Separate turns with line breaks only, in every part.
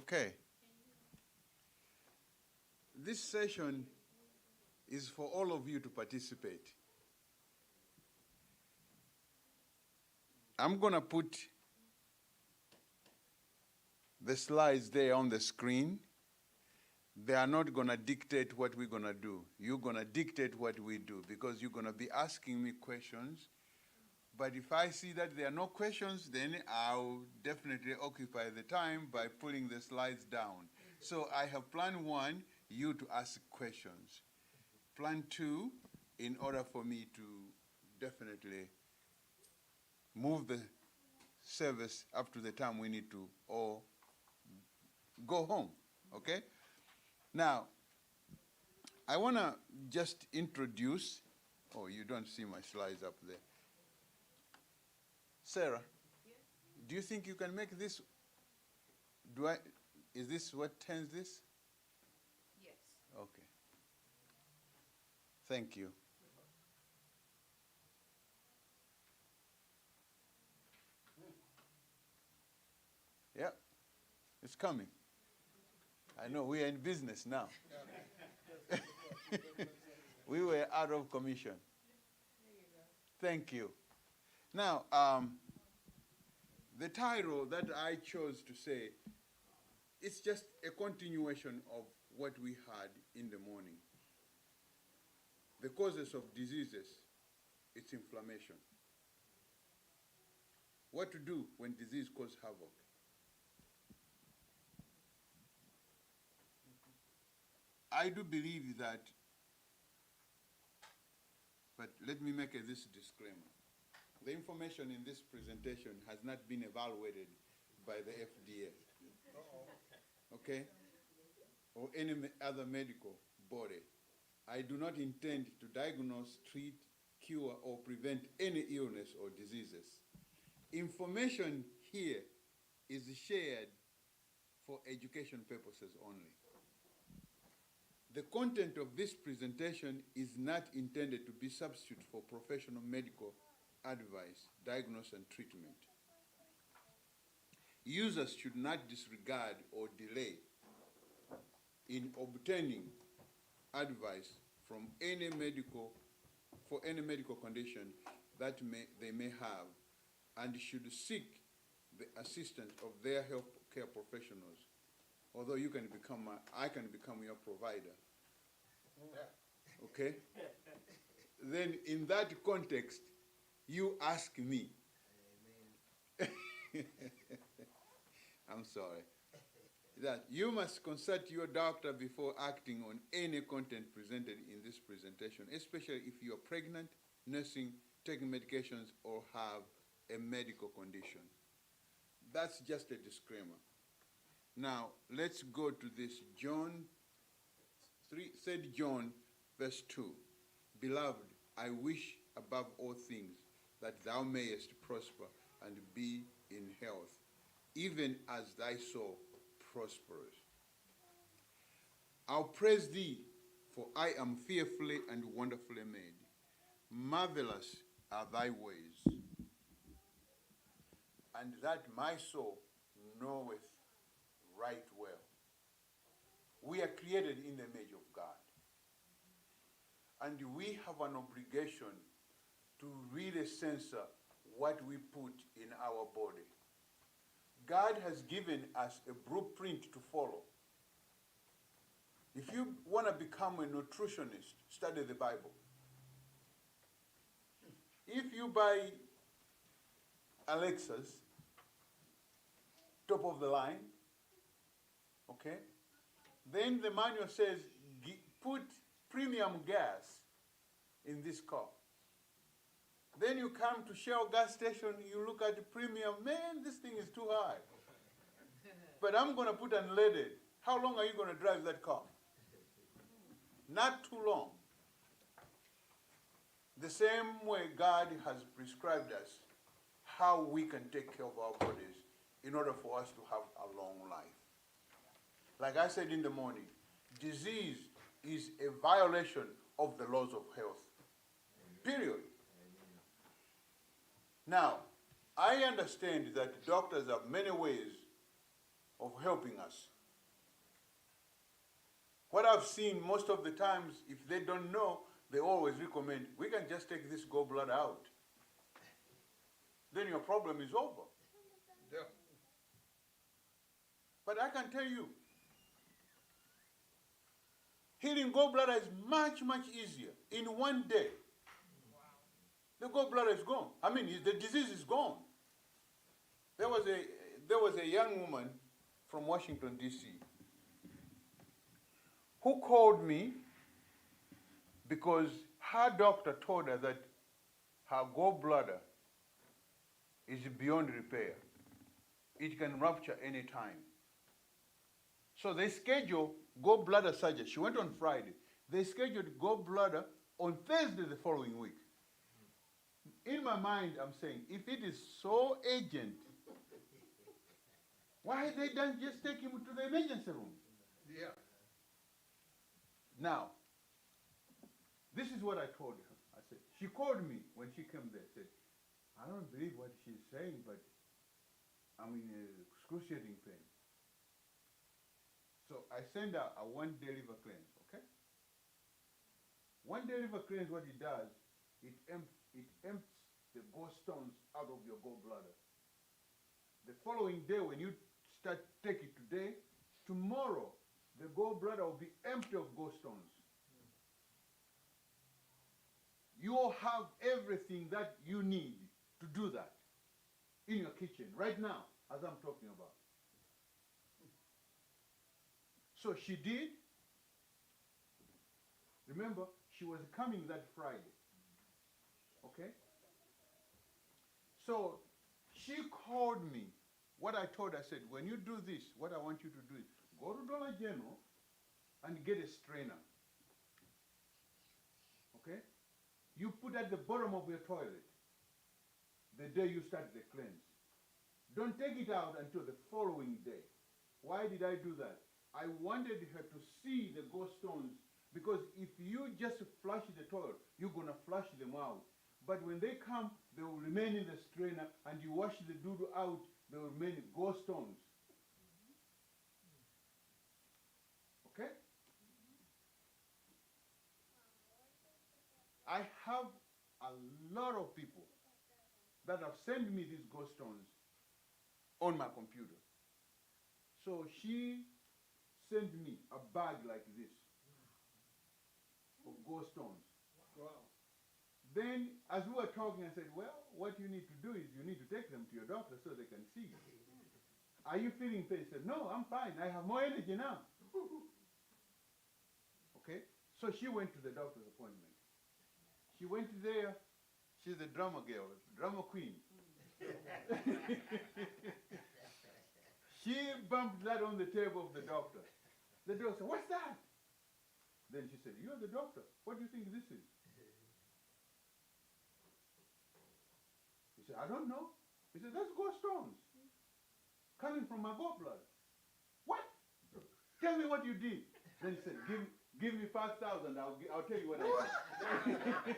Okay. This session is for all of you to participate. I'm going to put the slides there on the screen. They are not going to dictate what we're going to do. You're going to dictate what we do because you're going to be asking me questions. But if I see that there are no questions, then I'll definitely occupy the time by pulling the slides down. So I have plan one, you to ask questions. Plan two, in order for me to definitely move the service up to the time we need to or go home, okay? Now, I want to just introduce, oh, you don't see my slides up there. Sarah, yes. Do you think you can make this? Is this what turns this?
Yes.
Okay. Thank you. Yeah, it's coming. I know we are in business now. We were out of commission.
There you go.
Thank you. Now, the title that I chose to say, it's just a continuation of what we had in the morning. The causes of diseases, it's inflammation. What to do when disease causes havoc. I do believe that, but let me make this disclaimer. The information in this presentation has not been evaluated by the FDA, okay, or any other medical body. I do not intend to diagnose, treat, cure, or prevent any illness or diseases. Information here is shared for education purposes only. The content of this presentation is not intended to be substitute for professional medical advice, diagnosis, and treatment. Users should not disregard or delay in obtaining advice from any medical condition that they may have, and should seek the assistance of their healthcare professionals. Although I can become your provider. Okay? Then in that context, you ask me. I'm sorry. That you must consult your doctor before acting on any content presented in this presentation, especially if you are pregnant, nursing, taking medications, or have a medical condition. That's just a disclaimer. Now, let's go to this John 3 John verse 2. Beloved, I wish above all things that thou mayest prosper and be in health, even as thy soul prospers. I'll praise thee, for I am fearfully and wonderfully made. Marvelous are thy ways, and that my soul knoweth right well. We are created in the image of God. And we have an obligation to really censor what we put in our body. God has given us a blueprint to follow. If you want to become a nutritionist, study the Bible. If you buy Alexa's, top of the line, okay, then the manual says, put premium gas in this car. Then you come to Shell gas station, you look at the premium, man, this thing is too high. But I'm going to put unleaded. How long are you going to drive that car? Not too long. The same way God has prescribed us how we can take care of our bodies in order for us to have a long life. Like I said in the morning, disease is a violation of the laws of health. Period. Now, I understand that doctors have many ways of helping us. What I've seen most of the times, if they don't know, they always recommend, we can just take this gallbladder out. Then your problem is over.
Yeah.
But I can tell you, healing gallbladder is much, much easier. In one day, the gallbladder is gone. I mean, the disease is gone. There was a young woman from Washington, D.C., who called me because her doctor told her that her gallbladder is beyond repair. It can rupture any time. So they scheduled gallbladder surgery. She went on Friday. They scheduled gallbladder on Thursday the following week. In my mind, I'm saying, if it is so urgent, why they don't just take him to the emergency room?
Yeah.
Now, this is what I told her. I said, she called me when she came there, said, I don't believe what she's saying, but I'm in excruciating pain. So I send her a one-day liver cleanse, okay? One-day liver cleanse, what it does, it empties the gallstones out of your gallbladder. The following day, when you start take it today, tomorrow, the gallbladder will be empty of gallstones. You will have everything that you need to do that in your kitchen right now, as I'm talking about. So she did. Remember, she was coming that Friday. Okay? So she called me. What I told her, I said, when you do this, what I want you to do is go to Dollar General and get a strainer. Okay? You put at the bottom of your toilet the day you start the cleanse. Don't take it out until the following day. Why did I do that? I wanted her to see the gallstones, because if you just flush the toilet, you're going to flush them out. But when they come, they will remain in the strainer, and you wash the doo-doo out, they will remain gallstones. Okay? I have a lot of people that have sent me these gallstones on my computer. So she sent me a bag like this of gallstones.
Wow.
Then, as we were talking, I said, well, what you need to do is you need to take them to your doctor so they can see. Are you feeling pain? He said, no, I'm fine. I have more energy now. Okay? So she went to the doctor's appointment. She went there. She's the drama girl, drama queen. She bumped that on the table of the doctor. The doctor said, what's that? Then she said, you're the doctor. What do you think this is? He said, I don't know. He said, that's gallstones coming from my gallbladder. What? Tell me what you did. Then he said, give me 5,000. I'll tell you what I did.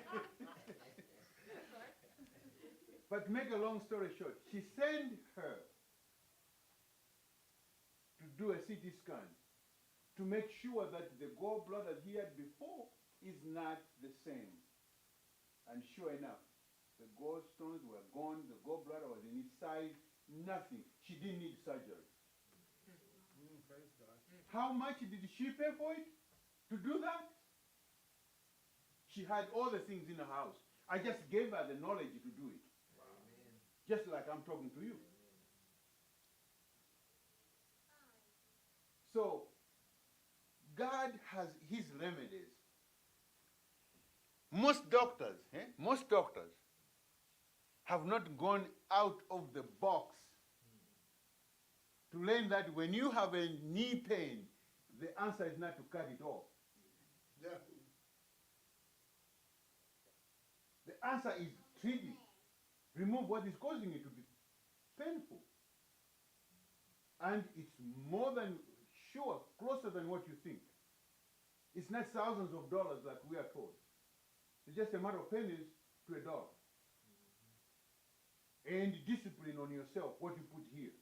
But to make a long story short, she sent her to do a CT scan to make sure that the gallbladder he had before is not the same. And sure enough, the gallstones were gone, the gallbladder was in its size, nothing. She didn't need surgery.
Praise God.
How much did she pay for it to do that? She had all the things in her house. I just gave her the knowledge to do it. Just like I'm talking to you. So, God has his remedies. Most doctors have not gone out of the box to learn that when you have a knee pain, the answer is not to cut it off.
Yeah.
The answer is treat it. Remove what is causing it to be painful. And it's more than sure, closer than what you think. It's not thousands of dollars like we are told. It's just a matter of pennies to a dollar. And discipline on yourself, what you put here.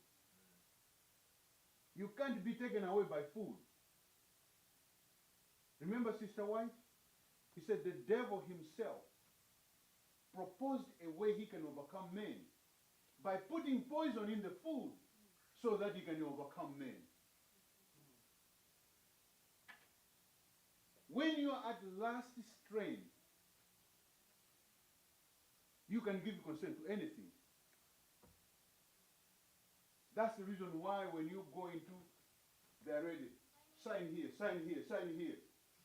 You can't be taken away by food.
Remember Sister White? He said the devil himself proposed a way he can overcome men by putting poison in the food so that he can overcome men. When you are at last strain, you can give consent to anything. That's the reason why when you go into, they're ready. Sign here, sign here, sign here.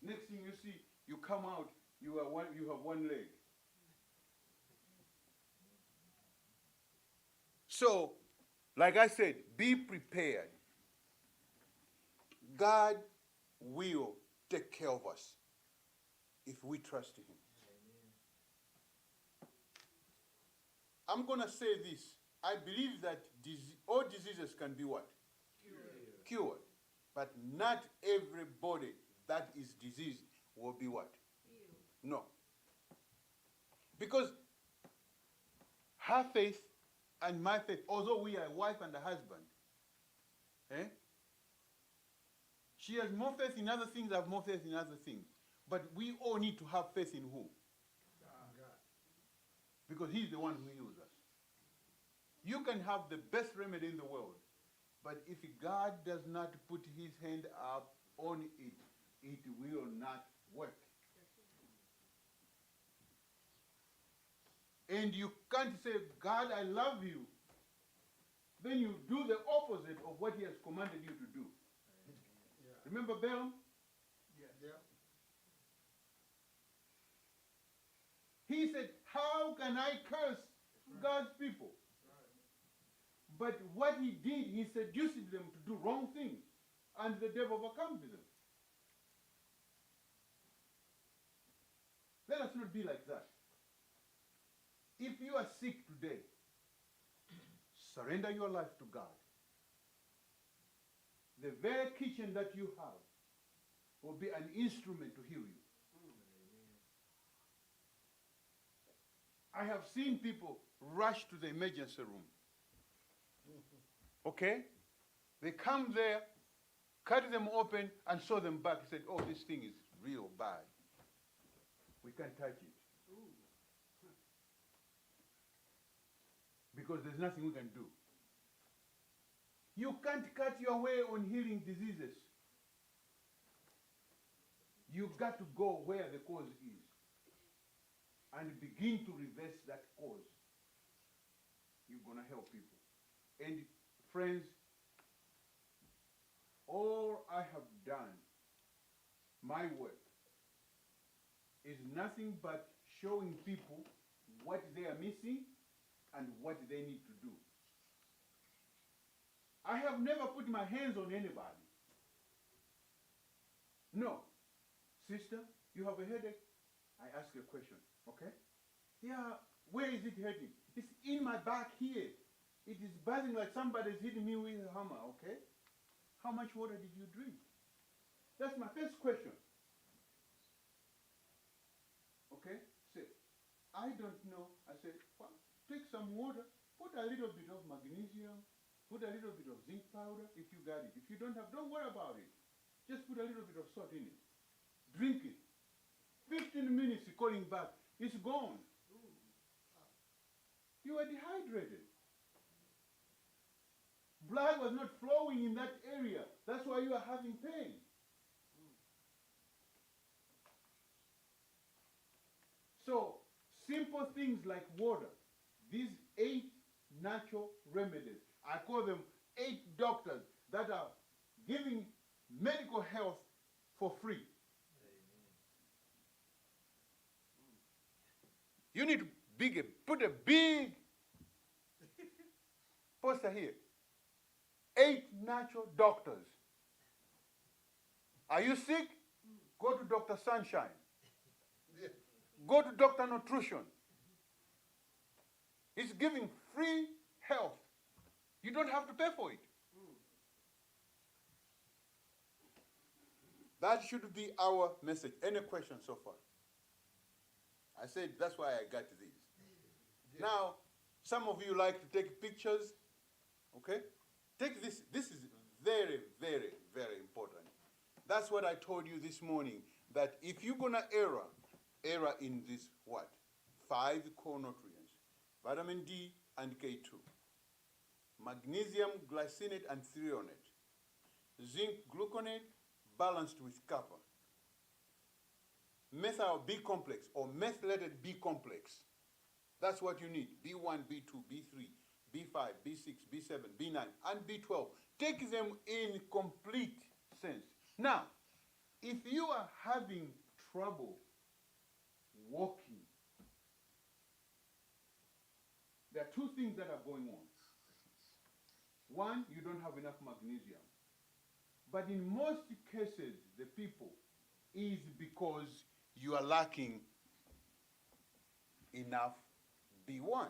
Next thing you see, you come out, you have one leg. So, like I said, be prepared. God will take care of us if we trust Him. I'm going to say this. I believe that all diseases can be what? Cured. But not everybody that is diseased will be what? No. Because her faith and my faith, although we are a wife and a husband, she has more faith in other things, I have more faith in other things. But we all need to have faith in who? God. Because He's the one who heals us. You can have the best remedy in the world, but if God does not put His hand up on it, it will not work. And you can't say, God, I love you. Then you do the opposite of what He has commanded you to do. Yeah. Remember Balaam?
Yeah.
He said, how can I curse God's people? But what he did, he seduced them to do wrong things, and the devil overcomes them. Let us not be like that. If you are sick today, surrender your life to God. The very kitchen that you have will be an instrument to heal you. I have seen people rush to the emergency room. Okay? They come there, cut them open, and sew them back. Said, oh, this thing is real bad. We can't touch it. Because there's nothing we can do. You can't cut your way on healing diseases. You've got to go where the cause is and begin to reverse that cause. You're going to help people. And friends, all I have done, my work, is nothing but showing people what they are missing and what they need to do. I have never put my hands on anybody. No. Sister, you have a headache? I ask you a question, okay? Yeah, where is it hurting? It's in my back here. It is buzzing like somebody's hitting me with a hammer, okay? How much water did you drink? That's my first question. Okay? Say, I don't know. I said, well, take some water, put a little bit of magnesium, put a little bit of zinc powder if you got it. If you don't have, don't worry about it. Just put a little bit of salt in it. Drink it. 15 minutes, you're calling back. It's gone. You are dehydrated. Blood was not flowing in that area. That's why you are having pain. So, simple things like water. These 8 natural remedies. I call them 8 doctors that are giving medical health for free. You need to put a big poster here. 8 natural doctors. Are you sick? Go to Dr. Sunshine. Go to Dr. Nutrition. It's giving free health. You don't have to pay for it. That should be our message. Any questions so far? I said that's why I got these. Yeah. Now, some of you like to take pictures. Okay? Take this. This is very, very, very important. That's what I told you this morning. that if you're gonna error in this what? 5 core nutrients, vitamin D and K2, magnesium glycinate and threonate, zinc gluconate balanced with copper, methyl B complex or methylated B complex. That's what you need. B1, B2, B3, B5, B6, B7, B9, and B12. Take them in complete sense. Now, if you are having trouble walking, there are 2 things that are going on. One, you don't have enough magnesium. But in most cases, the people, is because you are lacking enough B1.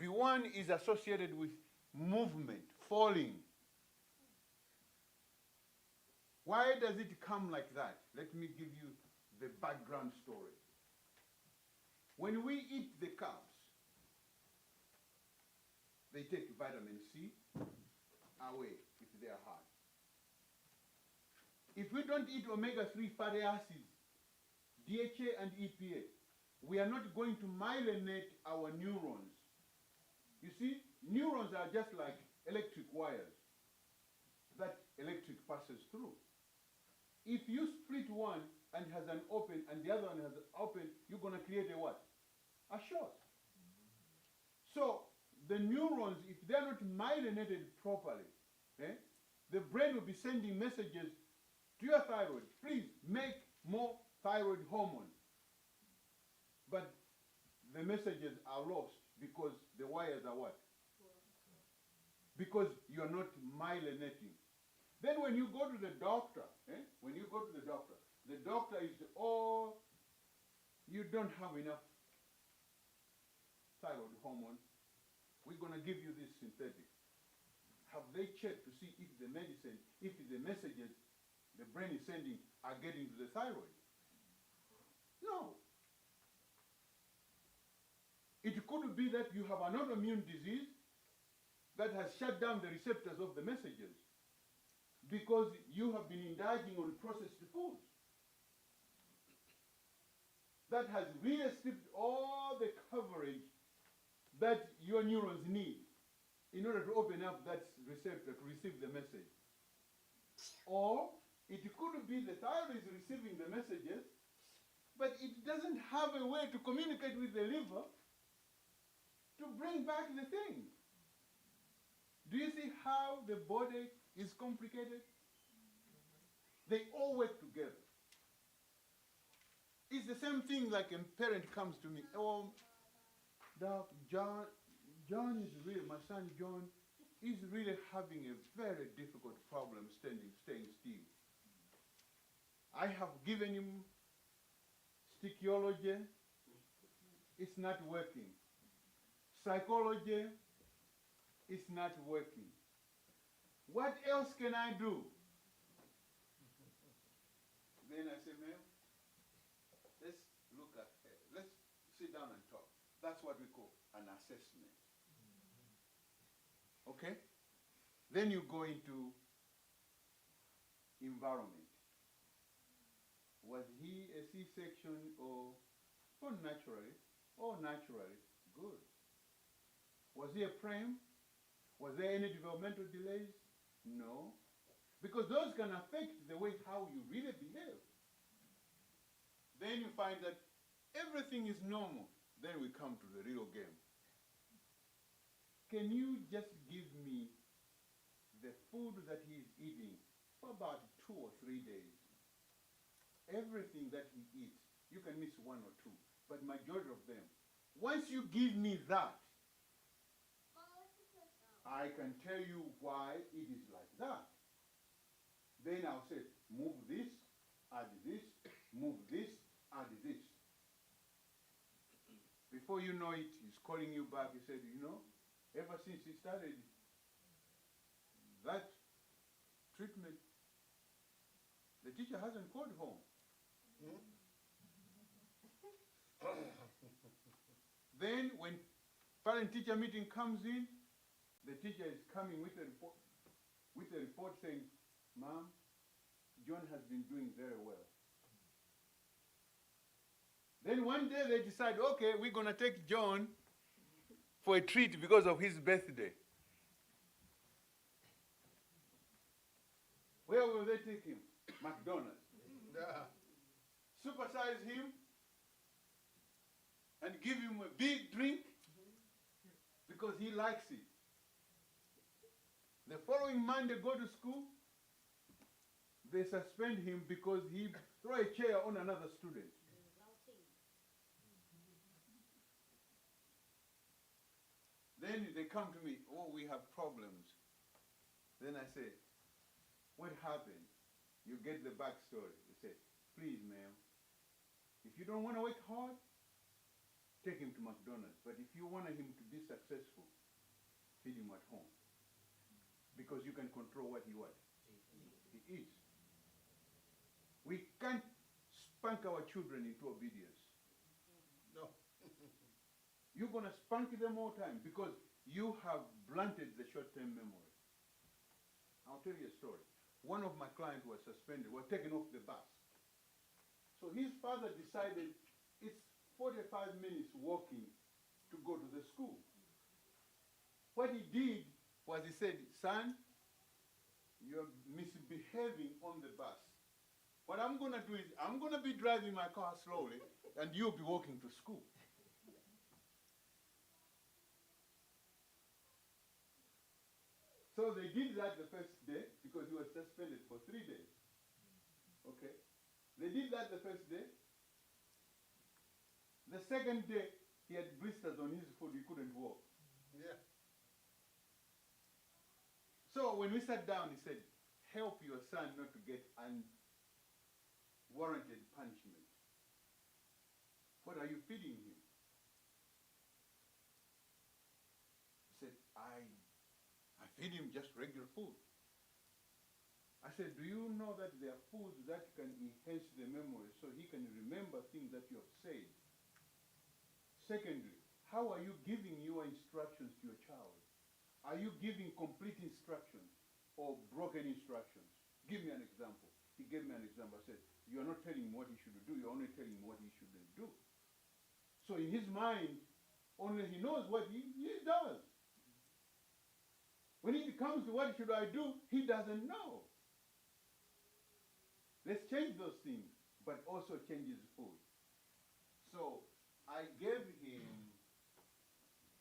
B1 is associated with movement, falling. Why does it come like that? Let me give you the background story. When we eat the carbs, they take vitamin C away if they are high. If we don't eat omega-3 fatty acids, DHA and EPA, we are not going to myelinate our neurons. You see, neurons are just like electric wires that electric passes through. If you split one and has an open and the other one has an open, you're going to create a what? A short. So the neurons, if they're not myelinated properly, the brain will be sending messages to your thyroid. Please make more thyroid hormone. But the messages are lost because the wires are what? Because you're not myelinating. Then when you go to the doctor, the doctor is, oh, you don't have enough thyroid hormone. We're going to give you this synthetic. Have they checked to see if the medicine, if the messages the brain is sending are getting to the thyroid? No. It could be that you have an autoimmune disease that has shut down the receptors of the messages because you have been indulging on processed foods. That has really stripped all the coverage that your neurons need in order to open up that receptor to receive the message. Or it could be the thyroid is receiving the messages, but it doesn't have a way to communicate with the liver to bring back the thing. Do you see how the body is complicated? They all work together. It's the same thing like a parent comes to me, oh, Doc, John is really, my son John, is really having a very difficult problem staying still. I have given him stichiology, it's not working. Psychology, it's not working. What else can I do? Then I say, ma'am, let's look at, let's sit down and talk. That's what we call an assessment. Okay? Then you go into environment. Was he a C-section or naturally? Or naturally? Good. Was he a prem? Was there any developmental delays? No. Because those can affect the way how you really behave. Then you find that everything is normal. Then we come to the real game. Can you just give me the food that he is eating for about 2 or 3 days? Everything that he eats, you can miss 1 or 2, but majority of them. Once you give me that, I can tell you why it is like that. Then I'll say, move this, add this, move this, add this. Before you know it, he's calling you back. He said, you know, ever since he started that treatment, the teacher hasn't called home. Then when parent-teacher meeting comes in, the teacher is coming with a report saying, Mom, John has been doing very well. Then one day they decide, okay, we're going to take John for a treat because of his birthday. Where will they take him? McDonald's.
Yeah.
Supersize him and give him a big drink because he likes it. The following Monday, go to school, they suspend him because he threw a chair on another student. Then they come to me, oh, we have problems. Then I say, what happened? You get the backstory. They say, please, ma'am, if you don't want to work hard, take him to McDonald's. But if you want him to be successful, feed him at home. Because you can control what he eats. We can't spank our children into obedience.
No.
You're going to spank them all the time because you have blunted the short-term memory. I'll tell you a story. One of my clients was suspended, was taken off the bus. So his father decided it's 45 minutes walking to go to the school. What he did was he said, son, you're misbehaving on the bus. What I'm going to do is I'm going to be driving my car slowly and you'll be walking to school. So they did that the first day because he was suspended for 3 days. Okay? They did that the first day. The second day, he had blisters on his foot, he couldn't walk.
Yeah.
So when we sat down, he said, help your son not to get unwarranted punishment. What are you feeding him? He said, I feed him just regular food. I said, do you know that there are foods that can enhance the memory so he can remember things that you have said? Secondly, how are you giving your instructions to your child? Are you giving complete instructions or broken instructions? Give me an example. He gave me an example. I said, you are not telling him what he should do, you're only telling him what he shouldn't do. So in his mind, only he knows what he does. When it comes to what should I do, he doesn't know. Let's change those things, but also change his food. So I gave him,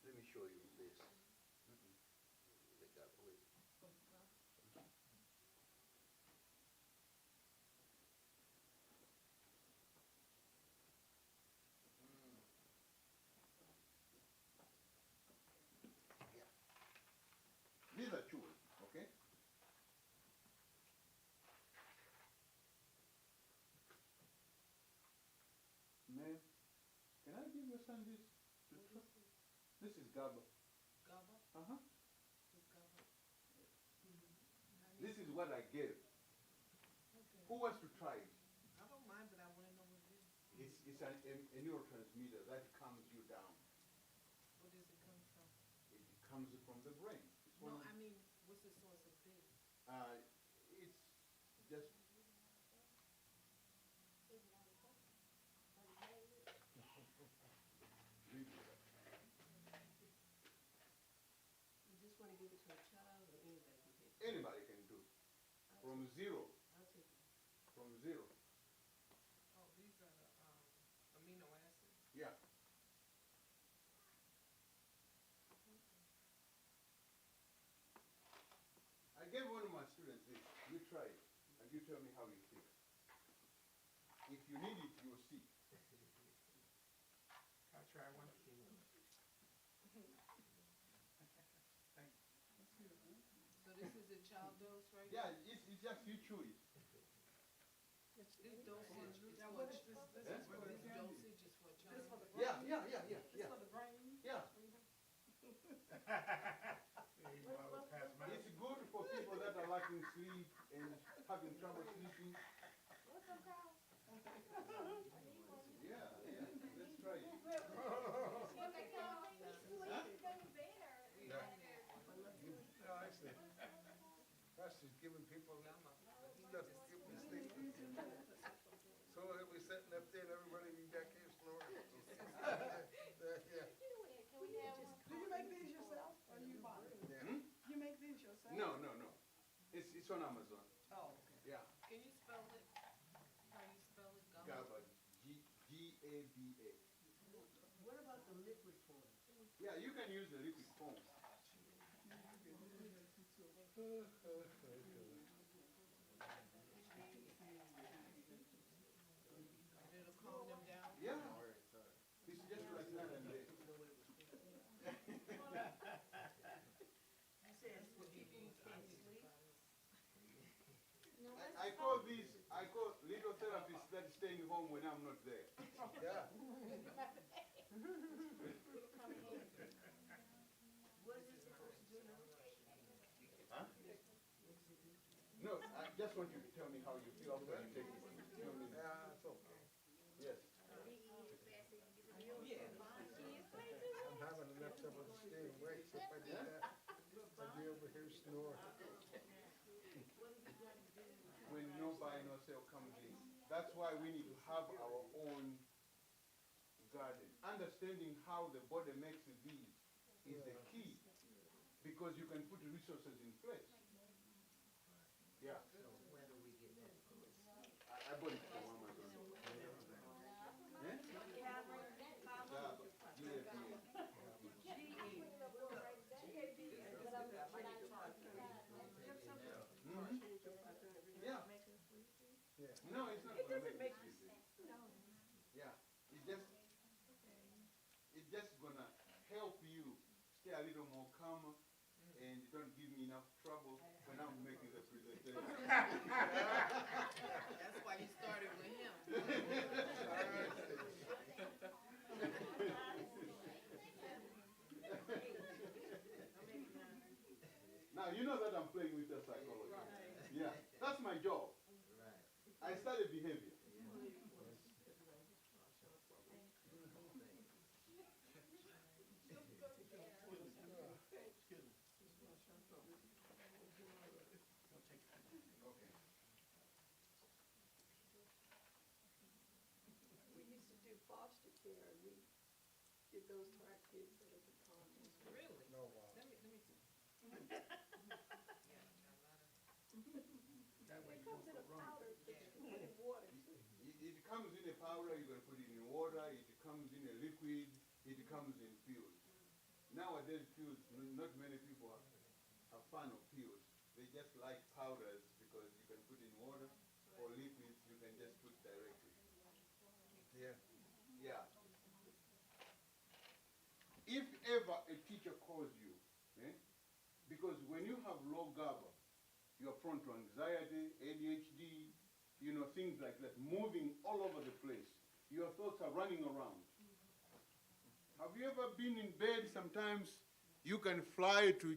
let me show you this. These are chewers, okay? Ma'am, can I give your son this? This is GABA.
Gaba?
Uh-huh.
Who's Gaba?
This is what I gave.
Okay.
Who wants to try it?
I don't mind, but I want to know what it is.
It's a neurotransmitter that calms you down.
Where does it come from?
It comes from the brain. It's
No,
one of-
I mean, what's the source of this?
it's just
You just want to give it to a child or anybody can take it?
anybody can do. From zero.
I'll take it.
From zero.
Oh, these are the amino acids.
Yeah. I gave one of my students this. You try it, and you tell me how you feel. If you need it, you'll see.
I'll try one.
So this is a child dose, right?
Yeah, it's just you chew it.
This dosage is
Now,
for,
what is this? This
Eh?
is what
this
it is.
dosage is for a child.
Yeah.
It's for the brain.
Yeah.
There you go, I was past my.
It's good for people that are lacking sleep and having trouble sleeping. Yeah, let's try it.
No, actually, Pastor's giving people, just give them sleep. So we're sitting up there and everybody be back here snoring. Yeah.
Can we have one?
Do you make these yourself or you buy them?
Yeah.
You make these yourself?
No. It's on Amazon.
Oh, okay.
Yeah.
Can you spell it? How you spell it?
GABA. G-A-B-A.
What about the liquid form?
Yeah, you can use the liquid form.
It'll calm them down.
Yeah. It's just like that and day.
You said for people who can't sleep?
I call little therapists that staying home when I'm not there.
Yeah.
What is it supposed to do now?
Huh? No, I just want you to tell me how you feel after you take it. Tell me.
Yeah, it's okay.
Yes.
I'm having enough trouble staying awake, so if I did that, I'd be over here snoring.
When no buy, no sell comes in. That's why we need to have our own garden. Understanding how the body makes these is the key. Because you can put resources in place. Yeah.
Where do we get that from?
I bought it from Amazon. Eh? Java. Yeah. No, it's not gonna make it easy. Yeah. It's just gonna help you stay a little more calmer and don't give me enough trouble when I'm making the presentation.
That's why you started with him.
Now, you know that I'm playing with your psychology. Yeah, that's my job. I study behavior. Okay.
We used to do foster care. We did those to our kids that are becoming.
Really?
No, wow.
Let me see.
That way
It
you
comes
don't
in a
go wrong.
powder, but you can put in water too.
It comes in a powder, you're going to put it in water, it comes in a liquid, it comes in pills. Nowadays, pills, not many people are fan of pills. They just like powders because you can put in water or liquids, you can just put directly.
Yeah.
Yeah. If ever a teacher calls you, because when you have low GABA, you're prone to anxiety, ADHD, things like that, moving all over the place. Your thoughts are running around. Have you ever been in bed? Sometimes you can fly to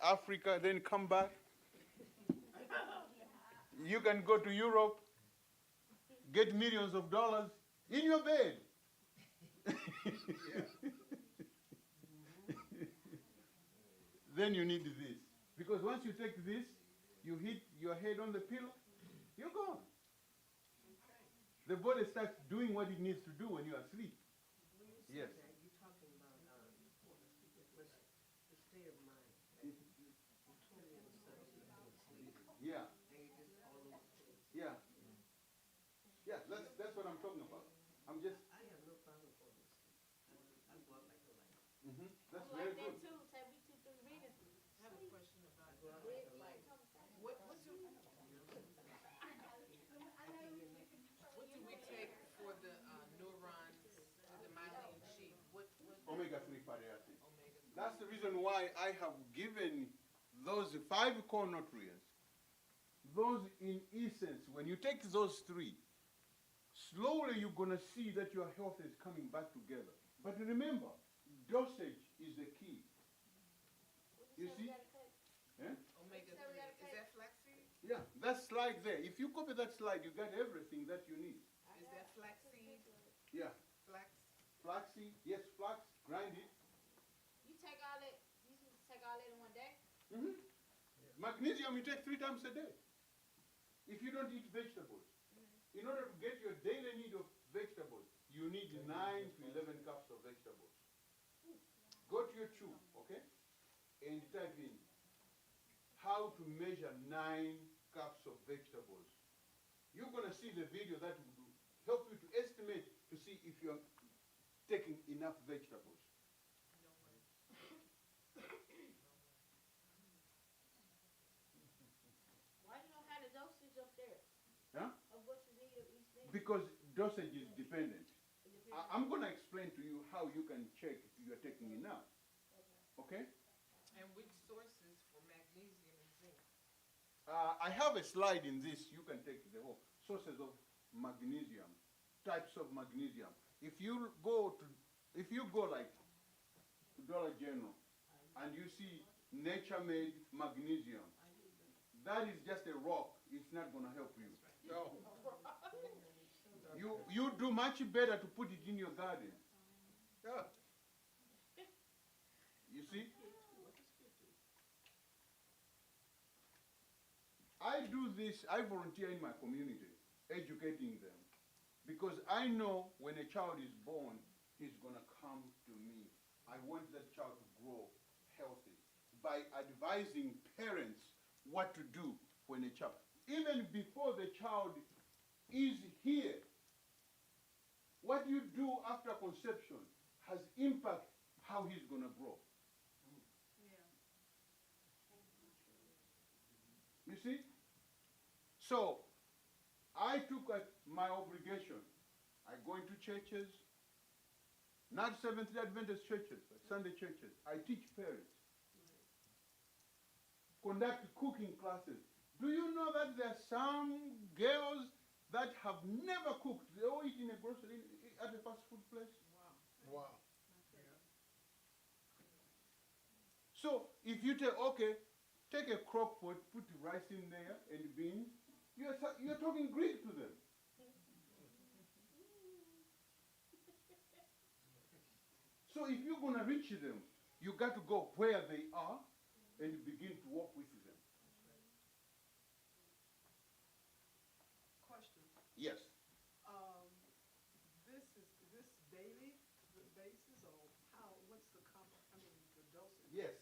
Africa, then come back. You can go to Europe, get millions of dollars in your bed. Then you need this. Because once you take this, you hit your head on the pillow, you're gone. The body starts doing what it needs to do when you're asleep.
When you
Yes.
say that, you're talking about the state of mind. You totally on substance.
Yeah,
And you're just all over the place.
yeah. Yeah, that's what I'm talking about. I'm just,
I have no problem falling asleep. I go out like a light.
that's very good.
I have a question about
I go out like a light.
what do we take for the neurons, for the myelin sheath? What
Omega-3 fatty acids.
omega?
That's the reason why I have given those 5 core nutrients. Those in essence, when you take those 3, slowly you're going to see that your health is coming back together. But remember, dosage is the key. You see?
Omega 3. Is that flaxseed?
Yeah, that slide there. If you copy that slide, you got everything that you need.
Is that flaxseed?
Yeah,
Flax?
flaxseed, yes, flax, grind it.
You take all that in one day?
Magnesium you take 3 times a day.
if you don't eat vegetables. In order to get your daily need of vegetables, you need 9 to 11 cups of vegetables. Go to your tube, okay? And type in how to measure 9 cups of vegetables. You're going to see the video that will help you to estimate to see if you're taking enough vegetables.
Why you don't have the dosage up there
Huh?
of what you need of each thing?
Because dosage is dependent.
It depends.
I'm going to explain to you how you can check if you're taking enough. Okay?
And which sources for magnesium and zinc?
I have a slide in this. You can take the whole sources of magnesium, types of magnesium. If you go like to Dollar General and you see nature-made magnesium, that is just a rock. It's not going to help you.
No.
You do much better to put it in your garden.
Yeah.
You see? I do this, I volunteer in my community, educating them. Because I know when a child is born, he's going to come to me. I want that child to grow healthy by advising parents what to do when a child, even before the child is here, what you do after conception has impact how he's going to grow. You see? So, I took my obligation. I go into churches, not Seventh-day Adventist churches, but Sunday churches. I teach parents. Conduct cooking classes. Do you know that there are some girls that have never cooked? They all eat in a grocery, at a fast food place.
Wow.
So, if you tell, okay, take a crock pot, put rice in there and beans, you're talking Greek to them. So if you're going to reach them, you got to go where they are and begin to walk with them.
Question.
Yes.
This daily basis or how, what's the the dosage?
Yes.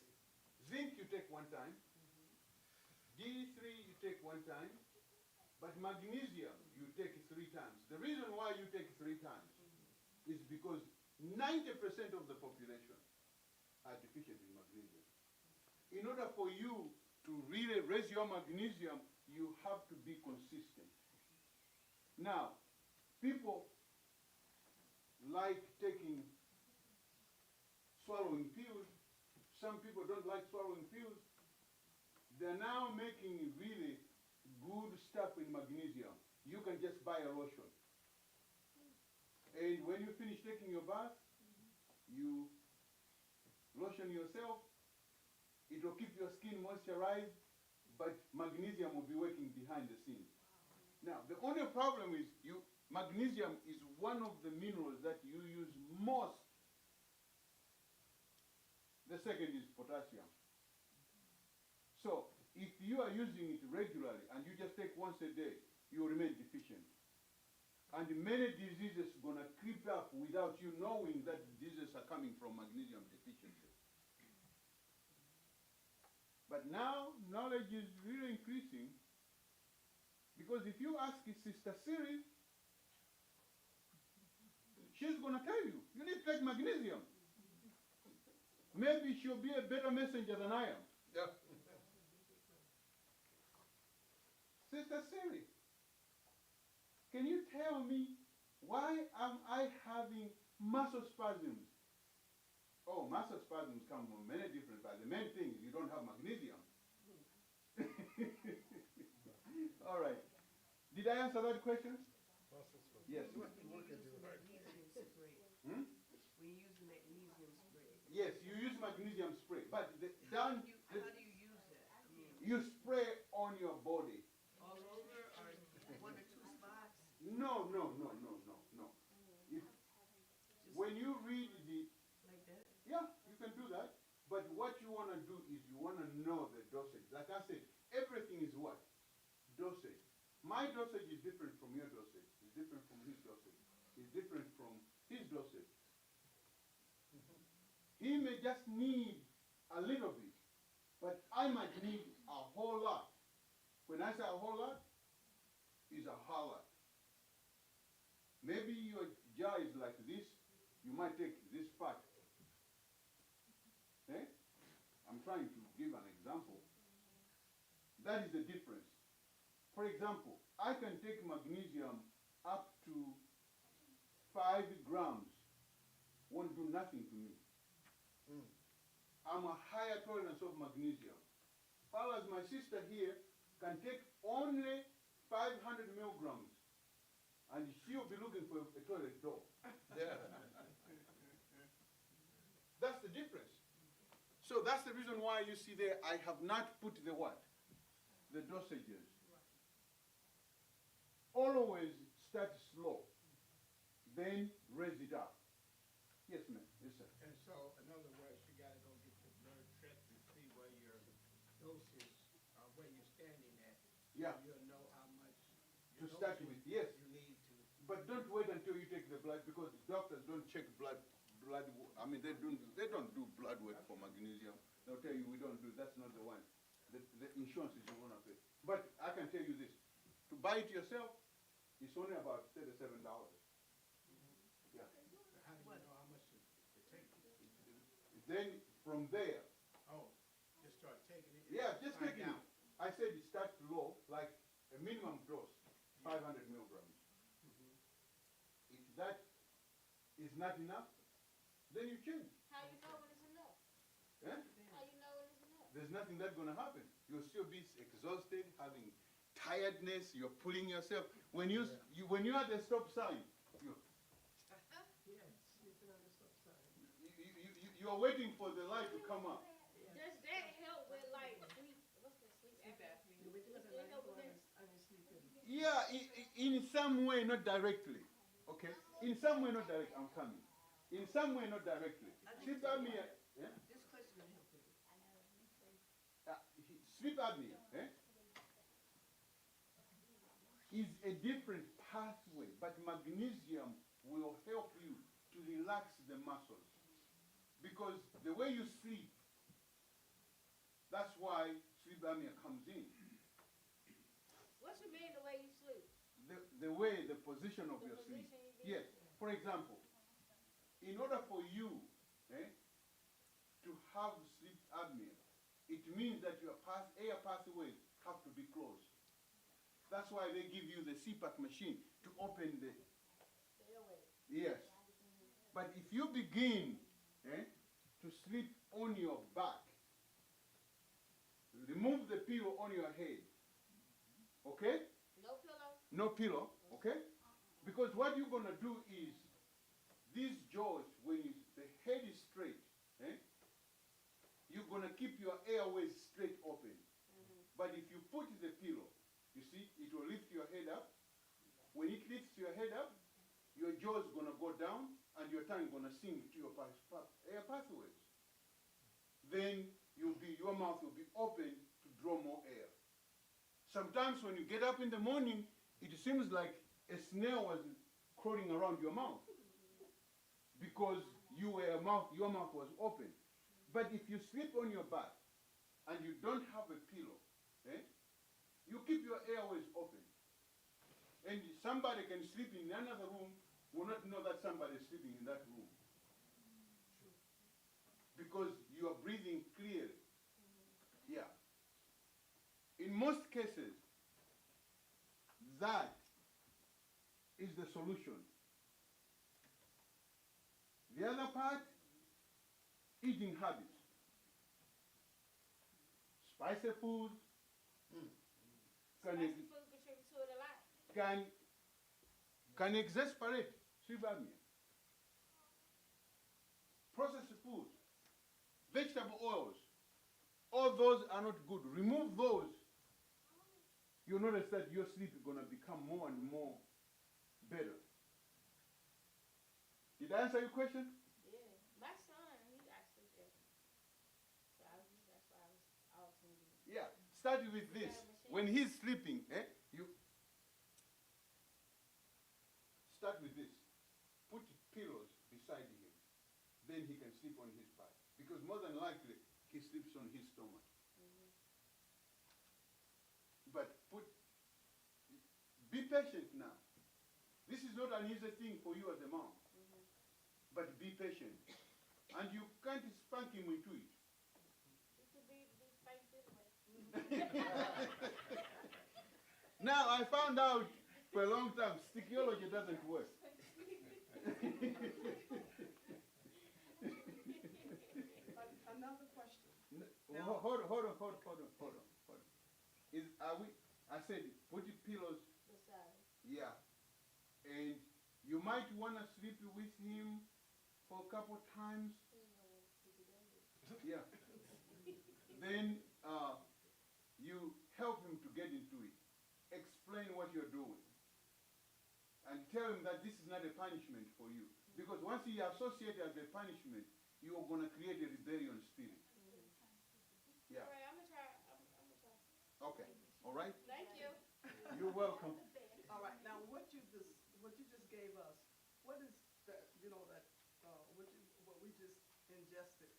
Zinc you take one time. D3 you take one time. But magnesium you take 3 times. The reason why you take 3 times is because 90% of the population are deficient in magnesium. In order for you to really raise your magnesium, you have to be consistent. Now, people like swallowing pills. Some people don't like swallowing pills. They're now making really good stuff in magnesium. You can just buy a lotion. And when you finish taking your bath, you lotion yourself. It will keep your skin moisturized, but magnesium will be working behind the scenes. Now, the only problem is magnesium is one of the minerals that you use most. The second is potassium. So, if you are using it regularly and you just take once a day, you will remain deficient. And many diseases are going to creep up without you knowing that diseases are coming from magnesium deficiency. But now, knowledge is really increasing. Because if you ask Sister Siri, she's going to tell you, you need to take magnesium. Maybe she'll be a better messenger than I am.
Yeah.
Sister Siri, can you tell me why am I having muscle spasms? Oh, muscle spasms come from many different parts. The main thing is you don't have magnesium. All right. Did I answer that question? Yes.
What can do right?
Hmm?
We use magnesium spray.
Yes, you use magnesium spray, but
How do you use that? I mean,
you spray on your body.
all over or 1 or 2 spots?
No. When you read
Like that?
yeah, you can do that. But what you want to do is you want to know the dosage. Like I said, everything is what? Dosage. My dosage is different from your dosage. It's different from his dosage. It's different from his dosage. He may just need a little bit, but I might need a whole lot. When I say a whole lot, it's a whole lot. Maybe your jar is like this, you might take this part. Eh? I'm trying to give an example. That is the difference. For example, I can take magnesium up to 5 grams. Won't do nothing to me. I'm a higher tolerance of magnesium. While as my sister here can take only 500 milligrams, and she'll be looking for a toilet door. That's the difference. So that's the reason why you see there, I have not put the what? The dosages. Always start slow, then raise it up. Yes, ma'am. Yes, sir.
And so, in other words, you gotta go get your blood checked to see where your dose is, where you're standing at.
Yeah.
You'll know how much
To start with, yes.
you need to.
But don't wait until you take the blood, because doctors don't check blood. I mean, they don't do blood work for magnesium. They'll tell you we don't do. That's not the one. The insurance is going to pay. But I can tell you this: to buy it yourself, it's only about $37. Yeah.
How do you know how much to take?
Then from there,
Oh, just start taking it.
yeah, just
Find
taking it.
out.
I said it starts low, like a minimum dose, 500 milligrams. If that is not enough, then you change.
How you know when it's enough?
Eh?
How you know when it's enough?
There's nothing that's going to happen. You'll still be exhausted, having tiredness. You're pulling yourself. When you're at the stop sign,
Yeah, sleeping on the stop sign.
you're waiting for the light to come up.
Does that help with like sleep? What's the sleep
Sleep
apnea?
apnea.
With the
Does it help with that?
on your sleeping.
Yeah, in some way, not directly. Okay? In some way, not directly. I'm coming. In some way, not directly. Sleep apnea. Yeah?
This question will help you.
Sleep apnea. Eh? Is a different pathway, but magnesium will help you to relax the muscles. Because the way you sleep, that's why sleep apnea comes in.
What you mean the way you sleep?
The way, the position of
The
your sleep.
position you do?
Yes. For example, in order for you to have sleep apnea, it means that your air pathways have to be closed. That's why they give you the CPAP machine to open the. Yes. But if you begin to sleep on your back, remove the pillow on your head. Okay?
No pillow?
No pillow. Okay? Because what you're going to do is, these jaws, when the head is straight, you're going to keep your airways straight open. But if you put the pillow, you see, it will lift your head up. When it lifts your head up, your jaw is going to go down and your tongue is going to sink to your air pathways. Then your mouth will be open to draw more air. Sometimes when you get up in the morning, it seems like a snail was crawling around your mouth because your mouth was open. But if you sleep on your back and you don't have a pillow, you keep your airways open. And somebody can sleep in another room, will not know that somebody is sleeping in that room. Because you are breathing clearly. Yeah. In most cases, that is the solution. The other part, eating habits. Spicy food
Spicy food contributes to it a lot.
can exasperate sleep apnea. Processed foods, vegetable oils, all those are not good. Remove those. You'll notice that your sleep is going to become more and more better. Did I answer your question?
Yeah. My son, he actually did. So that's why I was asking you.
Yeah. Start with this. When he's sleeping, start with this. Put pillows beside him. Then he can sleep on his back. Because more than likely, he sleeps on his stomach. But be patient now. This is not an easy thing for you as a mom. But be patient. And you can't spank him into it.
It could be spanked this way.
Now I found out for a long time, stickology doesn't work.
Another question.
Hold on. I said, put the pillows,
Beside.
yeah. And you might want to sleep with him for a couple times. Yeah. Then you help him to get into it. Explain what you're doing. And tell him that this is not a punishment for you. Because once he associates as a punishment, you are going to create a rebellion spirit. Yeah.
All right, I'm gonna try. I'm gonna try.
Okay. All right?
Thank you.
You're welcome.
All right, now what you just gave us, what is that, what we just ingested,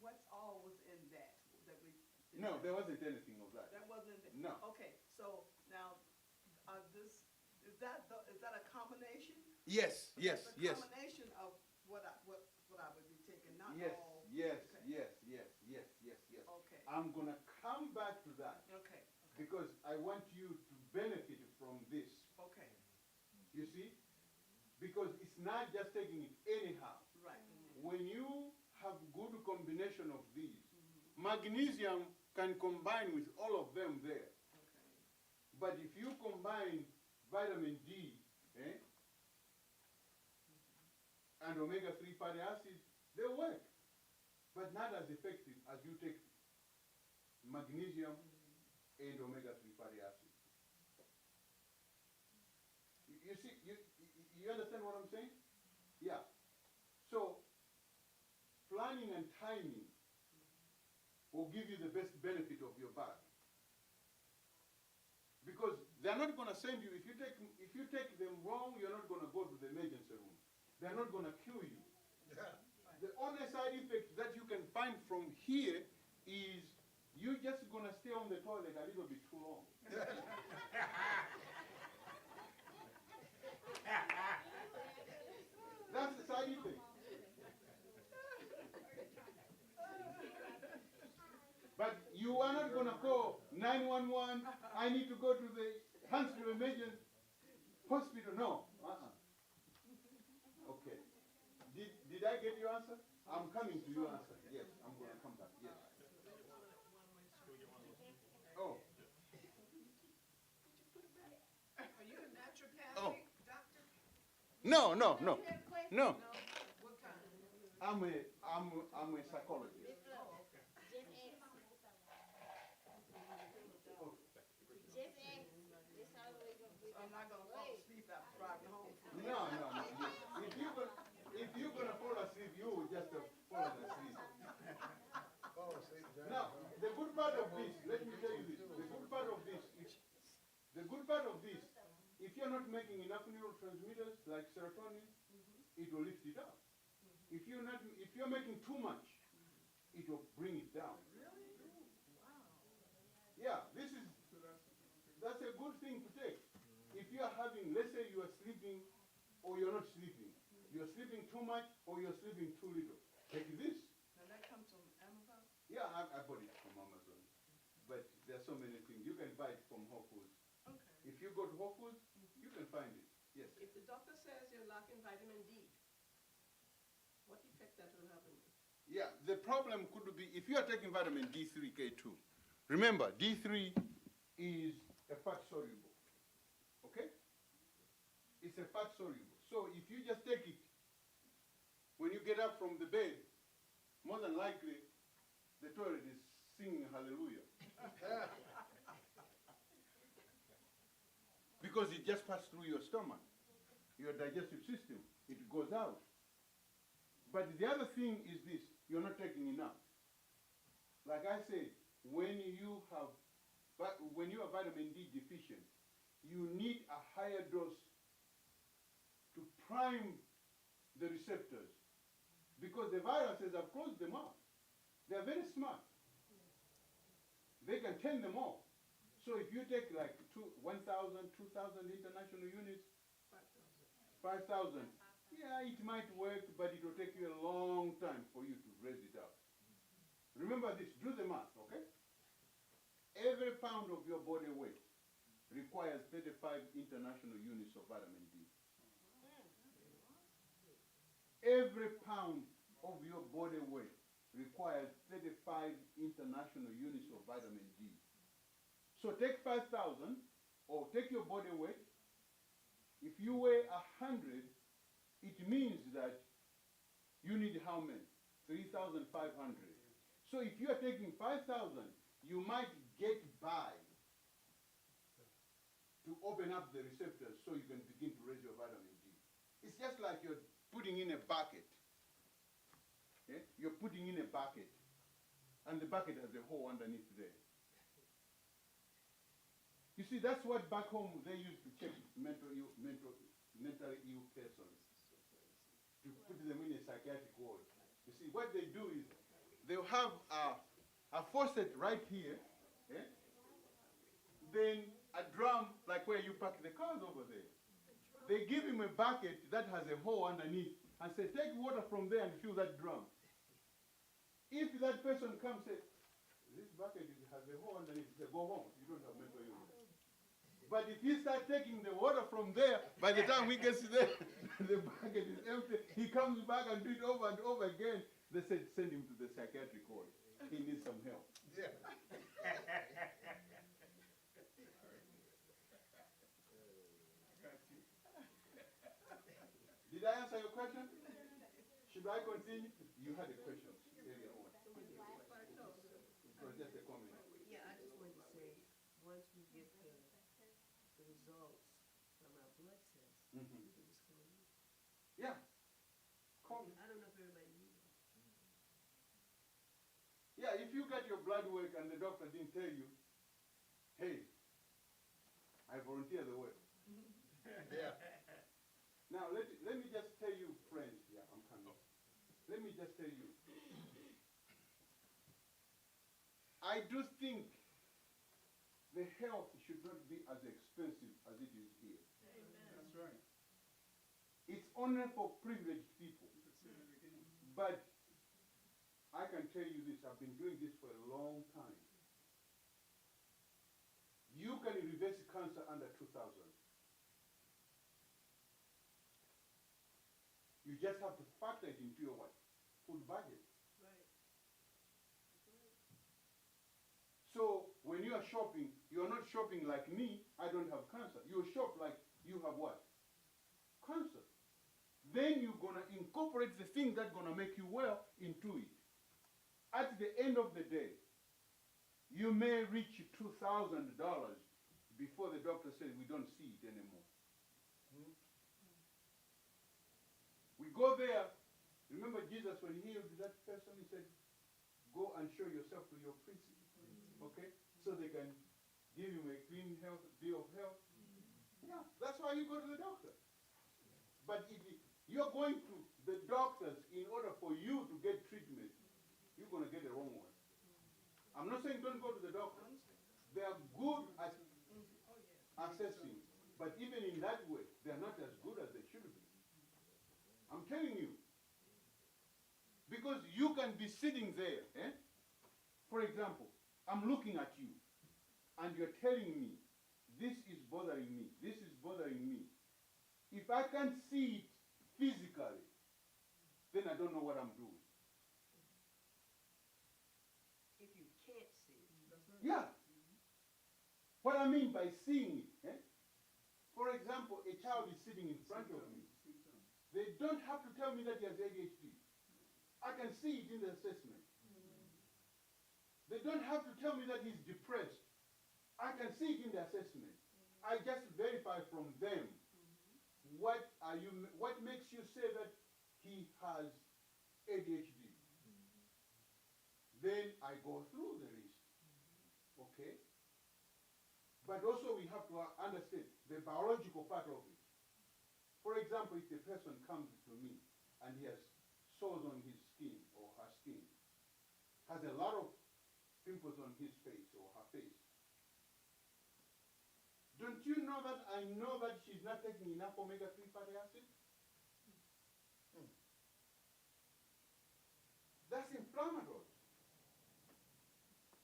what's all was in that we?
No, there wasn't anything of that.
That wasn't,
No.
okay, so now, is that a combination?
Yes.
It's a combination of what I would be taking, not
Yes.
all.
Yes.
Okay.
I'm going to come back to that
Okay,
because I want you to benefit from this.
okay,
You see? Because it's not just taking it anyhow.
right.
When you have good combination of these, magnesium can combine with all of them there.
Okay.
But if you combine vitamin D and omega-3 fatty acids, they work. But not as effective as you take magnesium and omega-3 fatty acids. You see, you understand what I'm saying? Yeah. So, planning and timing will give you the best benefit of your body. Because they're not going to send you, if you take them wrong, you're not going to go to the emergency room. They're not going to kill you. The only side effect that you can find from here is you're just going to stay on the toilet a little bit too long. That's the side effect. But you are not going to call 911, I need to go to the Huntsville Emergency Hospital. No. Okay. Did I get your answer? I'm coming to your answer. Yes, I'm going to come back. Yes. Oh.
Are you a naturopathic
Oh.
doctor?
No.
What kind?
I'm a psychologist.
I'm not gonna fall asleep after driving home.
No. If you're gonna fall asleep, you will just fall asleep.
Fall asleep, John.
Now, the good part of this, let me tell you this. The good part of this, if you're not making enough neurotransmitters like serotonin, it will lift it up. If you're making too much, it will bring it down.
Really? Wow.
Yeah, that's a good thing to take. If you are having, let's say you are sleeping or you're not sleeping. You're sleeping too much or you're sleeping too little. Take this.
Now that comes from Amazon?
Yeah, I bought it from Amazon. But there are so many things. You can buy it from Whole Foods.
Okay.
If you go to Whole Foods, you can find it. Yes.
If the doctor says you're lacking vitamin D, what effect that will have on you?
Yeah, the problem could be if you are taking vitamin D3, K2. Remember, D3 is a fat soluble. Okay? It's a fat soluble. So if you just take it, when you get up from the bed, more than likely, the toilet is singing hallelujah. Because it just passed through your stomach, your digestive system. It goes out. But the other thing is this, you're not taking enough. Like I said, when you are vitamin D deficient, you need a higher dose prime the receptors because the viruses have closed them up. They are very smart. They can turn them off. So if you take like 1,000, 2,000 international units, 5,000, yeah, it might work, but it will take you a long time for you to raise it up. Remember this, do the math, okay? Every pound of your body weight requires 35 international units of vitamin D. Every pound of your body weight requires 35 international units of vitamin D. So take 5,000 or take your body weight. If you weigh 100, it means that you need how many? 3,500. So if you are taking 5,000, you might get by to open up the receptors so you can begin to raise your vitamin D. It's just like you're putting in a bucket. Okay? You're putting in a bucket, and the bucket has a hole underneath there. You see, that's what back home they used to check mentally ill persons, to put them in a psychiatric ward. You see, what they do is they'll have a faucet right here, eh? Then a drum like where you park the cars over there. They give him a bucket that has a hole underneath and say, take water from there and fill that drum. If that person comes and says, this bucket has a hole underneath, they say, go home, you don't have mental illness. But if he starts taking the water from there, by the time he gets there, the bucket is empty. He comes back and do it over and over again. They said, send him to the psychiatric ward. He needs some help.
Yeah.
Did I answer your question? Should I continue? You had a question earlier on. It was just a comment.
Yeah, I just wanted to say, once we get the results from our blood test,
Mhm.
we can just call you.
Yeah. Call me.
I don't know if everybody knew that.
Yeah, if you got your blood work and the doctor didn't tell you, hey, I volunteer the work.
Yeah.
Now, let me just tell you, friends, yeah, I'm coming. Let me just tell you. I do think the health should not be as expensive as it is here.
That's right.
It's only for privileged people. But I can tell you this, I've been doing this for a long time. You can reverse cancer under 2,000. You just have to factor it into your what? Food budget.
Right.
So when you are shopping, you are not shopping like me, I don't have cancer. You shop like you have what? Cancer. Then you're going to incorporate the thing that's going to make you well into it. At the end of the day, you may reach $2,000 before the doctor says we don't see it anymore. We go there. Remember Jesus when he healed that person, he said, go and show yourself to your priest. Okay? So they can give him a clean health, bill of health. Yeah, that's why you go to the doctor. But if you're going to the doctors in order for you to get treatment, you're going to get the wrong one. I'm not saying don't go to the doctor. They are good at assessing. But even in that way, they are not as good as they should be. I'm telling you. Because you can be sitting there. Eh? For example, I'm looking at you. And you're telling me, this is bothering me. This is bothering me. If I can't see it physically, then I don't know what I'm doing.
If you can't see it.
Yeah. What I mean by seeing it. Eh? For example, a child is sitting in front of me. They don't have to tell me that he has ADHD. I can see it in the assessment. They don't have to tell me that he's depressed. I can see it in the assessment. I just verify from them what makes you say that he has ADHD. Then I go through the list. Okay? But also we have to understand the biological part of it. For example, if the person comes to me and he has sores on his skin or her skin, has a lot of pimples on his face or her face, don't you know that I know that she's not taking enough omega-3 fatty acid? That's inflammatory.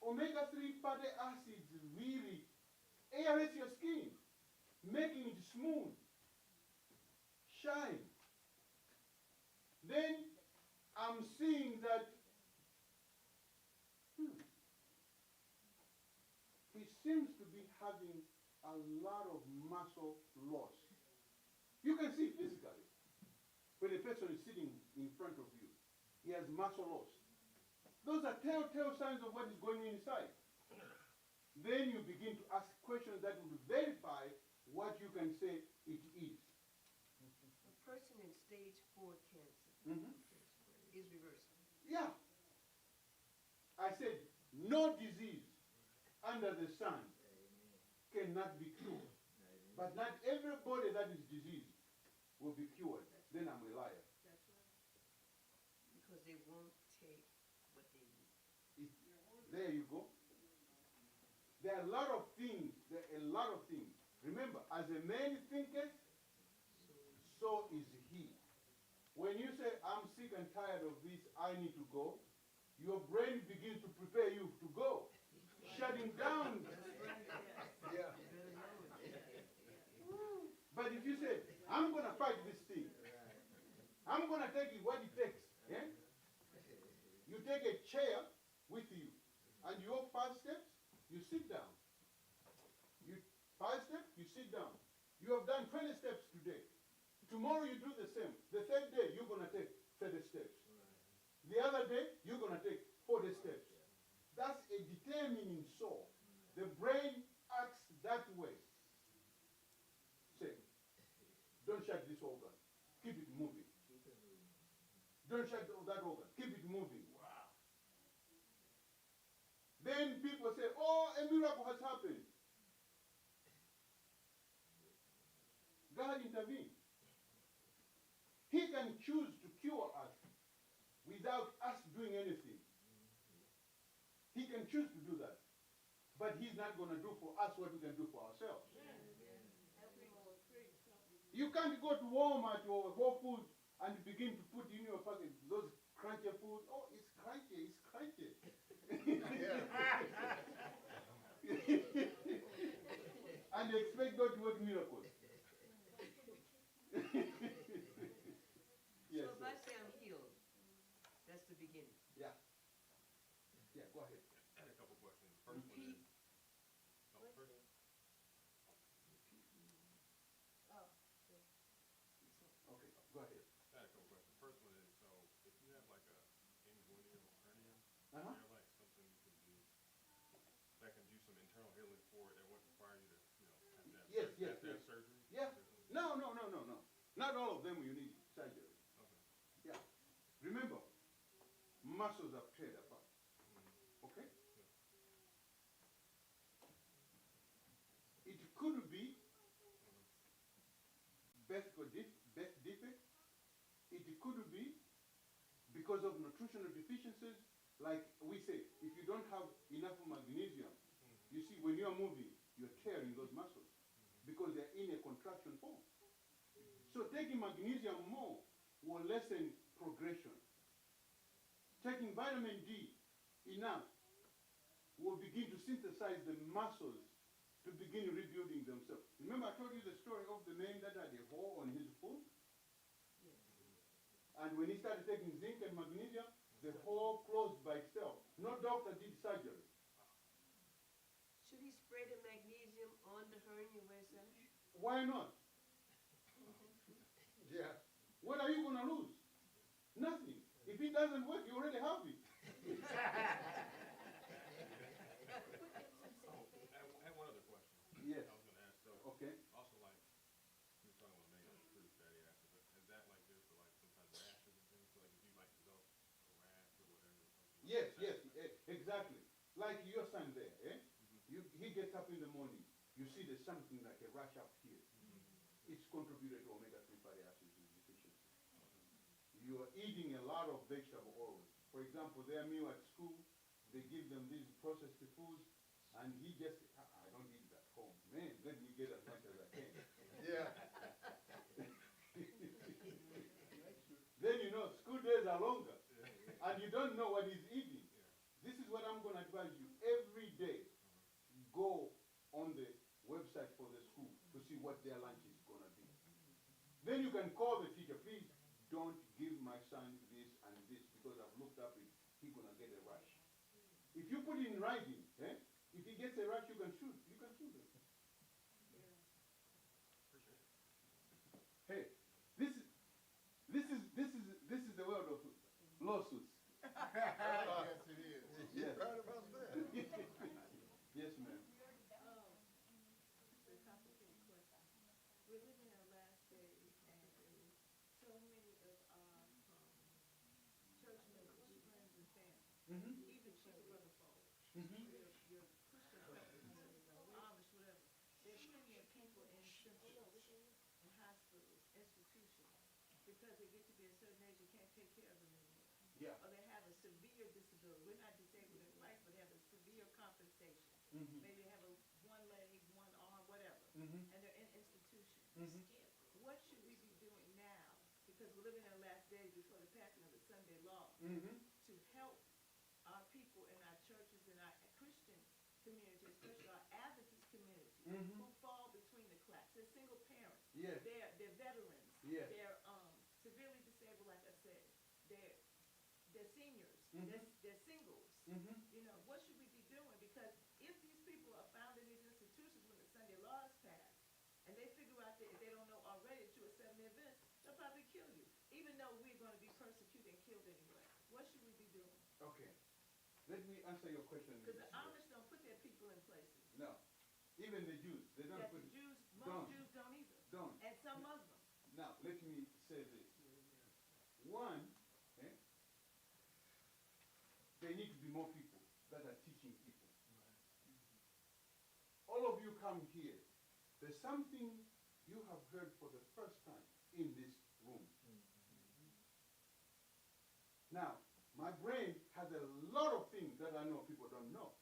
Omega-3 fatty acids really aerates your skin, making it smooth, shine. Then I'm seeing that he seems to be having a lot of muscle loss. You can see physically when a person is sitting in front of you, he has muscle loss. Those are telltale signs of what is going inside. Then you begin to ask questions that will verify what you can say it is.
A person in stage 4 cancer is reversible.
Yeah. I said, no disease under the sun cannot be cured. But not everybody that is diseased will be cured. Then I'm a liar.
That's right. Because they won't take what they need.
There you go. There are a lot of things. Remember, as a man thinketh, so is he. When you say, I'm sick and tired of this, I need to go, your brain begins to prepare you to go, shutting down.
Yeah.
But if you say, I'm going to fight this thing, I'm going to take it what it takes. Yeah? You take a chair with you, and you walk 5 steps, you sit down. You 5 steps, you sit down. You have done 20 steps today. Tomorrow you do the same. The third day, you're going to take 30 steps. The other day, you're going to take 40 steps. That's a determining soul. The brain acts that way. Say, don't shut this organ. Keep it moving. Don't shut that organ. Keep it moving. Wow. Then people say, oh, a miracle has happened. God intervened. He can choose to cure us without us doing anything. He can choose to do that. But he's not going to do for us what we can do for ourselves. You can't go to Walmart or Whole Foods and begin to put in your pocket those crunchy food. Oh, it's crunchy, it's crunchy. And they expect God to work miracles. Yes,
So if I say I'm healed, that's the beginning.
yeah. Yeah, go ahead.
I had a couple questions. First one is, first,
Okay, go ahead.
I had a couple questions. First one is, so if you have like a inguinal hernia,
Uh-huh.
is there like something you can do that can do some internal healing for it that wouldn't require you to, have to have,
Yes.
surgery?
Yeah. No. Not all of them you need surgery.
Okay.
Yeah. Remember, muscles are teared apart. Okay? It could be birth defect. It could be because of nutritional deficiencies. Like we say, if you don't have enough magnesium, you see, when you're moving, you're tearing those muscles because they're in a contraction form. So taking magnesium more will lessen progression. Taking vitamin D enough will begin to synthesize the muscles to begin rebuilding themselves. Remember I told you the story of the man that had a hole on his foot?
Yes.
And when he started taking zinc and magnesium, the hole closed by itself. No doctor did surgery.
Should he spray the magnesium on the hernia where it's at?
Why not?
Yeah.
What are you going to lose? Nothing. If it doesn't work, you already have it.
I had one other question.
Yes.
I was going to ask, so
Okay.
also like, you were talking about omega-3 fatty acids, but is that like good for like sometimes rashes and things? So like if you like develop a rash or whatever? Something
Yes,
like that.
exactly. Like your son there, eh? He gets up in the morning, you see there's something like a rash up here. It's contributed to omega-3 fatty vegetable always. For example, their meal at school, they give them these processed foods, and he just, I don't eat that home. Man, let me get as much as I can.
Yeah.
Then you know, school days are longer, and you don't know what he's eating. This is what I'm going to advise you. Every day, go on the website for the school to see what their lunch is going to be. Then you can call the teacher, please don't give my son this and this because I've looked up it. He's going to get a rash. If you put it in writing, if he gets a rash, you can shoot. You can shoot him. Hey, this is the world of lawsuits.
Yes, it is.
Yes.
Right about that.
Yes, ma'am.
It's a complicated question. We're living in our last days, and so many of our church members, friends, and family, even people run the phone, your Christian companies, Amish, whatever, they're bringing people in centers, in hospitals, institutions, because they get to be a certain age, you can't take care of them anymore.
Yeah.
Or they have a severe disability. We're not disabled in life, but they have a severe compensation. Maybe they have one leg, one arm, whatever, and they're in institutions. What should we be doing now? Because we're living in the last days before the passing of the Sunday law to help our people in our churches and our Christian community, especially our Adventist community, who fall between the cracks. They're single parents.
Yes.
They're veterans.
Yes.
They're severely disabled, like I said. They're seniors. They're singles. You know, what should we be doing? Because if these people are found in these institutions when the Sunday law is passed, and they figure out that if they don't know already that you're a seven-day Adventist, they'll probably kill you, even though we're going to be persecuted and killed anyway. What should we be doing?
Okay. Let me answer your question.
Because the Amish don't put their people in places.
No. Even the Jews, they don't
That
put
the
it.
Jews,
Don't.
most Jews don't either.
Don't.
And some Muslims.
Now, let me say this. One, there need to be more people that are teaching people. All of you come here. There's something you have heard for the first time in this room. Now, my brain has a lot of things that I know people don't know.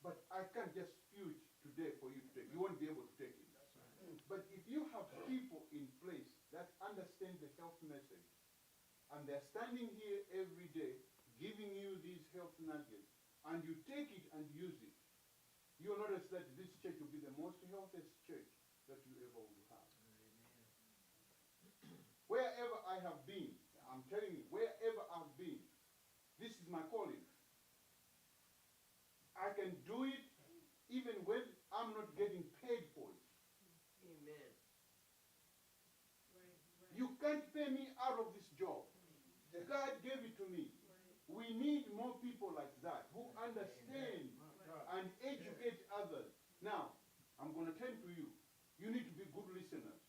But I can't just spew it today for you to take. You won't be able to take it. But if you have people in place that understand the health message, and they're standing here every day giving you these health nuggets, and you take it and use it, you'll notice that this church will be the most healthiest church that you ever will have. Wherever I have been, I'm telling you, wherever I've been, this is my calling. I can do it even when I'm not getting paid for it.
Amen.
You can't pay me out of this job. God gave it to me. We need more people like that who understand and educate others. Now, I'm going to turn to you. You need to be good listeners.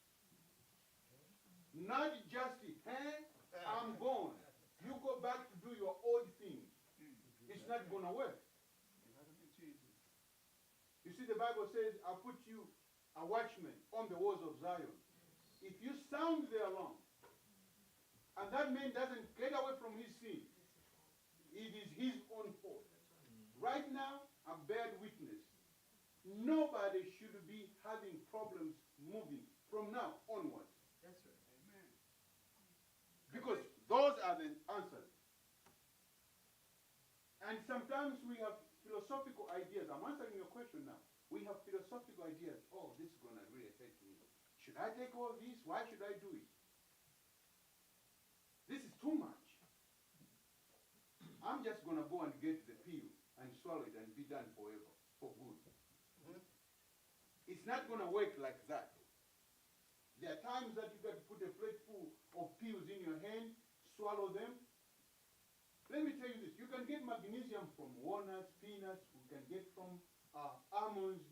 Not just, I'm gone. You go back to do your old thing. It's not going to work. You see, the Bible says, I'll put you a watchman on the walls of Zion. If you sound the alarm, and that man doesn't get away from his sin, it is his own fault. Right now, I bear witness. Nobody should be having problems moving from now onwards.
That's right.
Amen. Because those are the answers. And sometimes we have philosophical ideas. I'm answering your question now. We have philosophical ideas. Oh, this is going to really affect me. Should I take all this? Why should I do it? This is too much. I'm just going to go and get the pill and swallow it and be done forever, for good. It's not going to work like that. There are times that you got to put a plate full of pills in your hand, swallow them. Let me tell you this. You can get magnesium from walnuts, peanuts. You can get from almonds,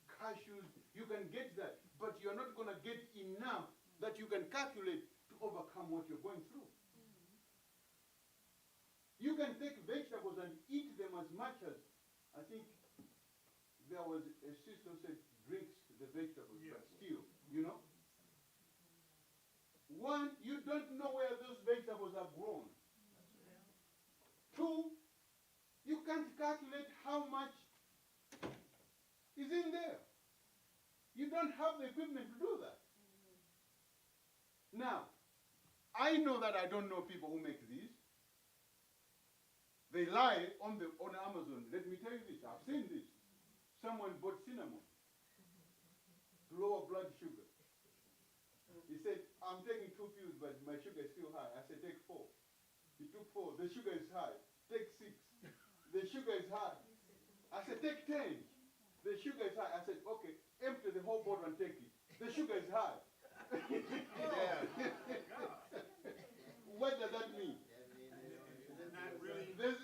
cashews. You can get that. But you're not going to get enough that you can calculate to overcome what you're going through. You can take vegetables and eat them as much as, I think there was a sister who said, drinks the vegetables, but still, you know. One, you don't know where those vegetables are grown. can't calculate how much is in there. You don't have the equipment to do that. Now, I know that I don't know people who make these. They lie on Amazon. Let me tell you this. I've seen this. Someone bought cinnamon to lower blood sugar. He said, I'm taking 2 pills, but my sugar is still high. I said, take 4. He took 4. The sugar is high. Take 6. The sugar is high. I said, take 10. The sugar is high. I said, okay, empty the whole bottle and take it. The sugar is high. What does that mean?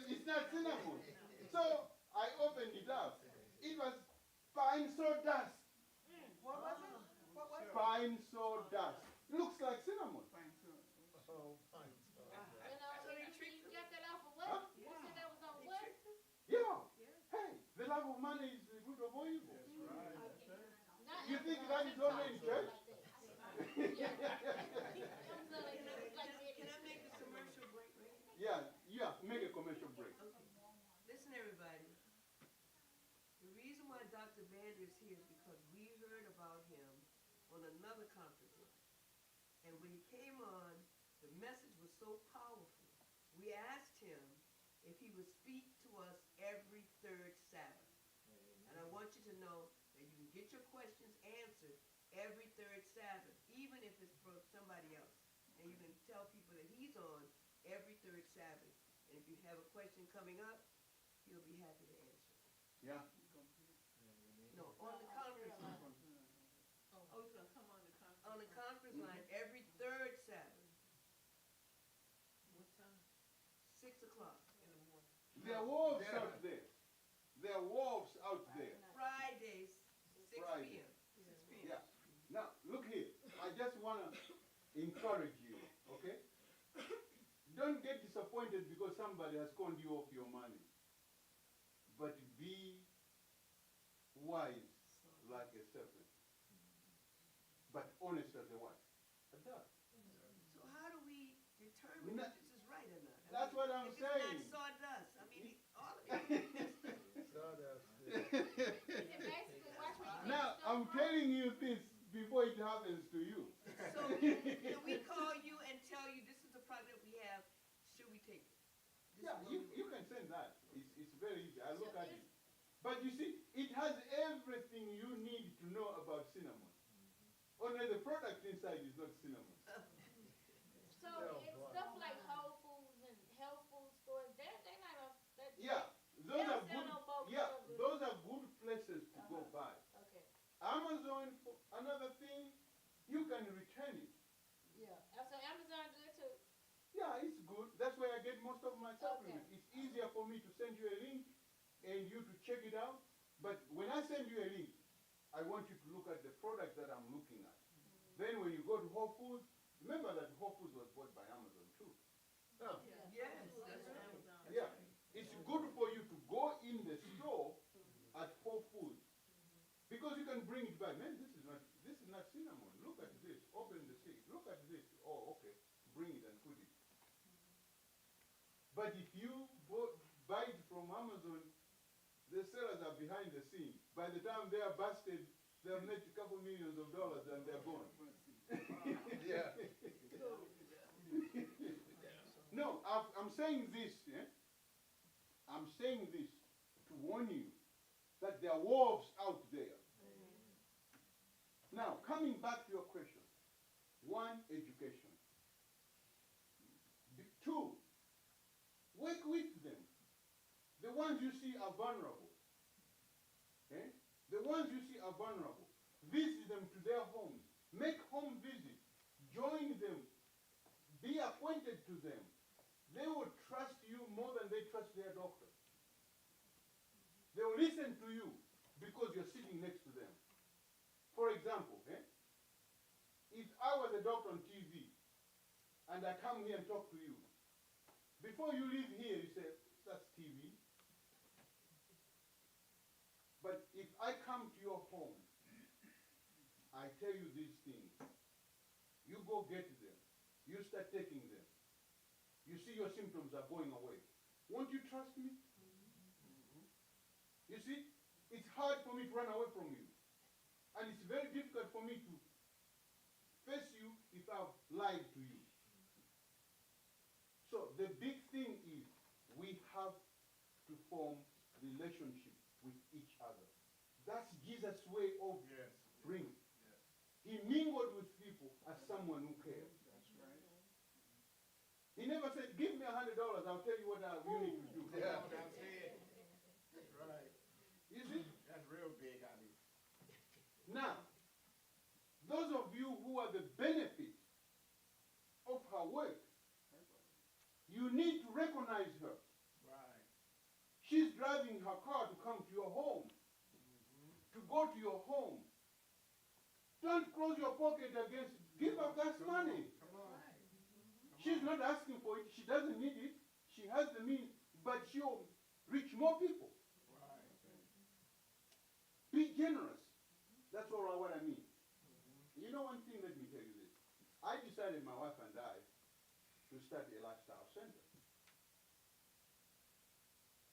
It's not cinnamon. So I opened it up. It was pine sawdust.
What was it? What was it?
Pine sawdust. Looks like cinnamon.
Oh, fine.
You got that off of what? You said that was on what?
Yeah. Hey, the love of money is the root of all evil. You think that is only in church?
Can I make a commercial break?
Yeah, make a commercial break.
Listen, everybody. The reason why Dr. Banda is here is because we heard about him on another conference line. And when he came on, the message was so powerful. We asked him if he would speak to us every third Sabbath. And I want you to know that you can get your questions answered every third Sabbath, even if it's for somebody else. And you can tell people that he's on every third Sabbath. And if you have a question coming up, he'll be happy to answer.
Yeah.
No, on the conference line.
Oh, he's gonna come on the conference.
On the conference line every third Sabbath,
What time?
6 o'clock in the morning.
There are wolves out there. There are wolves out there.
Fridays, 6
Friday.
p.m. 6 p.m.
Yeah. Now, look here. I just want to encourage you, okay? Don't get disappointed because somebody has conned you off your money. But be wise like a serpent. But honest as a what? A dove.
So how do we determine if this is right or not?
That's what I'm
if
saying.
It's not sawdust. I mean, all of it.
Sawdust.
And basically, watch me take
Now,
stuff
I'm
from-
telling you this before it happens to you.
So can we call you and tell you this is the product we have? Should we take it? This
Yeah,
is what
you,
we-
you can send that. It's very easy. I look
So
at it. But you see, it has everything you need to know about cinnamon. Only the product inside is not cinnamon.
So it's stuff like Whole Foods and health food stores. They not a.
Yeah,
They
those are
don't sell
good.
no bulk
Yeah,
stuff, do they?
those are good places to go buy.
Okay.
Amazon, for another thing, you can return it.
Yeah. So Amazon good too.
Yeah, it's good. That's why I get most of my supplements. It's easier for me to send you a link and you to check it out. But when I send you a link, I want you to look at the product that I'm looking at. Then when you go to Whole Foods, remember that Whole Foods was bought by Amazon too.
Oh,
Yes, that's right.
Amazon.
Yeah, it's good for you to go in the store at Whole Foods because you can bring it back. Man, this is not cinnamon. Look at this. Open the seed. Look at this. Oh, okay. Bring it and put it. But if you buy it from Amazon, the sellers are behind the scene. By the time they are busted, they've made a couple $millions and they're gone.
yeah.
No, I'm saying this, yeah? I'm saying this to warn you that there are wolves out there. Now, coming back to your question. 1, education. 2, work with them. The ones you see are vulnerable. Okay? The ones you see are vulnerable. Visit them to their homes. Make home visits. Join them. Be acquainted to them. They will trust you more than they trust their doctor. They will listen to you because you're sitting next to them. For example, if I was a doctor on TV and I come here and talk to you, before you leave here, you say, that's TV. But if I come to your home, I tell you these things, you go get them, you start taking them, you see your symptoms are going away. Won't you trust me? You see, it's hard for me to run away from you. And it's very difficult for me to face you if I've lied to you. So the big thing is we have to form relationship with each other. That's Jesus' way of bringing. He mingled with people as someone who cared.
That's right.
He never said, give me $100, I'll tell you what you need to do.
Yeah, that's it. Right.
You see?
That's real big, honey.
Now, those of you who are the benefit of her work, you need to recognize her.
Right.
She's driving her car to come to your home, to go to your home. Don't close your pocket against, give her gas money.
Come on.
She's not asking for it, she doesn't need it, she has the means, but she'll reach more people.
Right.
Be generous. That's all what I mean. You know one thing, let me tell you this. I decided, my wife and I, to start a lifestyle center.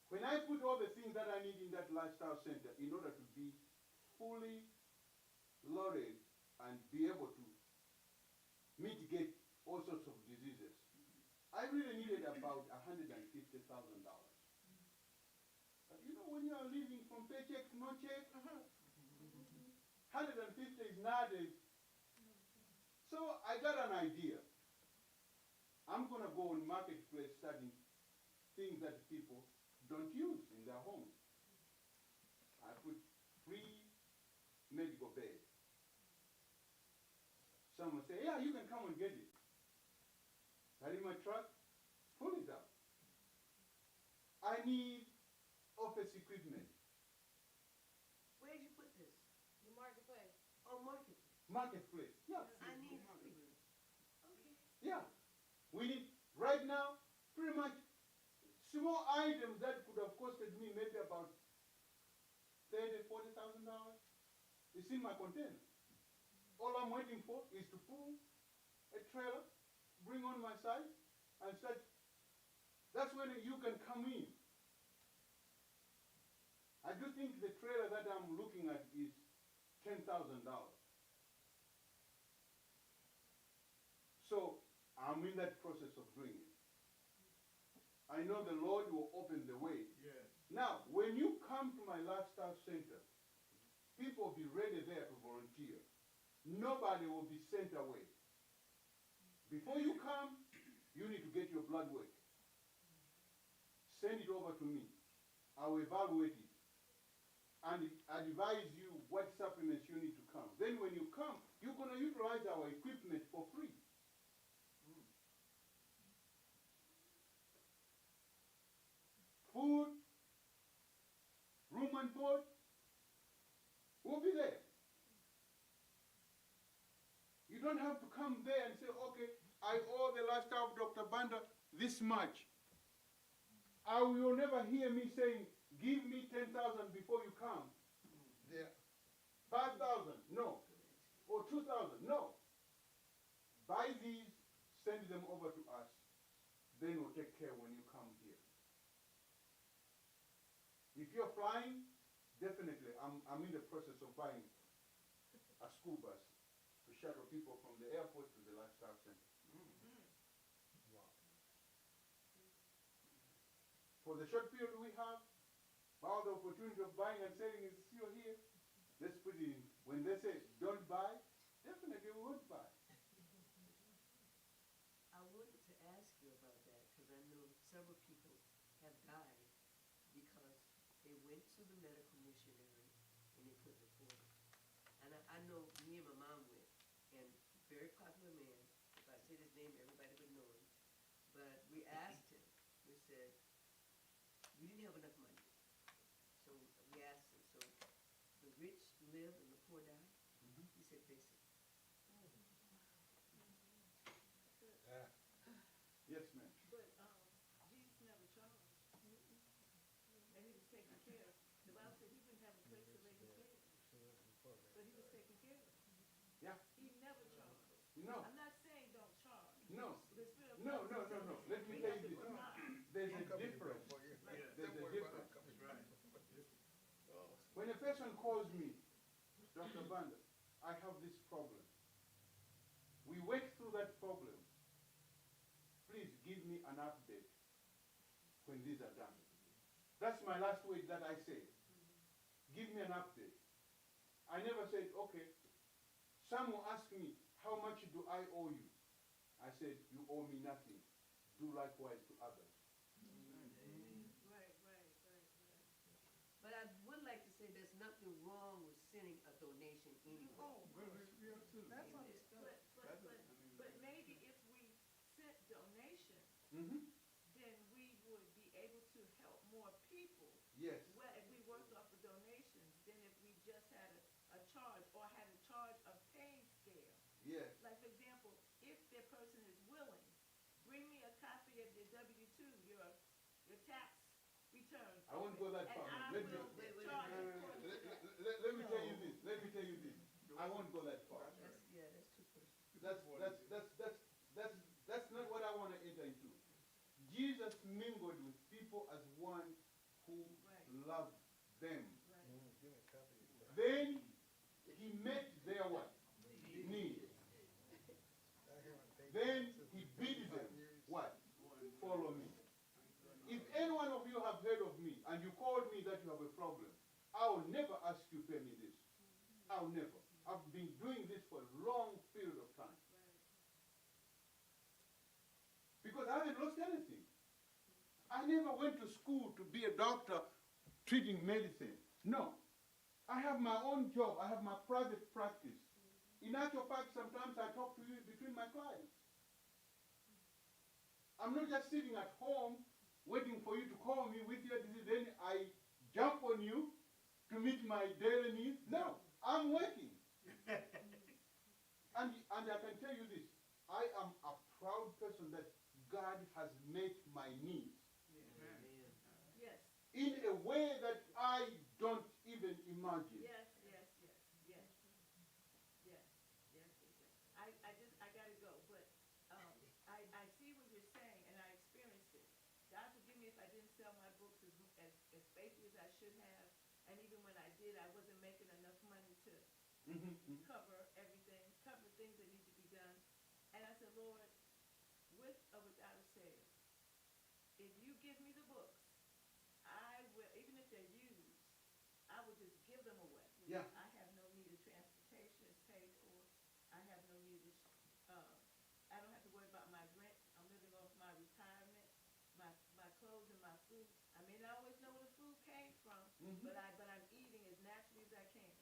When I put all the things that I need in that lifestyle center in order to be fully loaded and be able to mitigate all sorts of diseases, I really needed about $150,000. But you know, when you are living from paycheck to no check, 150 is not a... So I got an idea. I'm going to go on marketplace studying things that people don't use in their homes. I put free medical beds. Someone say, yeah, you can come and get it. I in my truck, pull it up. I need office equipment.
Where did you put this?
The marketplace.
On market.
Marketplace. Yeah.
I need free. Okay.
Yeah. We need, right now, pretty much small items that could have costed me maybe about $30,000, $40,000. It's in my container. All I'm waiting for is to pull a trailer, bring on my side, and start. That's when you can come in. I do think the trailer that I'm looking at is $10,000. So I'm in that process of doing it. I know the Lord will open the way.
Yes.
Now, when you come to my lifestyle center, people will be ready there to volunteer. Nobody will be sent away. Before you come, you need to get your blood work. Send it over to me. I will evaluate it and advise you what supplements you need to come. Then when you come, you're going to utilize our equipment for free. Food, room and board, will be there. You don't have to come there and say, okay, I owe the lifestyle of Dr. Banda this much. You will never hear me saying, give me 10,000 before you come.
Yeah.
5,000, no. Or 2,000, no. Buy these, send them over to us. Then we'll take care when you come here. If you're flying, definitely, I'm in the process of buying a school bus to shuttle people from the airport to the lifestyle center.
Wow.
For the short period we have, while the opportunity of buying and selling is still here, let's put it in. When they say don't buy, definitely we won't buy.
I wanted to ask you about that because I know several people have died because they went to the medical missionary and they couldn't afford it. And I know me and my mom went, and very popular man. If I said his name, everybody would know him. But we asked him. We said, we didn't have enough money. So we asked him, so the rich live and the poor die? He said, basically.
Yeah.
Yes, ma'am.
But Jesus never charged. And he was taking care of. The Bible said he didn't have a place to lay his head. But he was taking care of.
Yeah.
He never charged.
No.
I'm not saying don't charge.
No.
The Spirit of
No,
God
no, no, no.
says
Let me
we
tell
have
you
to
this.
provide.
There's
I'm
a
coming
difference.
for you.
There's a difference.
Right.
When a person calls me, Dr. Banda, I have this problem. We work through that problem. Please give me an update when these are done. That's my last word that I say. Give me an update. I never said, okay, some will ask me, how much do I owe you? I said, you owe me nothing. Do likewise to others.
Right. But I would like to say there's nothing wrong with sending a donation anyway.
Oh, that's understood.
But maybe if we sent donations,
Mm-hmm.
then we would be able to help more people.
Yes.
Well, if we worked off the donations, then if we just had a charge or had a charge of pay scale.
Yes.
Like, for example, if the person is willing, bring me a copy of your W-2, your tax return.
I won't go that far.
And I
Let me-
will charge according to that.
Let me tell you this. Let me tell you this. I won't go that far.
That's too personal.
That's not what I want to enter into. Jesus mingled with people as one who
Right.
loved them.
Right.
Give me a copy of that.
Then he met their what? Need.
I haven't paid
Then
taxes
he
in
bid
25
them,
years.
what? Follow me. If any one of you have heard of me and you called me that you have a problem, I will never ask you to pay me this. I'll never. I've been doing this for a long period of time. Because I haven't lost anything. I never went to school to be a doctor treating medicine. No. I have my own job. I have my private practice. In actual fact, sometimes I talk to you between my clients. I'm not just sitting at home waiting for you to call me with your disease, then I jump on you to meet my daily needs. No, I'm working. And I can tell you this, I am a proud person that God has met my needs
Yes,
in a way that I don't even imagine.
yes. I gotta go, but, I see what you're saying, and I experienced it. God forgive me if I didn't sell my books as faithfully as I should have, and even when I did, I wasn't making enough money to cover everything, cover things that need to be done. And I said, Lord, with or without a sale, if you give me the books, I will, even if they're used, I will just give them away.
Yeah.
I have no need of transportation, it's paid for. I have no need of, I don't have to worry about my rent. I'm living off my retirement, my clothes and my food. I may not always know where the food came from, but I'm eating as naturally as I can.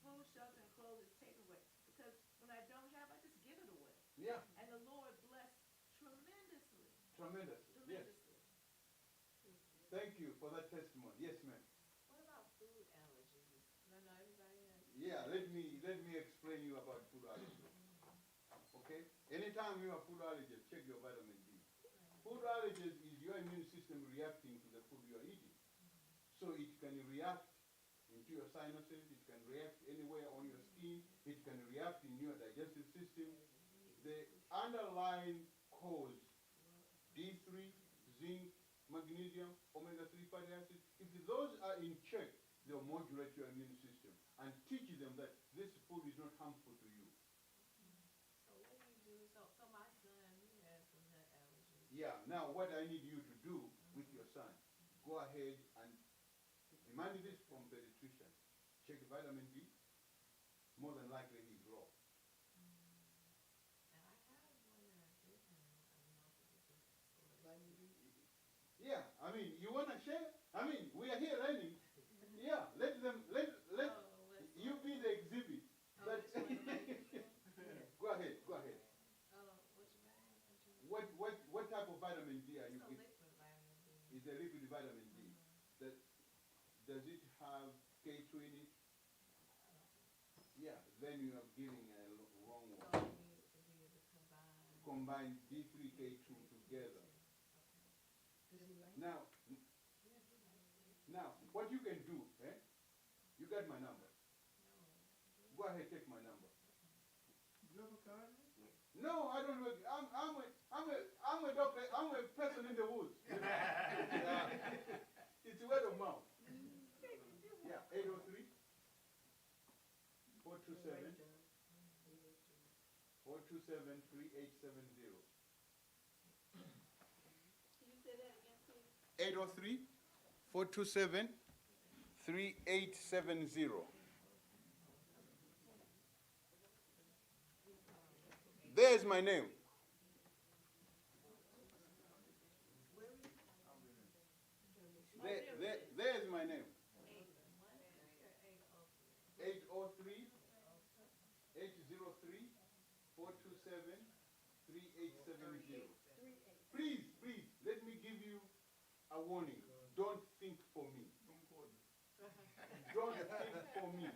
Food, shelter, and clothes is taken away. Because when I don't have, I just give it away.
Yeah,
And the Lord blessed tremendously.
tremendous. Yes. Thank you for that testimony. Yes, ma'am.
What about food allergies? I know everybody has.
Yeah, let me explain you about food allergies. Okay? Anytime you have food allergies, check your vitamin D. Food allergies is your immune system reacting to the food you are eating. So it can react into your sinuses, it can react anywhere on your skin, it can react in your digestive system. The underlying cause, D3, zinc, magnesium, omega-3 fatty acids, if those are in check, they'll modulate your immune system and teach them that this food is not harmful to you.
So what do you do? So my son, he has some nut allergies.
Yeah, now what I need you to do with your son, go ahead and demand this from the pediatrician. Check vitamin D. More than likely he's low.
And I have one that I did have. I don't know if it's a different story.
Vitamin D.
Yeah, I mean, you want to share? I mean, we are here learning. Yeah, let
Oh, what's
you be the exhibit.
Oh,
That-
which one am I using?
Go ahead.
Oh, which vitamin?
What type of vitamin D are
It's
you
a
giving?
liquid vitamin D.
It's a liquid vitamin D. That, does it have K2 in it?
I don't think so.
Yeah, then you are giving a wrong
So
one.
it needs to be the combined.
Combine D3, K2 together.
Okay.
Does he like?
Now, what you can do, you got my number.
No.
Go ahead, take my number.
You have a card?
No, I don't know. I'm a doctor. I'm a person in the woods. Yeah. It's word of mouth. Yeah, 803 427 427 3870.
Can you say that again, please?
803 427 3870. There's my name. There's my name. 803 803 427 3870. Please, let me give you a warning. Don't think for me. Don't think for me.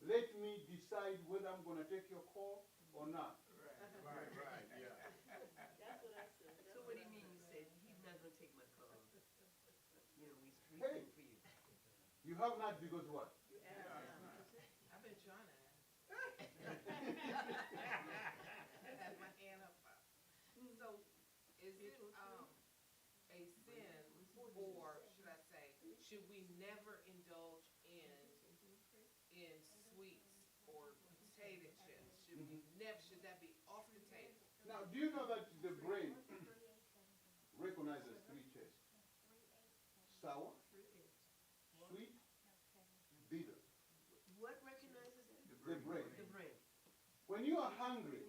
Let me decide whether I'm going to take your call or not.
Right, yeah.
That's what I said.
So what do you mean you said he's not gonna take my call? You know, we
Hey.
think for you.
You have not because what?
You asked.
I've been trying to ask. I had my hand up. So, is it, a sin, or should I say, should we never indulge in sweets or potato chips? Should we never, should that be off the table?
Now, do you know that the brain recognizes three tastes? Sour, sweet, bitter.
What recognizes that?
The brain.
The brain.
When you are hungry,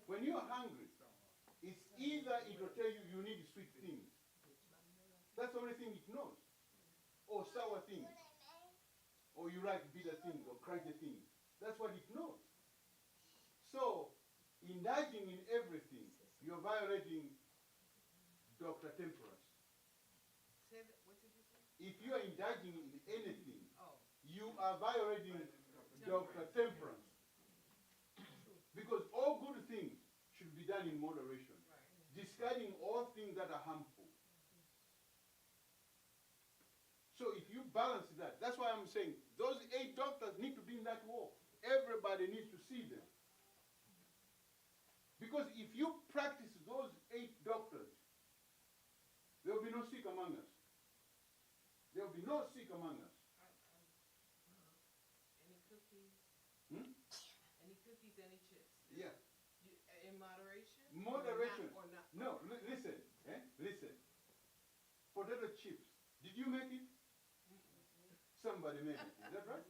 when you are hungry, it's either it will tell you you need sweet things. That's the only thing it knows. Or sour things. Or you like bitter things or crunchy things. That's what it knows. So, indulging in everything, you're violating Dr. Temperance.
Say that, what did you say?
If you are indulging in anything,
Oh,
you are violating Dr. Temperance. Because all good things should be done in moderation, discarding all things that are harmful. So if you balance that, that's why I'm saying those 8 doctors need to be in that war. Everybody needs to see them. Because if you practice those 8 doctors, there will be no sick among us. There will be no sick among us.
any cookies?
Hmm?
Any cookies, any chips?
Yeah.
In moderation?
Moderation.
Or not?
No, listen. Listen. Potato chips. Did you make it? Somebody made it. Is that right?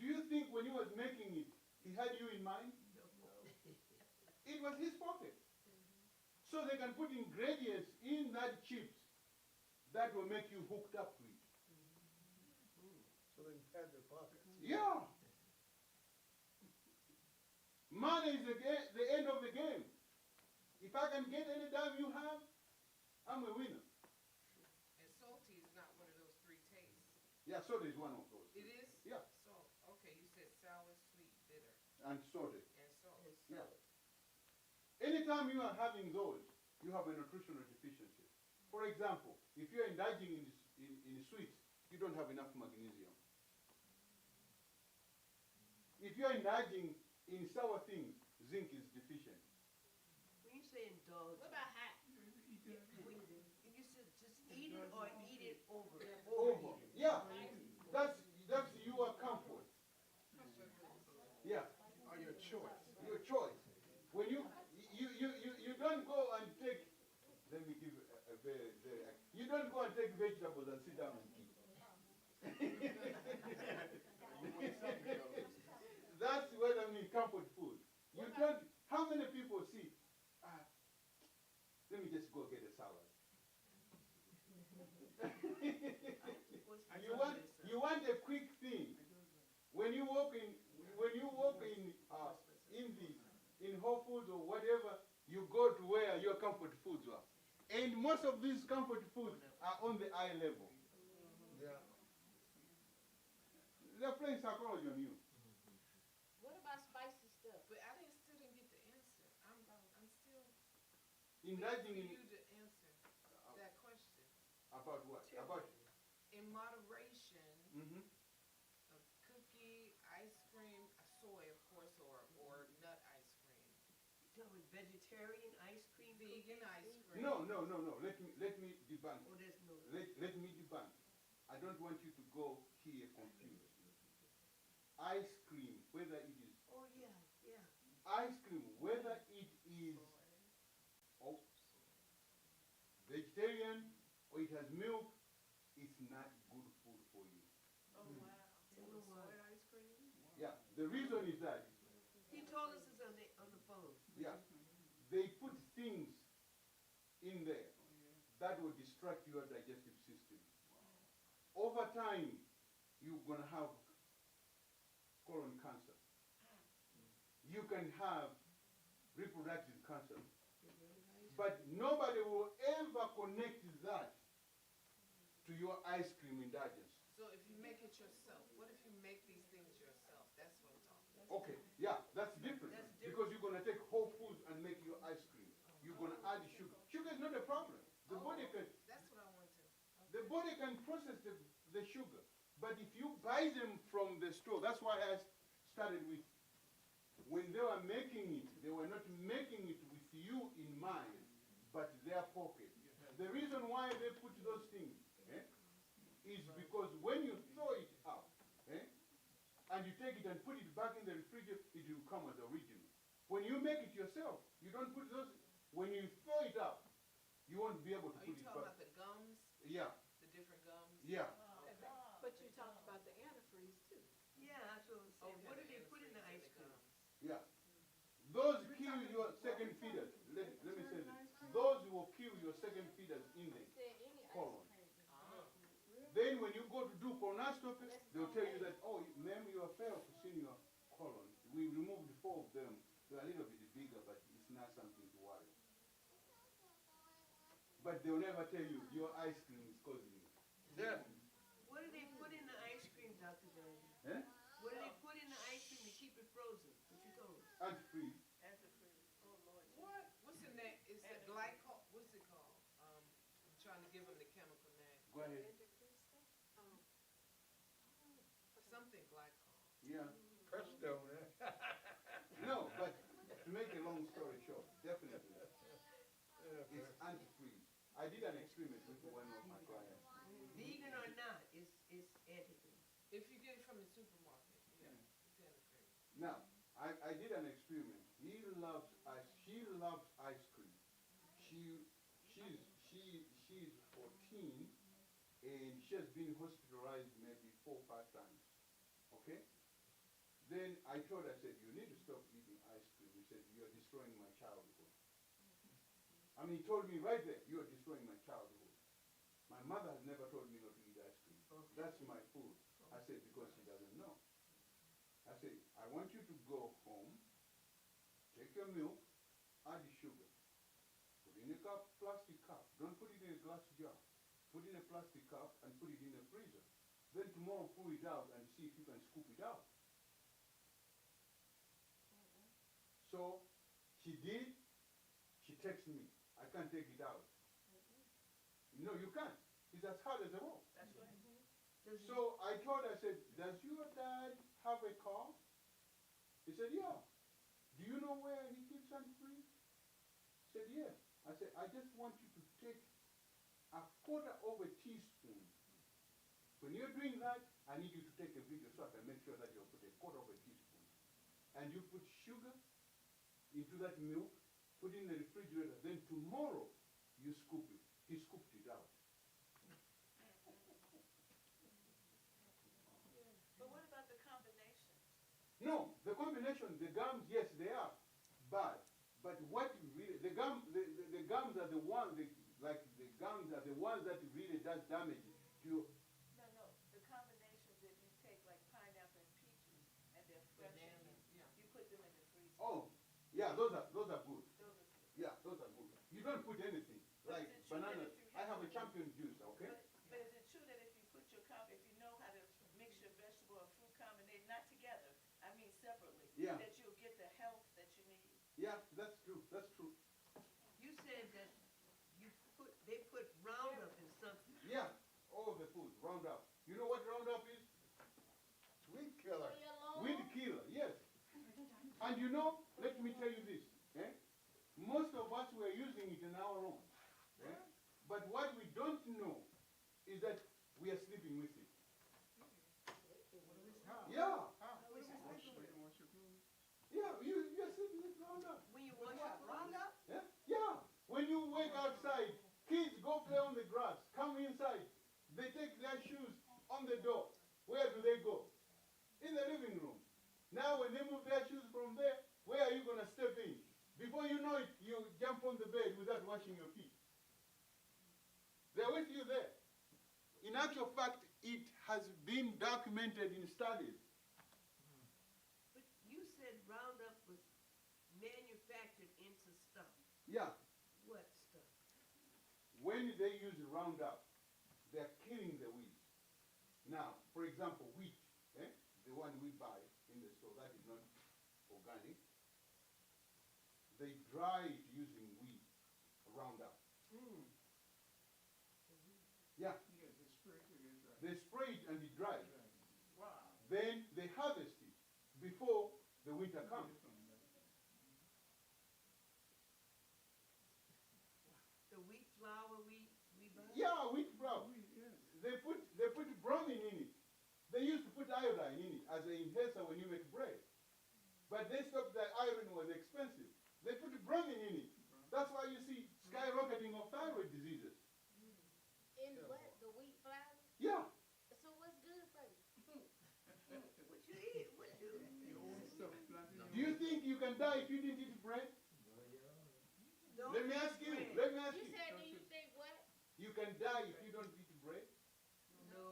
Do you think when he was making it, he had you in mind? It was his pocket. So they can put ingredients in that chips that will make you hooked up to it.
So they pad their pockets.
Yeah. Money is the end of the game. If I can get any dime you have, I'm a winner.
And salty is not one of those 3 tastes.
Yeah, soda is one of those.
It is?
Yeah.
So, okay, you said sour, sweet, bitter,
And salted.
and salt.
Yeah. Anytime you are having those, you have a nutritional deficiency. For example, if you're indulging in sweets, you don't have enough magnesium. If you're indulging in sour things, zinc is deficient.
When you say indulge,
What about hot?
you said just eat it or eat it over.
Over. Yeah. That's your comfort. Yeah.
Or your choice.
Your choice. When you don't go and take, let me give a very, you don't go and take vegetables and sit down and eat. That's what I mean, comfort food. You don't, how many people see, let me just go get a salad. You want a quick thing. When you walk in Whole Foods or whatever, you go to where your comfort foods are. And most of these comfort foods are on the eye level.
Yeah.
They're playing psychology on you.
What about spicy stuff?
But I still didn't get the answer. I'm still
Indulging
waiting
in
for you to answer that question.
about what? About
In moderation,
mm-hmm.
a cookie, ice cream, soy, of course, or nut ice cream.
With vegetarian ice cream,
Vegan ice cream.
No. Let me debunk.
Oh, there's no.
Let me debunk. I don't want you to go here confused. ice cream, whether it is
Oh, yeah, yeah.
ice cream, whether it is oh, vegetarian or it has milk, it's not good food for you.
Oh, wow.
You know what?
Soy ice cream?
Yeah, the reason is that,
He told us this on the phone.
yeah, they put things in there that will distract your digestive system. Over time, you're going to have colon cancer. You can have reproductive cancer. But nobody will ever connect that to your ice cream indulgence.
So if you make it yourself, what if you make these things yourself? That's what I'm talking about.
Okay, yeah, that's different.
That's
Because you're going to take whole foods and make your ice cream. You're going to add sugar. Sugar is not a problem. The body can,
That's what I want to.
the body can process the sugar. But if you buy them from the store, that's why I started with, when they were making it, they were not making it with you in mind, but their pocket. The reason why they put those things is because when you throw it out, and you take it and put it back in the refrigerator, it will come as original. When you make it yourself, you don't put those, when you throw it out, you won't be able to
Are
put
you
it
talking
back.
about the gums,
Yeah,
the different gums?
yeah.
But you talked about the antifreeze too.
Yeah, that's what I'm saying.
Okay,
What did they put in the
antifreeze
ice
and the
cream?
gums.
Yeah. Those kill your second feeders. Let me say this. Those will kill your second feeders in the
Said any ice
colon.
cream.
Then when you go to do colonoscopy, they'll tell you that, oh, ma'am, you have failed to see your colon. We removed 4 of them. They're a little bit bigger, but it's not something to worry. But they'll never tell you your ice cream is causing it. Yeah.
What do they put in the ice cream, Dr. Banda?
Eh?
What do they put in the ice cream to keep it frozen? What you told us?
Antifreeze.
Antifreeze. Oh, Lord.
What? What's the name? It's a glycol. What's it called? I'm trying to give them the chemical name.
Go ahead.
Something glycol.
Yeah.
Presto, man.
No, but to make a long story short, definitely, it's antifreeze. I did an experiment with one of my clients.
Vegan or not, it's antifreeze.
If you get it from the supermarket, yeah, it's antifreeze.
Now, I did an experiment. She loves ice cream. She's 14 and she has been hospitalized maybe 4 or 5 times. Okay? Then I told her, I said, you need to stop eating ice cream. He said, you're destroying my childhood. I mean, he told me right there, you are destroying my childhood. My mother has never told me not to eat ice cream. That's my food. I said, because she doesn't know. I said, I want you to go home, take your milk, add the sugar, put it in a plastic cup. Don't put it in a glass jar. Put it in a plastic cup and put it in the freezer. Then tomorrow pull it out and see if you can scoop it out. So she did. She texted me. I can't take it out. No, you can't. It's as hard as a rock.
That's right.
So I told her, I said, does your dad have a car? He said, yeah. Do you know where he keeps antifreeze? He said, yes. I said, I just want you to take a quarter of a teaspoon. When you're doing that, I need you to take a video so I can make sure that you put a quarter of a teaspoon. And you put sugar into that milk, put it in the refrigerator, then tomorrow you scoop it. He scooped it out.
But what about the combination?
No, the combination, the gums, yes, they are bad. But what really, the gums are the ones, like the gums are the ones that really does damage to you.
No, the combinations that you take, like pineapple and peaches, and they're fresh, and you put them in the freezer.
Oh, yeah, those are good.
Those are good.
Yeah, those are good. You don't put anything,
But
like
is it true that
bananas.
if you
I
have
have a champion juice, okay?
But is it true that if you put your if you know how to mix your vegetable or fruit combination, not together, I mean separately,
Yeah.
that you'll get the health that you need?
Yeah, that's true, that's true.
You said that they put Roundup in something.
Yeah, all of the foods, Roundup. You know what Roundup is?
Weed killer.
For your lawn.
Weed killer, yes. And you know, let me tell you this, most of us were using it in our own. But what we don't know is that we are sleeping with it.
How?
Yeah.
How?
We
their shoes on the door, where do they go? In the living room. Now when they move their shoes from there, where are you going to step in? Before you know it, you jump on the bed without washing your feet. They're with you there. In actual fact, it has been documented in studies.
But you said Roundup was manufactured into stuff.
Yeah,
What stuff?
when they use Roundup, they're killing the weeds. Now, for example, wheat, the one we buy in the store, that is not organic. They dry it using weed, Roundup. Yeah,
Yeah, the spirit of Israel.
they spray it and it dries.
Wow.
Then they harvest it before the winter comes.
The wheat flour we buy?
Yeah, wheat flour.
Yes.
They put bromine in it. They used to put iodine in it as an enhancer when you make bread. But they stopped that iron was expensive. They put bromine in it. That's why you see skyrocketing of thyroid diseases.
In what? The wheat flour?
Yeah.
So what's good for you?
What you eat? What you
The old stuff planted in
Do you think you can die if you didn't eat bread?
don't
Let me
eat
ask you.
bread.
Let me ask
You
you.
said, do you think what?
You can die if you don't eat bread?
No.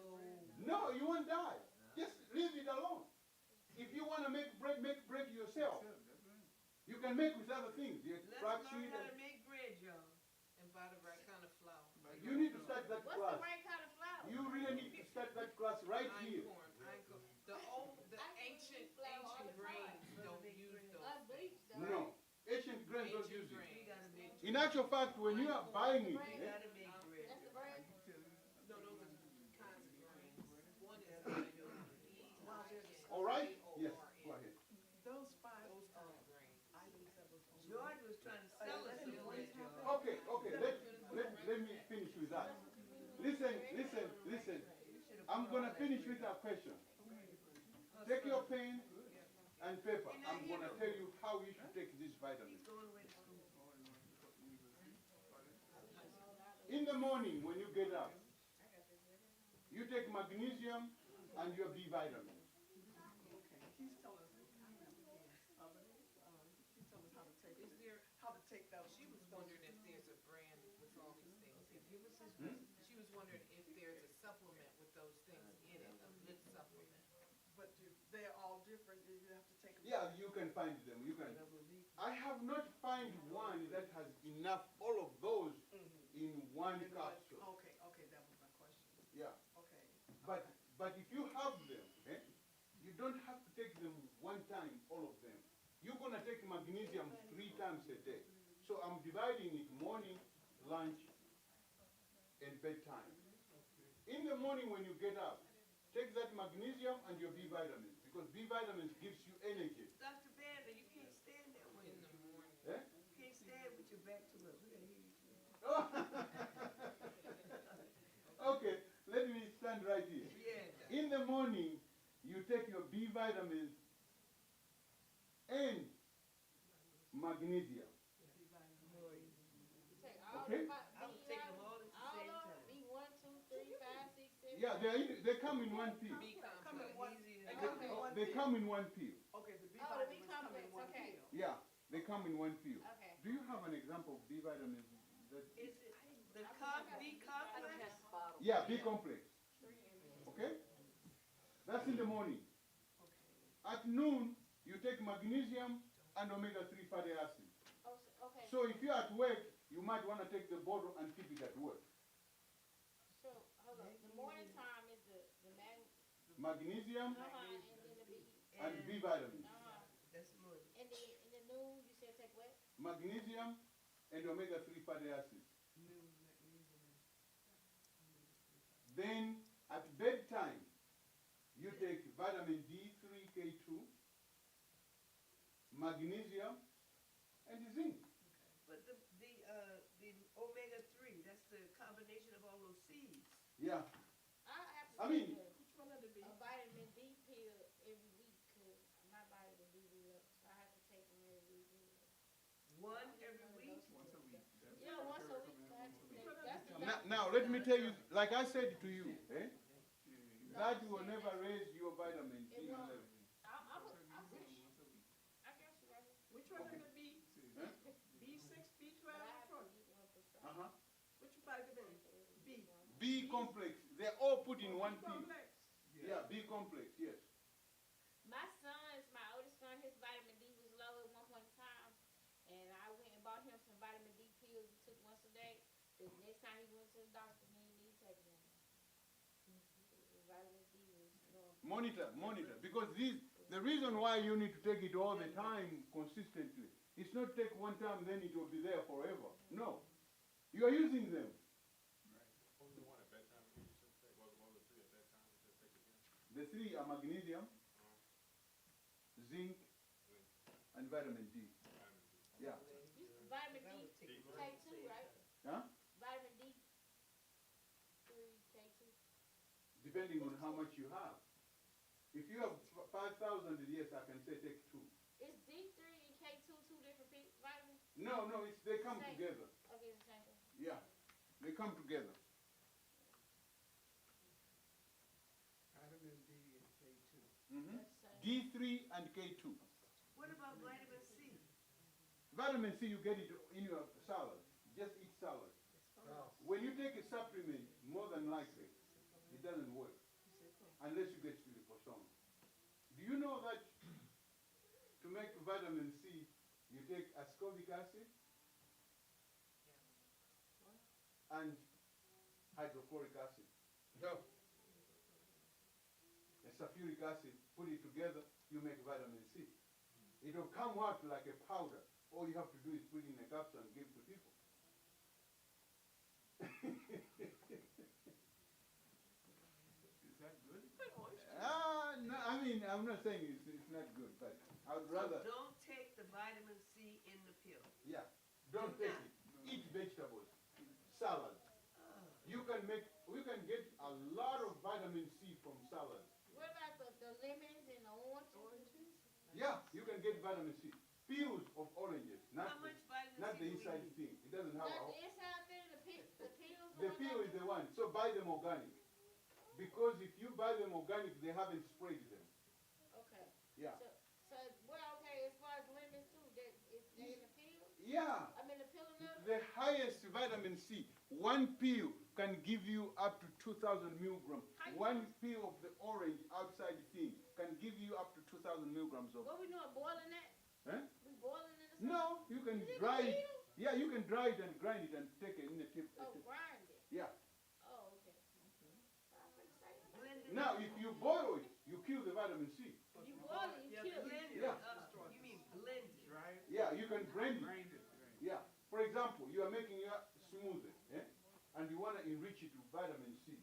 No, you won't die. Just leave it alone. If you want to make bread yourself.
That's right.
You can make with other things. Your
Let's
flaxseed.
learn how to make bread, y'all.
And buy the right kind of flour.
You need to start that
What's
class.
the right kind of flour?
You really need to start that class right here.
Einkorn. The ancient
flour all the
grains
time.
don't use those.
Unbleached though.
No, ancient grains don't use
Ancient
it.
grains.
We gotta make
In actual fact, when you are buying it,
we gotta make bread.
That's the bread.
No, those are kinds of grains. One is I-O-E-I-N.
all right? Yes, go ahead.
Those kind of grains.
George was trying to sell us some bread, y'all.
Okay, let me finish with that. Listen. I'm going to finish with a question. Take your pen and paper. I'm going to tell you how you should take these vitamins.
He's going away to school.
In the morning when you get up, you take magnesium and your B vitamins.
He's telling us, he's telling us how to take,
Is there,
how to take those.
she was wondering if there's a brand with all these things in it. She was wondering if there's a supplement with those things in it, a good supplement.
But they're all different, you have to take them.
Yeah, you can find them. I have not found one that has enough, all of those in one capsule.
Okay, that was my question.
Yeah.
Okay.
But if you have them, you don't have to take them one time, all of them. You're going to take magnesium 3 times a day. So I'm dividing it morning, lunch, and bedtime. In the morning when you get up, take that magnesium and your B vitamins, because B vitamins gives you energy.
Dr. Banda, you can't stand that way.
In the morning.
Eh?
You can't stand with your back to us. We gotta hear you.
Okay, let me stand right here.
Yeah.
In the morning, you take your B vitamins and magnesium.
Take all
Okay.
I would take them all at the same
all of
time.
them, be 1, 2, 3, 5, 6, 7.
Yeah, they come in one pill.
B
Come in
complex.
one,
Easy
they
to
come
do.
in one
They
pill.
come in one pill.
Okay, the B
Oh, the B
vitamins come in
complex,
one
okay.
pill.
Yeah, they come in one pill.
Okay.
Do you have an example of B vitamins? That,
Is it the B complex?
yeah, B complex. Okay? That's in the morning. At noon, you take magnesium and omega-3 fatty acids.
Oh, okay.
So if you're at work, you might want to take the bottle and keep it at work.
So, hold on. The morning time is the
Magnesium
and then the B.
and B vitamins.
That's morning.
And then in the noon, you said take what?
Magnesium and omega-3 fatty acids. Then at bedtime, you take vitamin D3, K2, magnesium, and zinc.
But the omega-3, that's the combination of all those seeds.
Yeah.
I have to
I
take
mean-
a vitamin D pill every week because my body will be real. So I have to take them every week.
One every week.
Once a week.
Yeah, once a week. I have to take. That's the
Now let me tell you, like I said to you,
That will never raise your vitamin D
It won't.
level.
I got you right here.
Which one is the B?
Huh?
B6, B12,
But I
which
have
one?
to eat one prescription.
Uh-huh.
Which vitamin? B.
B complex. They're all put in one pill.
Complex.
Yeah, B complex, yes.
My oldest son, his vitamin D was low at one point in time, and I went and bought him some vitamin D pills he took once a day. The next time he went to the doctor, he didn't need to take them. His vitamin D was normal.
Monitor. Because the reason why you need to take it all the time consistently, it's not take one time then it will be there forever. No. You are using them.
What was the one at bedtime you said to take? What were the three at bedtime you said to take again?
The three are magnesium, zinc, and vitamin D.
Vitamin D.
Yeah.
Vitamin D, K2, right?
Huh?
Vitamin D, 3, K2.
Depending on how much you have. If you have 5,000, yes, I can say take 2.
Is D3 and K2 two different vitamins?
No, they come
Same.
together.
Okay, it's the same thing.
Yeah, they come together.
Vitamin D and K2.
Mhm.
That's the same.
D3 and K2.
What about vitamin C?
Vitamin C, you get it in your salad. Just eat salad.
Oh,
When you take a supplement, more than likely, it doesn't work. Unless you get liposomal. Do you know that to make vitamin C, you take ascorbic acid and hydrochloric acid,
no.
and sulfuric acid, put it together, you make vitamin C. It will come out like a powder. All you have to do is put it in a capsule and give to people.
Is that good?
No, I mean, I'm not saying it's not good, but I would
So
rather,
don't take the vitamin C in the pill.
yeah, don't take it. Eat vegetables, salad. We can get a lot of vitamin C from salad.
What about the lemons and the oranges?
Yeah, you can get vitamin C. Peels of oranges,
How much vitamin
not
C
the
do we
inside
need?
thing. It doesn't have
Not
a.
the inside thing, the pills.
The peel is the one. So buy them organic. Because if you buy them organic, they haven't sprayed them.
Okay.
Yeah.
So okay, as far as lemons too, it's in the pill?
Yeah.
I mean the pill enough?
The highest vitamin C, one peel can give you up to 2,000 milligrams. One peel of the orange outside thing can give you up to 2,000 milligrams of.
What we doing, boiling that?
Huh?
We boiling it or something?
No, you can
Is it
dry it.
needle?
Yeah, you can dry it and grind it and take it in a tip.
Oh, grind it.
Yeah.
Oh, okay.
Blend it
Now,
up.
if you boil it, you kill the vitamin C.
You boil it, you kill it.
Blend it
Yeah.
up. You mean blend it.
Dry it?
Yeah, you can blend it.
Grind it.
Yeah. For example, you are making your smoothie, and you want to enrich it with vitamin C.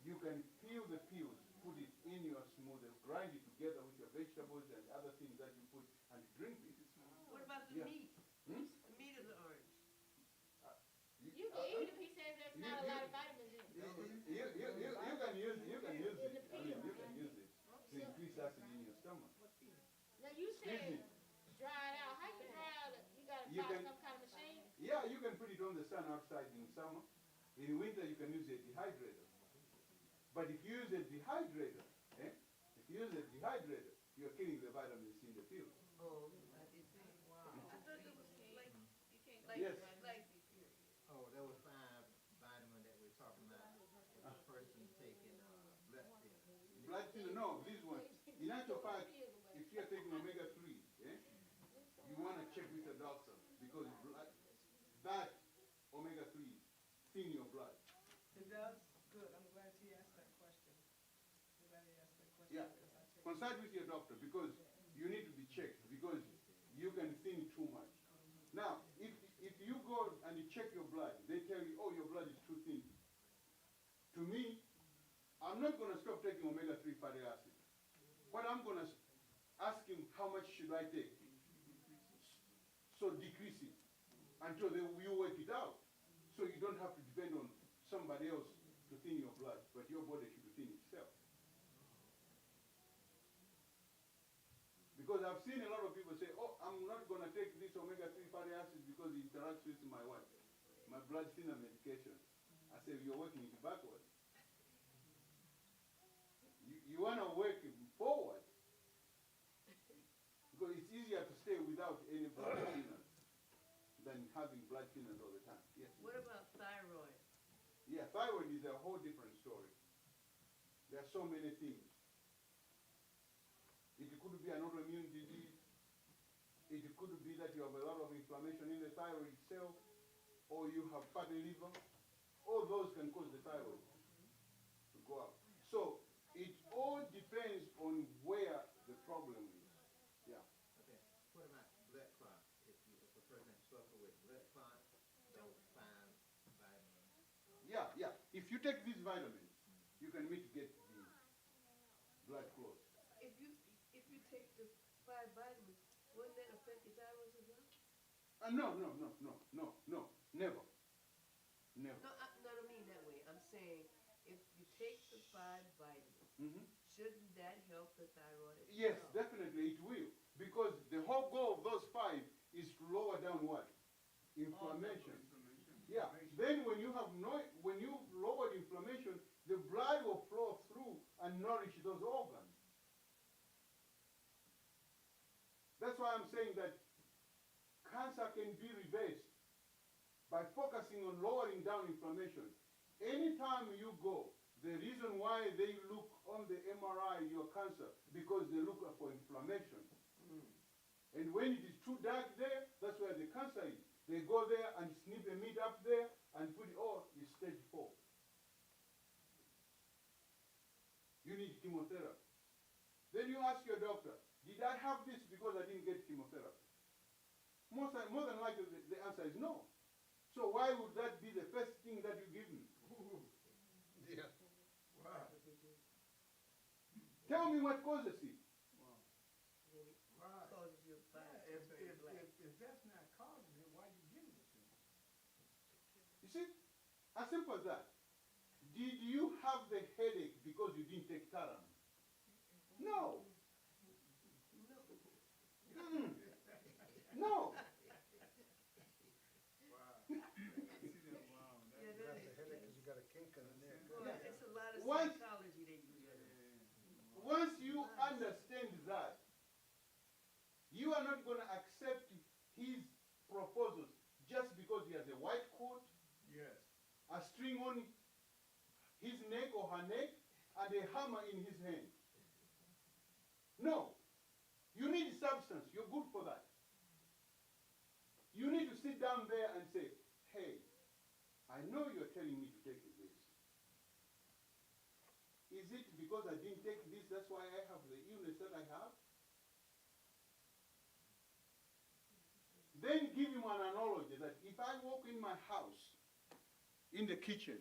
You can peel the peels, put it in your smoothie, grind it together with your vegetables and other things that you put, and drink it.
What about the
Yeah.
meat?
Hmm?
The meat of the orange.
You can eat it if he says there's not a lot of vitamins in it.
You can use it. I mean, you can use it to increase acid in your stomach.
Now you
Excuse
said
me.
dry it out. How you dry out? You gotta
You
buy
can-
some kind of machine?
Yeah, you can put it on the sun outside in summer. In winter, you can use a dehydrator. But if you use a dehydrator, you're killing the vitamin C in the field.
Oh, I did that. Wow. I thought it was like,
Yes.
like,
Oh, there was 5 vitamin that we're talking about. If a person taking blood thinner.
Blood thinner, no, this one. In actual fact, if you're taking omega-3, you want to check with a doctor because that omega-3 thin your blood.
it does? Good, I'm glad he asked that question. I'm glad he asked that question.
Yeah.
because I take-
Consult with your doctor because you need to be checked because you can thin too much. Now, if you go and you check your blood, they tell you, oh, your blood is too thin. To me, I'm not going to stop taking omega-3 fatty acid. What I'm going to ask him, how much should I take? So decrease it until you work it out. So you don't have to depend on somebody else to thin your blood, but your body should thin itself. Because I've seen a lot of people say, oh, I'm not going to take this omega-3 fatty acid because it interacts with my what? My blood thinner medication. I say, you're working it backwards.
you want to work forward because it's easier to stay without any blood thinners than having blood thinners all the time. Yes.
What about thyroid?
Yeah, thyroid is a whole different story. There are so many things. It could be an autoimmune disease. It could be that you have a lot of inflammation in the thyroid itself, or you have fatty liver. All those can cause the thyroid to go up. So it all depends on where the problem is. Yeah.
Okay. What about blood clot? If a person suffers with blood clot, those 5 vitamins.
Yeah, yeah. If you take these vitamins, you can mitigate the blood clot.
If you take the 5 vitamins, wouldn't that affect your thyroid as well?
No, never. Never.
No, I don't mean that way. I'm saying if you take the 5 vitamins,
Mhm.
shouldn't that help the thyroid as
Yes,
well?
definitely it will. Because the whole goal of those 5 is to lower down what? Inflammation. Yeah. Then when you have when you lowered inflammation, the blood will flow through and nourish those organs. That's why I'm saying that cancer can be reversed by focusing on lowering down inflammation. Anytime you go, the reason why they look on the MRI your cancer, because they look for inflammation. And when it is too dark there, that's where the cancer is. They go there and snip a meat up there and put it, oh, it's stage 4. You need chemotherapy. Then you ask your doctor, did I have this because I didn't get chemotherapy? More than likely, the answer is no. So why would that be the first thing that you give me?
Yeah. Wow.
Tell me what causes it.
Right.
Causes your thyroid
If,
to turn
if,
black.
if that's not causing it, why are you giving it to me?
You see, as simple as that. Did you have the headache because you didn't take Tylenol? No. Mm. No.
Wow.
Yeah,
You got
that
the headache because you got a kink in the neck.
Well, it's a lot of
Once-
psychology they use.
Once you understand that, you are not going to accept his proposals just because he has a white coat,
Yes.
a string on his neck or her neck, and a hammer in his hand. No. You need substance. You're good for that. You need to sit down there and say, hey, I know you're telling me to take this. Is it because I didn't take this, that's why I have the illness that I have? Then give him an analogy that if I walk in my house, in the kitchen,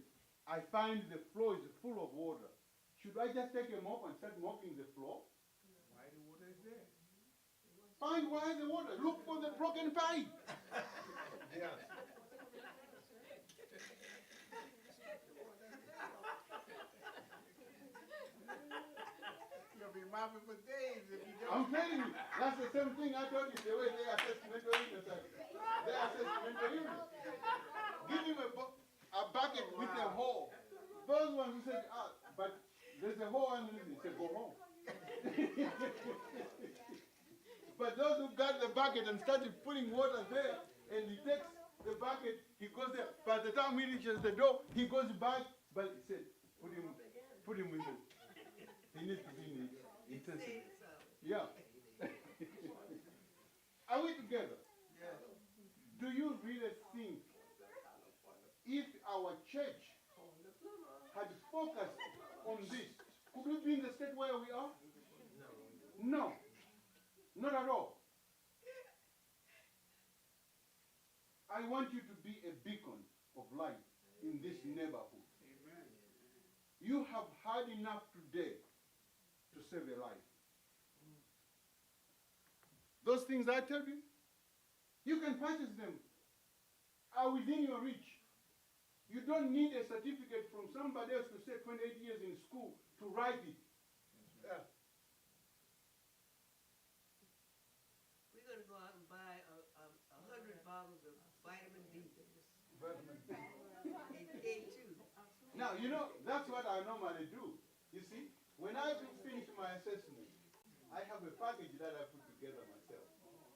I find the floor is full of water. Should I just take a mop and start mopping the floor?
Why the water is there?
Find why the water. Look for the broken pipe.
Yeah. You'll be mopping for days if you don't.
I'm telling you, that's the same thing I told you the way they assess mental illness. They assess mental illness. Give him a bucket with a hole. Those ones who said, but there's a hole underneath it. He said, go home. But those who got the bucket and started putting water there, and he takes the bucket, he goes there. By the time he reaches the door, he goes back. But he said, put him with it. He needs to be in intensity. Yeah. Are we together?
Yes.
Do you really think if our church had focused on this, could we be in the state where we are? No. Not at all. I want you to be a beacon of light in this neighborhood.
Amen.
You have had enough today to save a life. Those things I tell you, you can purchase them, are within your reach. You don't need a certificate from somebody else to say 28 years in school to write it. Yeah.
We're going to go out and buy 100 bottles of vitamin D.
Vitamin D.
And K2.
Now, you know, that's what I normally do. You see, When I finish my assessment, I have a package that I put together myself.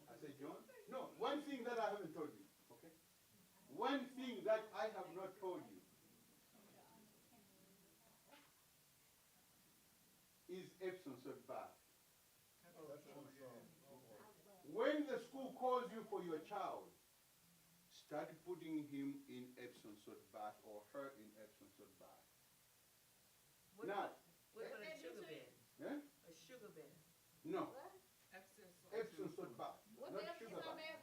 I say, John, no, one thing that I haven't told you, okay? One thing that I have not told you is Epsom salt bath. When the school calls you for your child, start putting him in Epsom salt bath or her in Epsom salt bath.
What
Now,
what about a sugar bed?
eh?
A sugar bed?
No,
Epsom salt.
Epsom salt bath,
What
not
else is
sugar
on
bath.
there?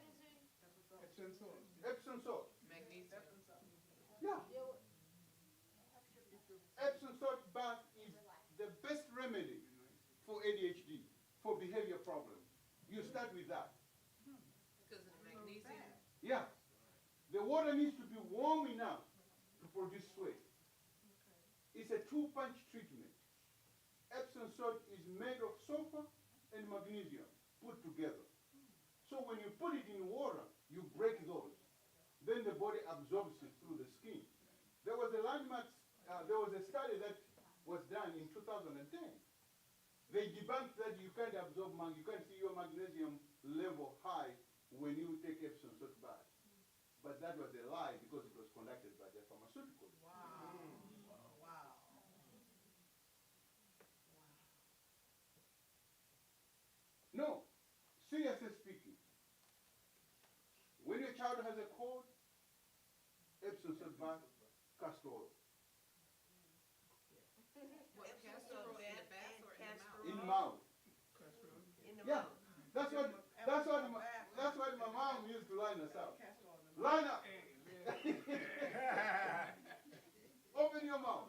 Epsom salt.
Epsom salt,
Magnesium.
yeah. Epsom salt bath is the best remedy for ADHD, for behavior problems. You start with that.
Because of the magnesium.
Yeah. The water needs to be warm enough to produce sweat. It's a two-punch treatment. Epsom salt is made of sulfur and magnesium put together. So when you put it in water, you break those. Then the body absorbs it through the skin. There was a study that was done in 2010. They debunked that you can't absorb, you can't see your magnesium level high when you take Epsom salt bath. But that was a lie because it was conducted by the pharmaceuticals.
Wow. Wow.
No, seriously speaking, when your child has a cold, Epsom salt bath, castor oil.
What, castor oil in the bath or in the mouth?
In mouth.
In the
Yeah,
mouth.
that's what my mom used to line us up. Line up. Open your mouth.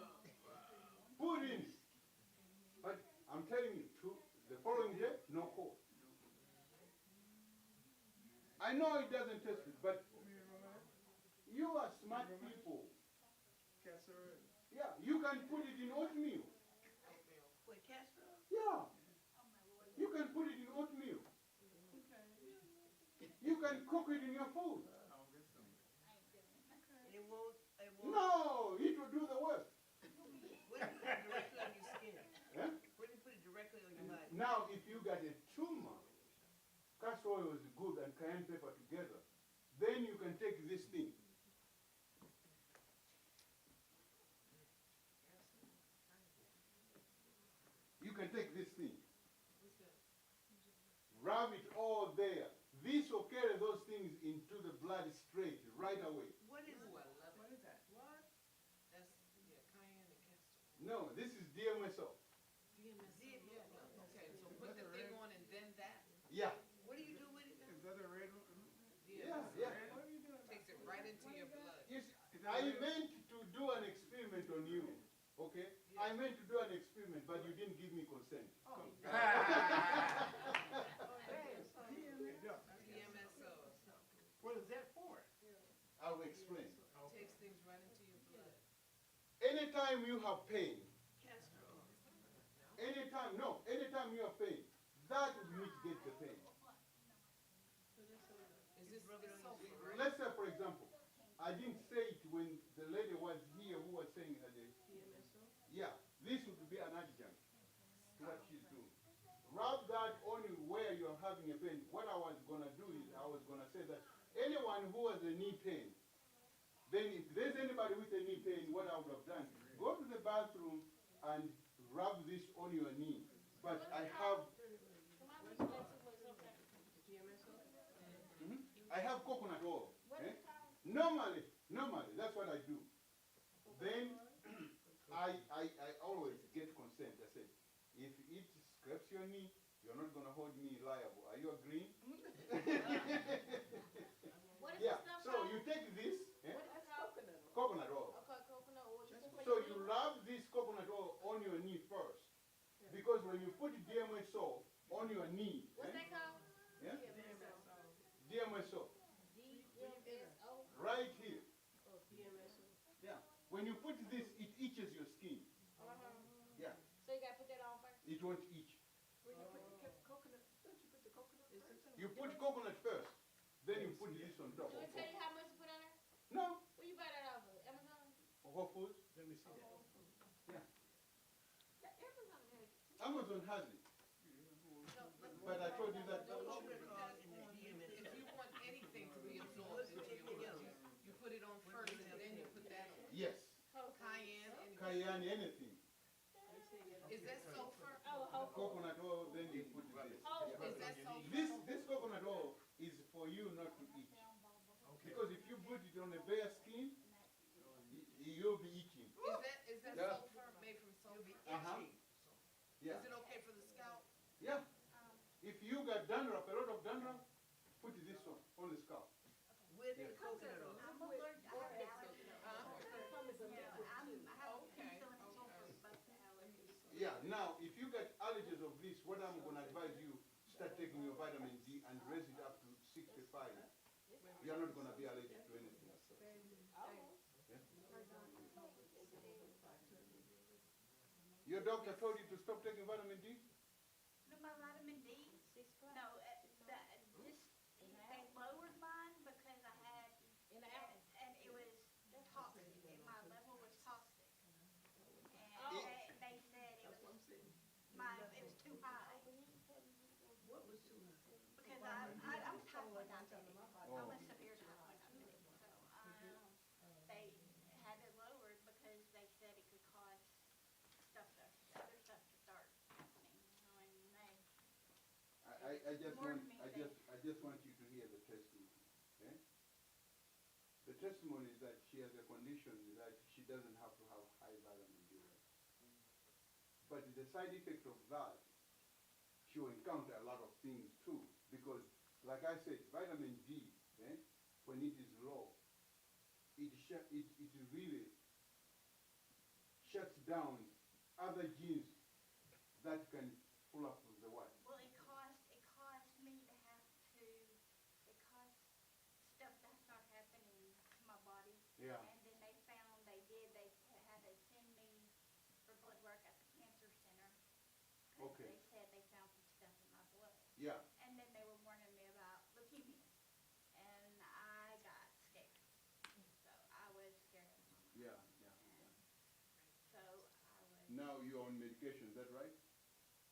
Put in. But I'm telling you, the following day, no cold. I know it doesn't taste good, but you are smart people.
Castor oil.
Yeah, you can put it in oatmeal.
What, castor oil?
Yeah. You can put it in oatmeal. You can cook it in your food.
And it won't,
No, it will do the work.
What if you put it directly on your skin?
Eh?
What if you put it directly on your body?
Now, if you got a tumor, castor oil is good and cayenne pepper together. Then you can take this thing. You can take this thing. Rub it all there. This will carry those things into the blood straight, right away.
What is
Ooh,
it?
I love
What
it.
is that? What?
That's, yeah, cayenne and castor.
No, this is DMSO.
DMSO. Yeah, no, okay, so put the thing on and then that.
Yeah.
What do you do with it now?
Is that a red one?
Yeah,
DMSO.
yeah.
What are you doing?
Takes it right into your blood.
Yes, I meant to do an experiment on you. Okay? I meant to do an experiment, but you didn't give me consent.
Oh,
DMSO.
What is that for?
I will explain.
Takes things right into your blood.
Anytime you have pain,
Castor oil.
anytime you have pain, that will mitigate the pain.
Is this sulfur, right?
Let's say, for example, I didn't say it when the lady was here who was saying that, yeah, this would be an adjunct to what she's doing. Rub that on where you're having a pain. What I was going to do is I was going to say that anyone who has a knee pain, then if there's anybody with a knee pain, what I would have done, go to the bathroom and rub this on your knee. But I have coconut oil. Eh? Normally, that's what I do. Then I always get consent. I said, if it scrapes your knee, you're not going to hold me liable. Are you agreeing?
What is
Yeah.
the stuff
So
called?
you take this, eh?
What is it called?
Coconut oil.
Okay, coconut oil. You put
So
it
you
in?
rub this coconut oil on your knee first. Because when you put DMSO on your knee,
What's that called?
yeah? DMSO,
DMSO.
right here.
Oh, DMSO.
Yeah. When you put this, it itches your skin. Yeah.
So you gotta put that on first?
It won't itch.
When you put the coconut, don't you put the coconut first?
You put coconut first, then you put this on top.
Do it tell you how much to put on there?
No.
Where you buy that off of? Amazon?
Whole Foods.
Let me see that.
Yeah.
Yeah, Amazon has
Amazon has it.
No,
But I told you that.
Coconut oil and the DMS.
if you want anything to be absorbed into your body, you put it on first and then you put that on.
Yes.
Cayenne, anything.
Cayenne, anything.
Is that sulfur?
Coconut oil, then you put this. Yeah.
Is that sulfur?
This coconut oil is for you not to eat. Because if you put it on a bare skin, you'll be itching.
Is that
Yeah.
sulfur made from sulfur?
Uh-huh. Yeah.
Is it okay for the scalp?
Yeah. If you got dandruff, a lot of dandruff, put this on the scalp.
With the
Yeah.
coconut oil.
I'm allergic, I have allergies.
Yeah, now, if you get allergies of this, what I'm going to advise you, start taking your vitamin D and raise it up to 65. You're not going to be allergic to anything. Your doctor told you to stop taking vitamin D?
No, my vitamin D, no, they lowered mine because I had, and it was toxic, and my level was toxic. And they said it was too high,
What was too much?
because I'm type 1 diabetic, I'm a severe type 1 diabetic, so, they had it lowered because they said it could cause other stuff to start happening, and they,
I just
Warned
want
me
I just want you to hear the testimony. Okay? The testimony is that she has a condition that she doesn't have to have high vitamin D. But the side effect of that, she will encounter a lot of things too. Because, like I said, vitamin D, when it is low, it really shuts down other genes that can pull up with the what?
well, it caused me to have to, it caused stuff to start happening to my body.
Yeah.
And then they had to send me for blood work at the cancer center. 'Cause
Okay.
they said they found some stuff in my blood.
Yeah.
And then they were warning me about leukemia. And I got scared. So I was scared of my mom.
Yeah.
So I was,
Now you're on medication, is that right?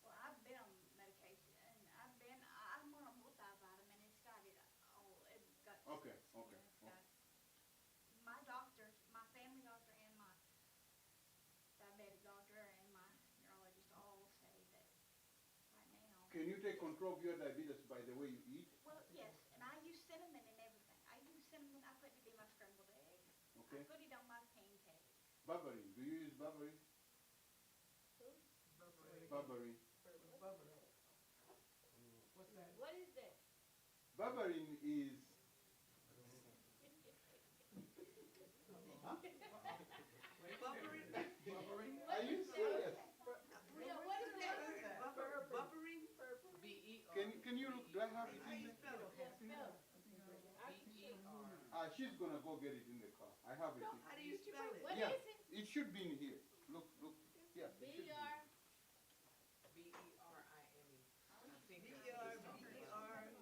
well, I've been on medication. And I'm on a multivitamin. It's got it all, it's got.
Okay.
It's got, my doctors, my family doctor and my diabetic doctor and my neurologist all say that right now.
Can you take control of your diabetes by the way you eat?
Well, yes, and I use cinnamon and everything. I use cinnamon, I put it in my scrambled eggs.
Okay.
I put it on my pancakes.
Berberine. Do you use berberine? Berberine.
What's that?
What is that?
Berberine is. Huh?
Buffering?
Are you serious?
Yeah, what is that?
Buffering?
B-E-R.
Can you look? Do I have it
How
in
you
there?
spell it?
Spell it.
B-E-R.
She's gonna go get it in the car. I have it.
No, how do you spell it?
What
Yeah,
is it?
it should be in here. Look. Yeah. it should be.
B-R.
B-E-R-I-N-E. I think
B-E-R,
that's-
B-E-R-I-N-E.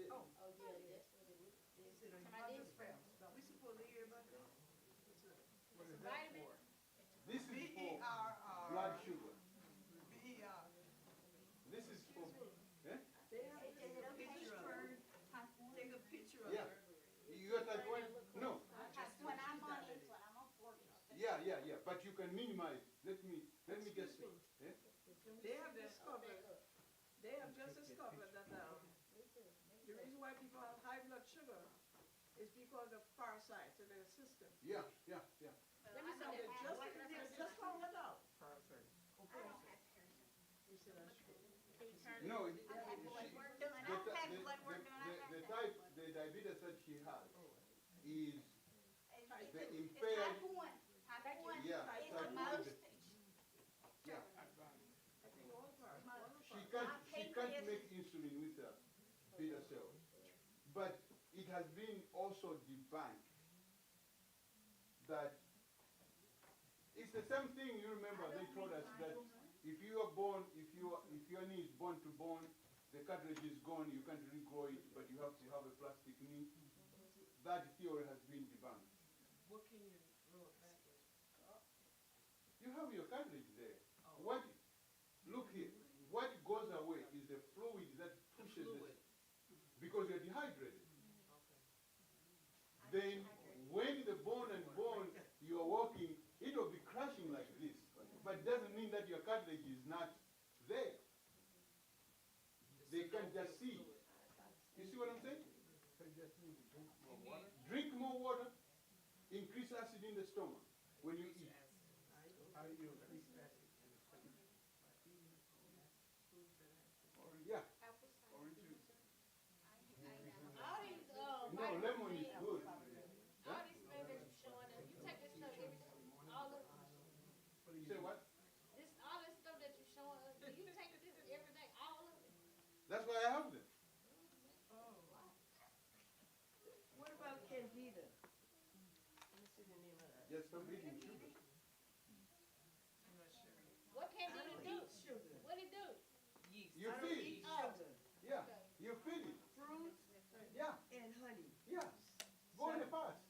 Oh, yeah, that's what it is.
Is it a
Somebody did spell.
We supposed to hear about that?
It's a vitamin.
This is for
B-E-R-R.
blood sugar.
B-E-R.
This is for.
They have to take a picture of it. Take a picture of
Yeah.
it.
You are type 1? No.
When I'm on insulin, I'm on 40.
Yeah. But you can minimize. Let me just say. Yeah?
They have discovered that the reason why people have high blood sugar is because of parasites in their system.
Yeah.
Let me
I
see
don't
that.
have-
Just found it out.
I don't have parasites.
No.
I've had blood work done. I've had blood work done.
The type, the diabetes that she has is
It's
the
type
impaired.
1. Type 1
Yeah,
is
type
the
1.
most.
Yeah.
I think all parts.
She can't make insulin with her beta cells. But it has been also debunked that it's the same thing. You remember they told us that if you are born, if your knee is bone to bone, the cartilage is gone, you can't regrow it, but you have to have a plastic knee. That theory has been debunked.
What can you roll it backwards?
You have your cartilage there.
Oh.
What? Look here. What goes away is the fluid that pushes
Fluid.
it because you're dehydrated.
Okay.
Then when the bone and bone you're walking, it will be crashing like this. But it doesn't mean that your cartilage is not there. They can just see. You see what I'm saying?
So you just need to drink more water.
Drink more water, increase acid in the stomach when you eat.
How do you increase acid in the stomach?
Yeah.
Orange juice.
All these,
No,
vitamins
lemon is
and
good.
all this stuff that you showing us, you take this stuff all of
Say what?
this, all this stuff that you showing us, do you take this every day, all of it?
That's why I have them.
What about candida? Let me see the name of that.
Just stop eating sugar.
I'm not sure.
What can
I
it
don't
do?
eat sugar.
What it do?
Yeast.
You
I don't
feed
eat
it.
sugar.
Yeah. You feed it.
Fruits
Yeah.
and honey.
Yeah. Go on a fast.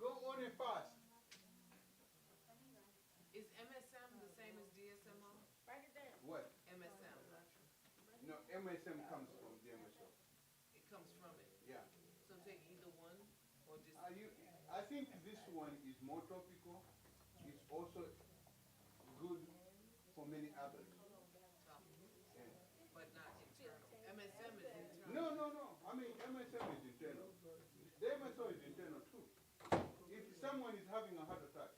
Go on a fast.
Is MSM the same as DSMO?
Break it down.
What?
MSM.
No, MSM comes from DMSO.
It comes from it.
Yeah.
So take either one or just.
I think this one is more topical. It's also good for many others. Yeah.
But not internal. MSM is internal.
No. I mean, MSM is internal. The MSO is internal too. If someone is having a heart attack,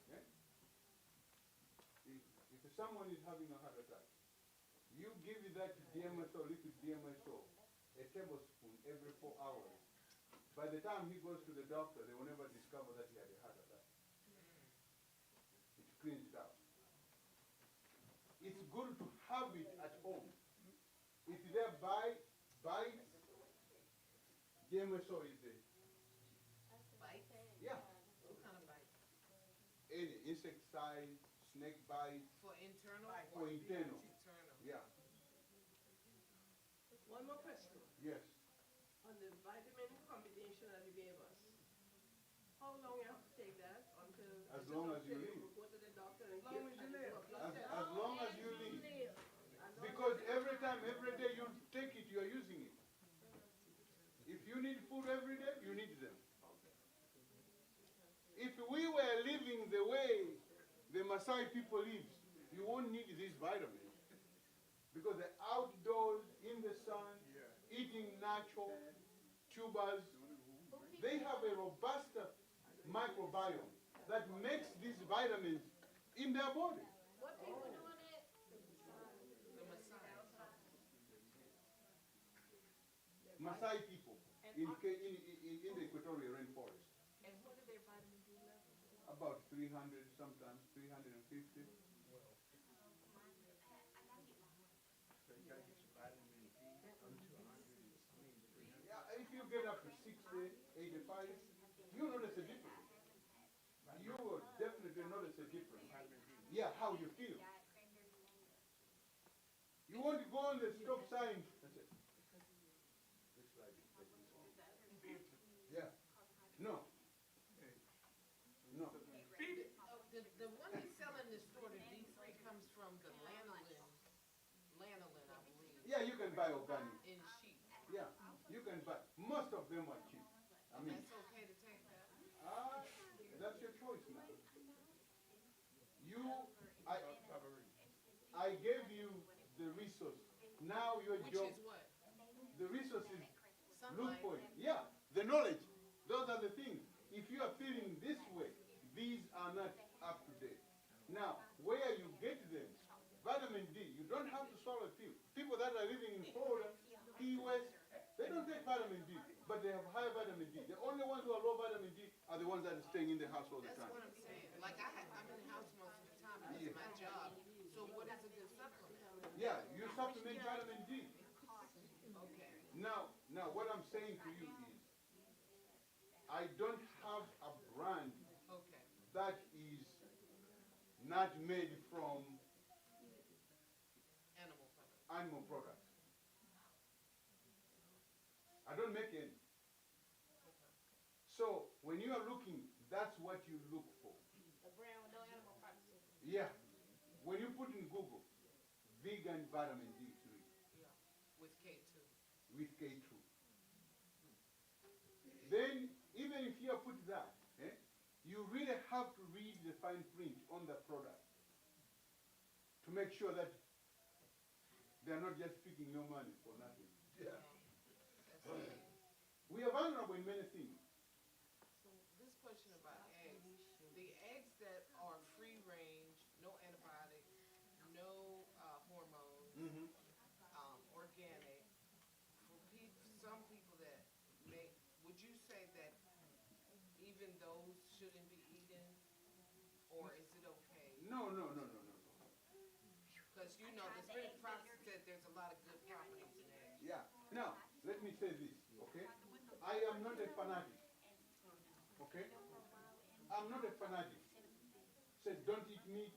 if someone is having a heart attack, you give that DMSO, liquid DMSO, a tablespoon every 4 hours. By the time he goes to the doctor, they will never discover that he had a heart attack. It cleans it out. It's good to have it at home. If they buy DMSO is there.
Bites?
Yeah.
What kind of bites?
Any insecticide, snake bite,
For internal?
for internal.
Internal.
Yeah.
One more question.
Yes.
On the vitamin combination that you gave us, how long you have to take that until?
As long as you
until
live.
Go to the doctor and
As long
give,
as you
and do
live.
a blood test?
As long as you live.
As long
Because
as-
every time, every day you take it, you are using it. If you need food every day, you need them. If we were living the way the Maasai people live, you won't need these vitamins. Because they're outdoors, in the sun, eating natural tubers. They have a robust microbiome that makes these vitamins in their body.
What people doing that?
The Messiah.
Maasai people in the equatorial rainforest.
And what are their vitamin D levels?
About 300, sometimes 350.
So you gotta get your vitamin D up to 100,
Yeah, if you get up to 60, 85, you notice a difference. You will definitely notice a difference.
vitamin D.
Yeah, how you feel. You want to go on the stop sign. That's it. It's like this. Yeah. No. No.
The one they sell in the store, the D3 comes from the lanolin, I believe,
Yeah, you can buy organic.
in sheep.
Yeah, you can buy. Most of them are cheap. I mean,
That's okay to take that?
that's your choice now. I gave you the resource. Now your
Which
job.
is what?
The resource is look
Sunlight.
for it. Yeah, the knowledge. Those are the things. If you are feeling this way, these are not up to date. Now, where you get them, vitamin D, you don't have to swallow a pill. People that are living in Florida, Key West, they don't take vitamin D, but they have high vitamin D. The only ones who are low vitamin D are the ones that are staying in the house all the
That's
time.
what I'm saying. Like I'm in the house most of the time because of my job. So what is a good supplement?
Yeah, you supplement vitamin D.
Okay.
Now, what I'm saying to you is, I don't have a brand
Okay.
that is not made from
Animal products.
animal products. I don't make any. So when you are looking, that's what you look for.
The brand with no animal products.
Yeah. When you put in Google, vegan vitamin D3
Yeah, with K2.
with K2. Then, even if you put that, you really have to read the fine print on the product to make sure that they're not just picking your money for nothing. Yeah.
That's it.
We are vulnerable in many things.
So this question about eggs, the eggs that are free range, no antibiotics, no hormones, organic, for some people that may, would you say that even those shouldn't be eaten, or is it okay?
No.
Because you know, the spirit prophet said there's a lot of good properties in eggs.
Yeah. Now, let me say this, okay? I am not a fanatic. Okay? I'm not a fanatic. Say, don't eat meat,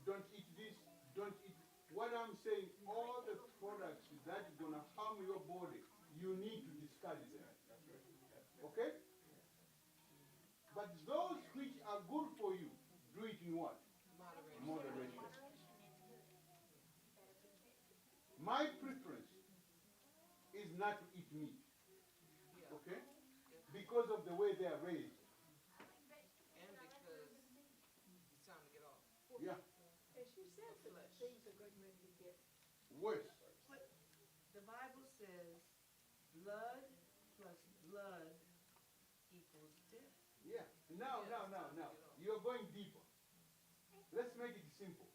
don't eat this, don't eat. What I'm saying, all the products that are going to harm your body, you need to discard them. Okay? But those which are good for you, do it in what? Moderation. My preference is not to eat meat.
Yeah.
Okay? Because of the way they are raised.
And because it's time to get off.
Yeah.
And she said that things are going to get
Worse.
But the Bible says blood plus blood equals death.
Yeah. Now. You're going deeper. Let's make it simple.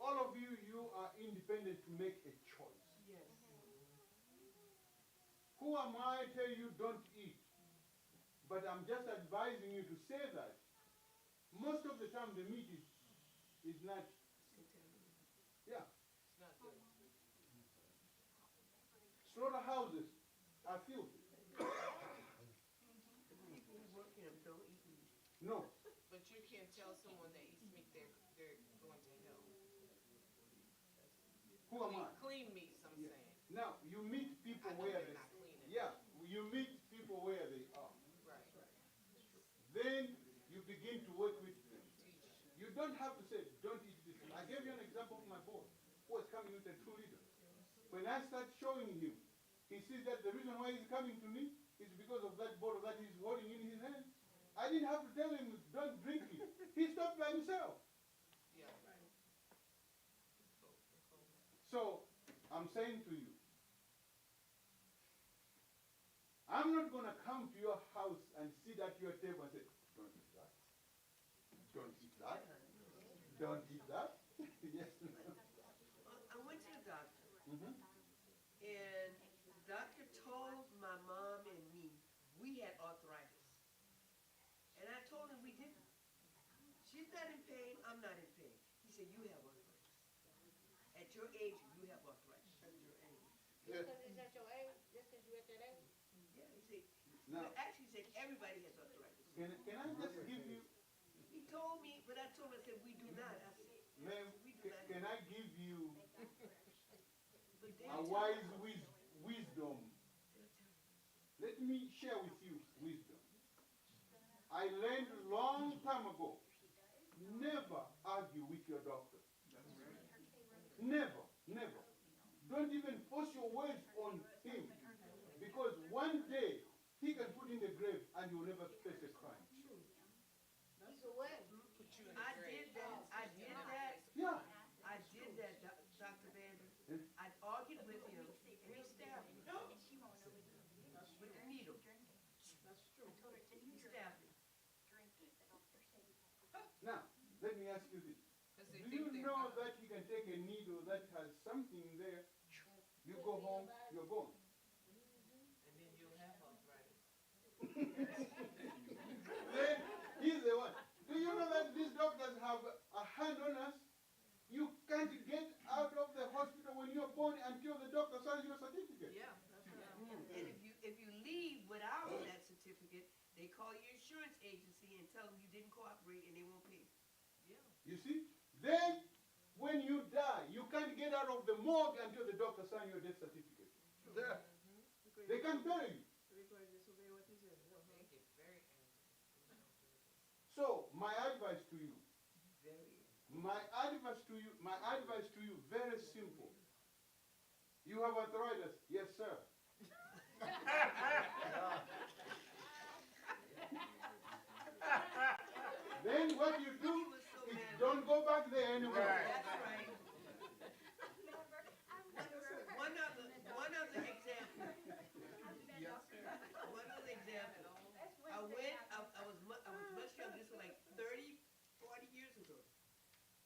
All of you are independent to make a choice.
Yes.
Who am I to tell you don't eat? But I'm just advising you to say that most of the time the meat is not. Yeah.
It's not good.
Slaughterhouses are filthy.
The people who work in them don't eat meat.
No.
But you can't tell someone that eats meat they're going to hell.
Who am I?
Clean meats, I'm
Yeah.
saying.
Now, you meet people
I know
where
they're
they.
not cleaning.
Yeah, you meet people where they are.
Right.
Then you begin to work with them.
Teach.
You don't have to say, don't eat this. I gave you an example of my boy who was coming with a 2 liter. When I start showing him, he sees that the reason why he's coming to me is because of that bottle that he's holding in his hand. I didn't have to tell him, don't drink it. He stopped by himself.
Yeah.
So, I'm saying to you, I'm not going to come to your house and sit at your table and say, don't eat that. Don't eat that. Don't eat that. Yes.
I went to the doctor,
Mm-hmm.
and the doctor told my mom and me we had arthritis. And I told him we didn't. She's not in pain, I'm not in pain. He said, you have arthritis. At your age, you have arthritis. At your age.
Just because it's at your age, just because you're at that age.
Yeah, he said,
Now,
actually he said everybody has arthritis.
can I just give you,
He told me, but I told him, I said, we do not. I said,
ma'am, can I give you
but they
a
tell
wise
me-
wisdom? Let me share with you wisdom. I learned a long time ago, never argue with your doctor. Never. Don't even force your words on him, because one day he can put in the grave and you'll never face a crime.
You can what?
Put you in the
I
grave.
did that. I did that.
Yeah.
I did that, Dr. Banda. I argued with him, and he stabbed me with a needle.
That's true.
He stabbed me.
Now, let me ask you this.
Because they
Do
think
you
they're
know
God.
that you can take a needle that has something there, you go home, you're gone?
And then you'll have arthritis.
Then, here's the one. Do you know that these doctors have a hand on us? You can't get out of the hospital when you're born until the doctor signs your certificate.
Yeah. And if you leave without that certificate, they call your insurance agency and tell them you didn't cooperate and they won't pay.
Yeah.
You see? Then, when you die, you can't get out of the morgue until the doctor signs your death certificate. There. They can't bury you.
We're going to disobey what he says. No.
So my advice to you,
Very.
my advice to you, very simple. You have arthritis? Yes, sir. Then what you do
He was so
is
mad.
don't go back there anymore.
That's right.
I've never
One
heard
other,
of
one other example.
I've been doctor.
One other example.
That's
I
one
went,
thing
I was much younger, this was like 30, 40 years ago.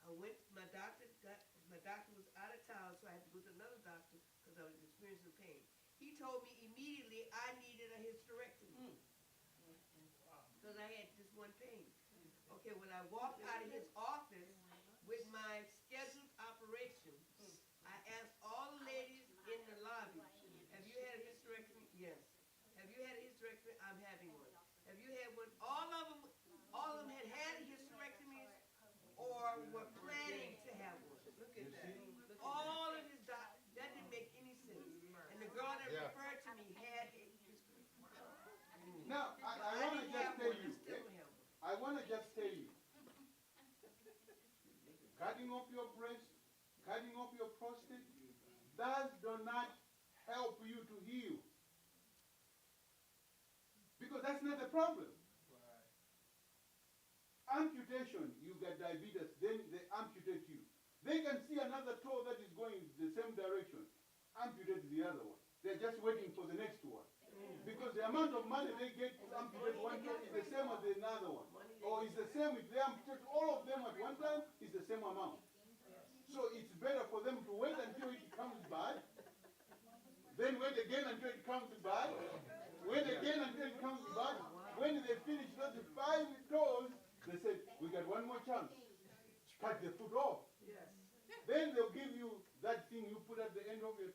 I went, my doctor was out of town, so I had to go to another doctor because I was experiencing pain. He told me immediately I needed a hysterectomy. Because I had this one pain. Okay, when I walked out of his office with my scheduled operation, I asked all the ladies in the lobby, have you had a hysterectomy? Yes. Have you had a hysterectomy? I'm having one. Have you had one? All of them had had hysterectomies or were planning to have one. Look at that. All of his doctors, that didn't make any sense. And the girl that referred to me had a hysterectomy.
Now, I want to just tell you, I want to just tell you, cutting off your breast, cutting off your prostate, does not help you to heal. Because that's not the problem. Amputation, you get diabetes, then they amputate you. They can see another toe that is going the same direction, amputate the other one. They're just waiting for the next one. Because the amount of money they get to amputate one toe is the same as another one. Or it's the same if they amputate all of them at one time, it's the same amount. So it's better for them to wait until it comes back, then wait again until it comes back, wait again until it comes back. When they finish those 5 toes, they say, we got one more chance. Cut the foot off.
Yes.
Then they'll give you that thing you put at the end of your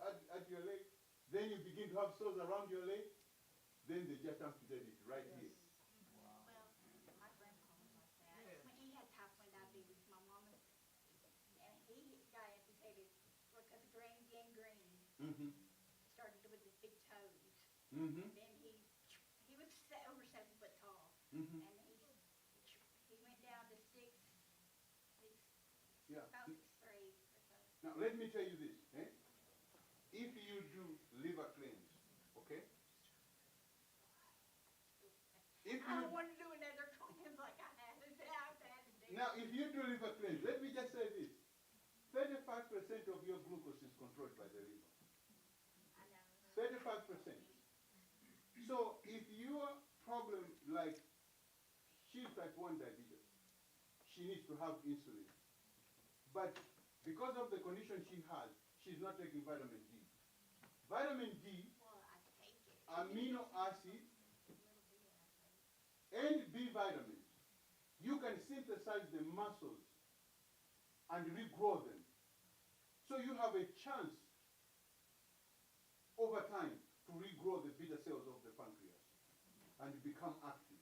at your leg. Then you begin to have sores around your leg. Then they just amputate it right here.
Well, my grandpa was like that. When he had type 1 diabetes, my mama, and he got amputated because of gangrene.
Mm-hmm.
Started with his big toes.
Mm-hmm.
And then he was over 7 foot tall.
Mm-hmm.
And he went down to 6,
Yeah.
about 6'3" or so.
Now let me tell you this. If you do liver cleanse, okay? If
I
you
don't want to do another cleanse like I had to do.
now if you do liver cleanse, let me just say this. 35% of your glucose is controlled by the liver.
I know.
35%. So if your problem like she's type 1 diabetes, she needs to have insulin. But because of the condition she has, she's not taking vitamin D. Vitamin D,
Well, I take it.
amino acid,
A little bit, I think.
and B vitamins, you can synthesize the muscles and regrow them. So you have a chance over time to regrow the beta cells of the pancreas and become active.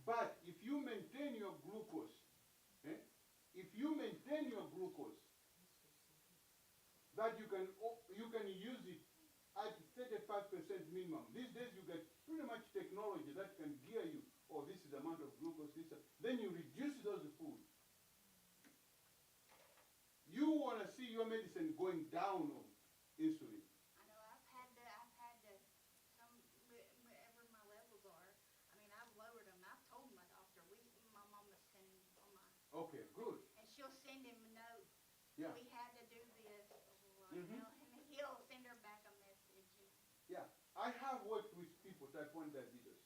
But if you maintain your glucose, that you can use it at 35% minimum. These days you get pretty much technology that can gear you. Oh, this is the amount of glucose. Then you reduce those foods. You want to see your medicine going down on insulin.
I know I've had some, wherever my levels are. I mean, I've lowered them. I've told my doctor, my mama sent him on my,
Okay, good.
and she'll send him a note.
Yeah.
We had to do this, blah, blah, blah,
Mhm.
and he'll send her back a message.
Yeah, I have worked with people type 1 diabetes.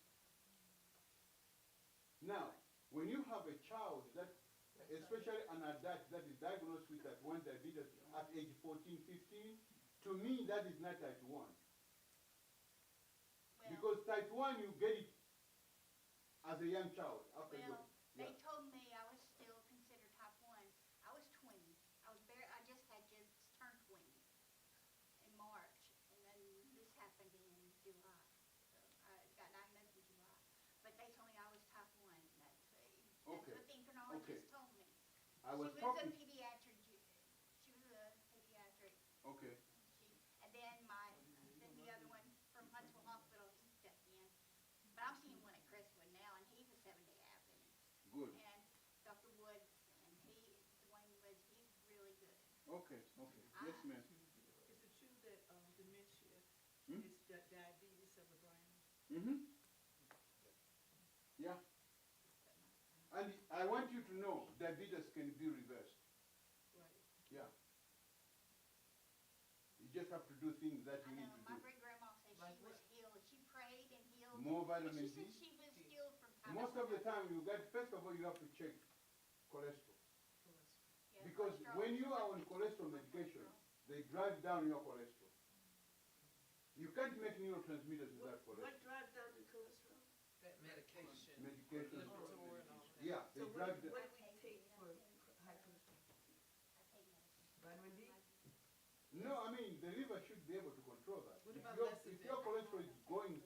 Now, when you have a child that, especially an adult that is diagnosed with type 1 diabetes at age 14, 15, to me that is not type 1.
Well,
Because type 1 you get it as a young child after you.
well,
Yeah.
they told me I was still considered type 1. I was 20. I just had just turned 20 in March, and then this happened in July. So I got diagnosed in July. But they told me I was type 1. That's what the endocrinologist told me.
I was
She was
talking.
a pediatric. She was a pediatric.
Okay.
And then the other one from Huntsville Hospital, he stepped in. But I'm seeing one at Crestwood now, and he was
Okay, okay. Yes, ma'am.
Is it true that dementia
Hmm?
is the diabetes of the brain?
Mm-hmm. Yeah. And I want you to know diabetes can be reversed.
Right.
Yeah. You just have to do things that you
I
need
know,
to
my
do.
great-grandma said
Like
she was
what?
healed, she prayed and healed.
More
And
vitamin
she
D.
said she was healed from time
Most
to
of the
time.
time you get, first of all, you have to check cholesterol.
Yeah,
Because
cholesterol,
when you
blood
are on
pressure,
cholesterol
blood
medication,
cholesterol.
they drive down your cholesterol. You can't make neurotransmitters without
What
cholesterol.
drives down the cholesterol?
That medication.
Medication.
Lipitor and all that.
Yeah, they
So
drive
what
the,
do we take for high cholesterol?
I take medicine.
Vitamin D?
no, I mean, the liver should be able to control that.
What
If
about
your,
lecithin?
if your cholesterol is going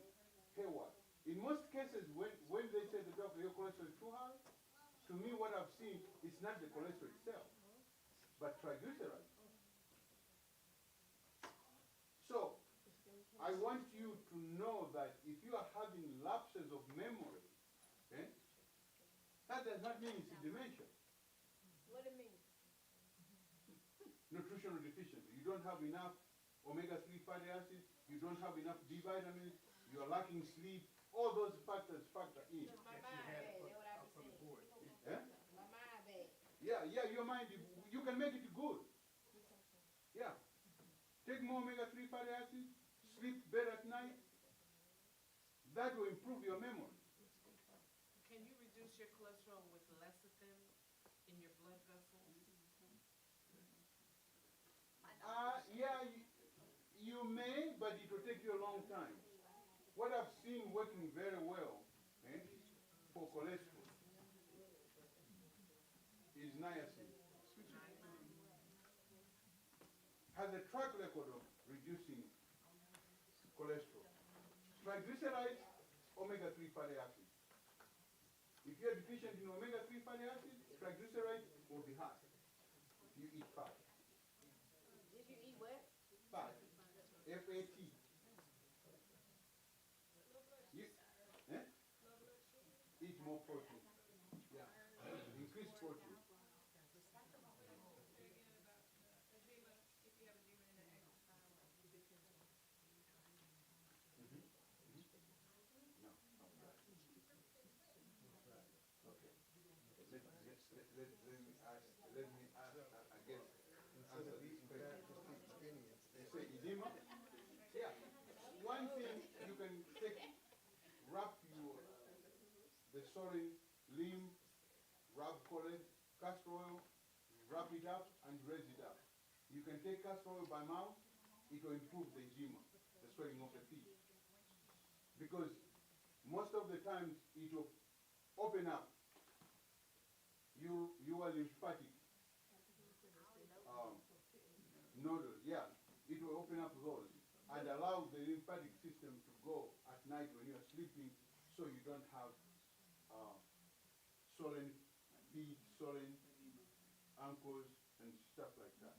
haywire, in most cases, when they say the doctor, your cholesterol is too high, to me, what I've seen is not the cholesterol itself, but triglycerides. So, I want you to know that if you are having lapses of memory, okay, that does not mean it's dementia.
What it mean?
Nutritional deficiency. You don't have enough omega-3 fatty acids, you don't have enough B vitamins, you are lacking sleep, all those factors factor in.
My mind bad, that's what I be saying.
Yeah?
My mind bad.
Yeah, your mind, you can make it good. Yeah. Take more omega-3 fatty acids, sleep better at night. That will improve your memory.
Can you reduce your cholesterol with lecithin in your blood vessels?
Yeah, you may, but it will take you a long time. What I've seen working very well for cholesterol is niacin. Has a track record of reducing cholesterol. Triglycerides, omega-3 fatty acids. If you're deficient in omega-3 fatty acids, triglycerides will be high. If you eat fat.
If you eat what?
Fat. F-A-T. You, eat more protein. Yeah. Increase protein. Let me ask, I guess, answer this question. You say edema? Yeah. One thing you can take, wrap the sorry limb, rub castor oil, wrap it up and raise it up. You can take castor oil by mouth, it will improve the edema, the swelling of the feet. Because most of the times it will open up your lymphatic nodules, yeah. It will open up those and allow the lymphatic system to go at night when you're sleeping so you don't have swollen feet, swollen ankles, and stuff like that.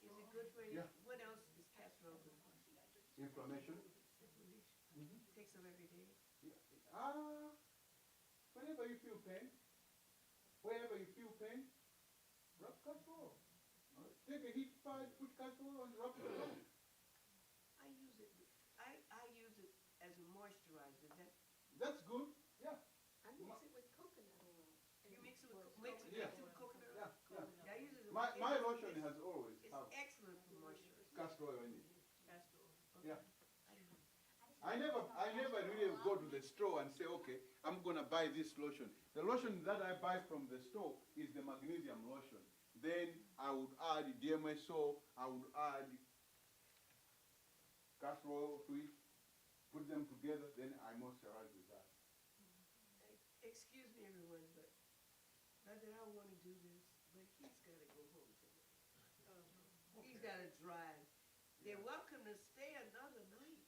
Is it good for you?
Yeah.
What else is castor oil good for?
Inflammation.
Take some every day?
Yeah. Whenever you feel pain, rub castor oil. Take a heat pad, put castor oil and rub it on.
I use it as a moisturizer.
That's good. Yeah.
I mix it with coconut oil.
You mix it with
Yeah.
coconut oil?
Yeah.
I use it as
My lotion has always
It's
have
excellent for moisturizer.
castor oil in it.
Castor oil.
Yeah.
I didn't know.
I never really go to the store and say, okay, I'm gonna buy this lotion. The lotion that I buy from the store is the magnesium lotion. Then I would add DMSO, I would add castor oil to it, put them together, then I moisturize with that.
Excuse me, everyone, but not that I want to do this, but he's got to go home tonight. He's got to drive. They're welcome to stay another night.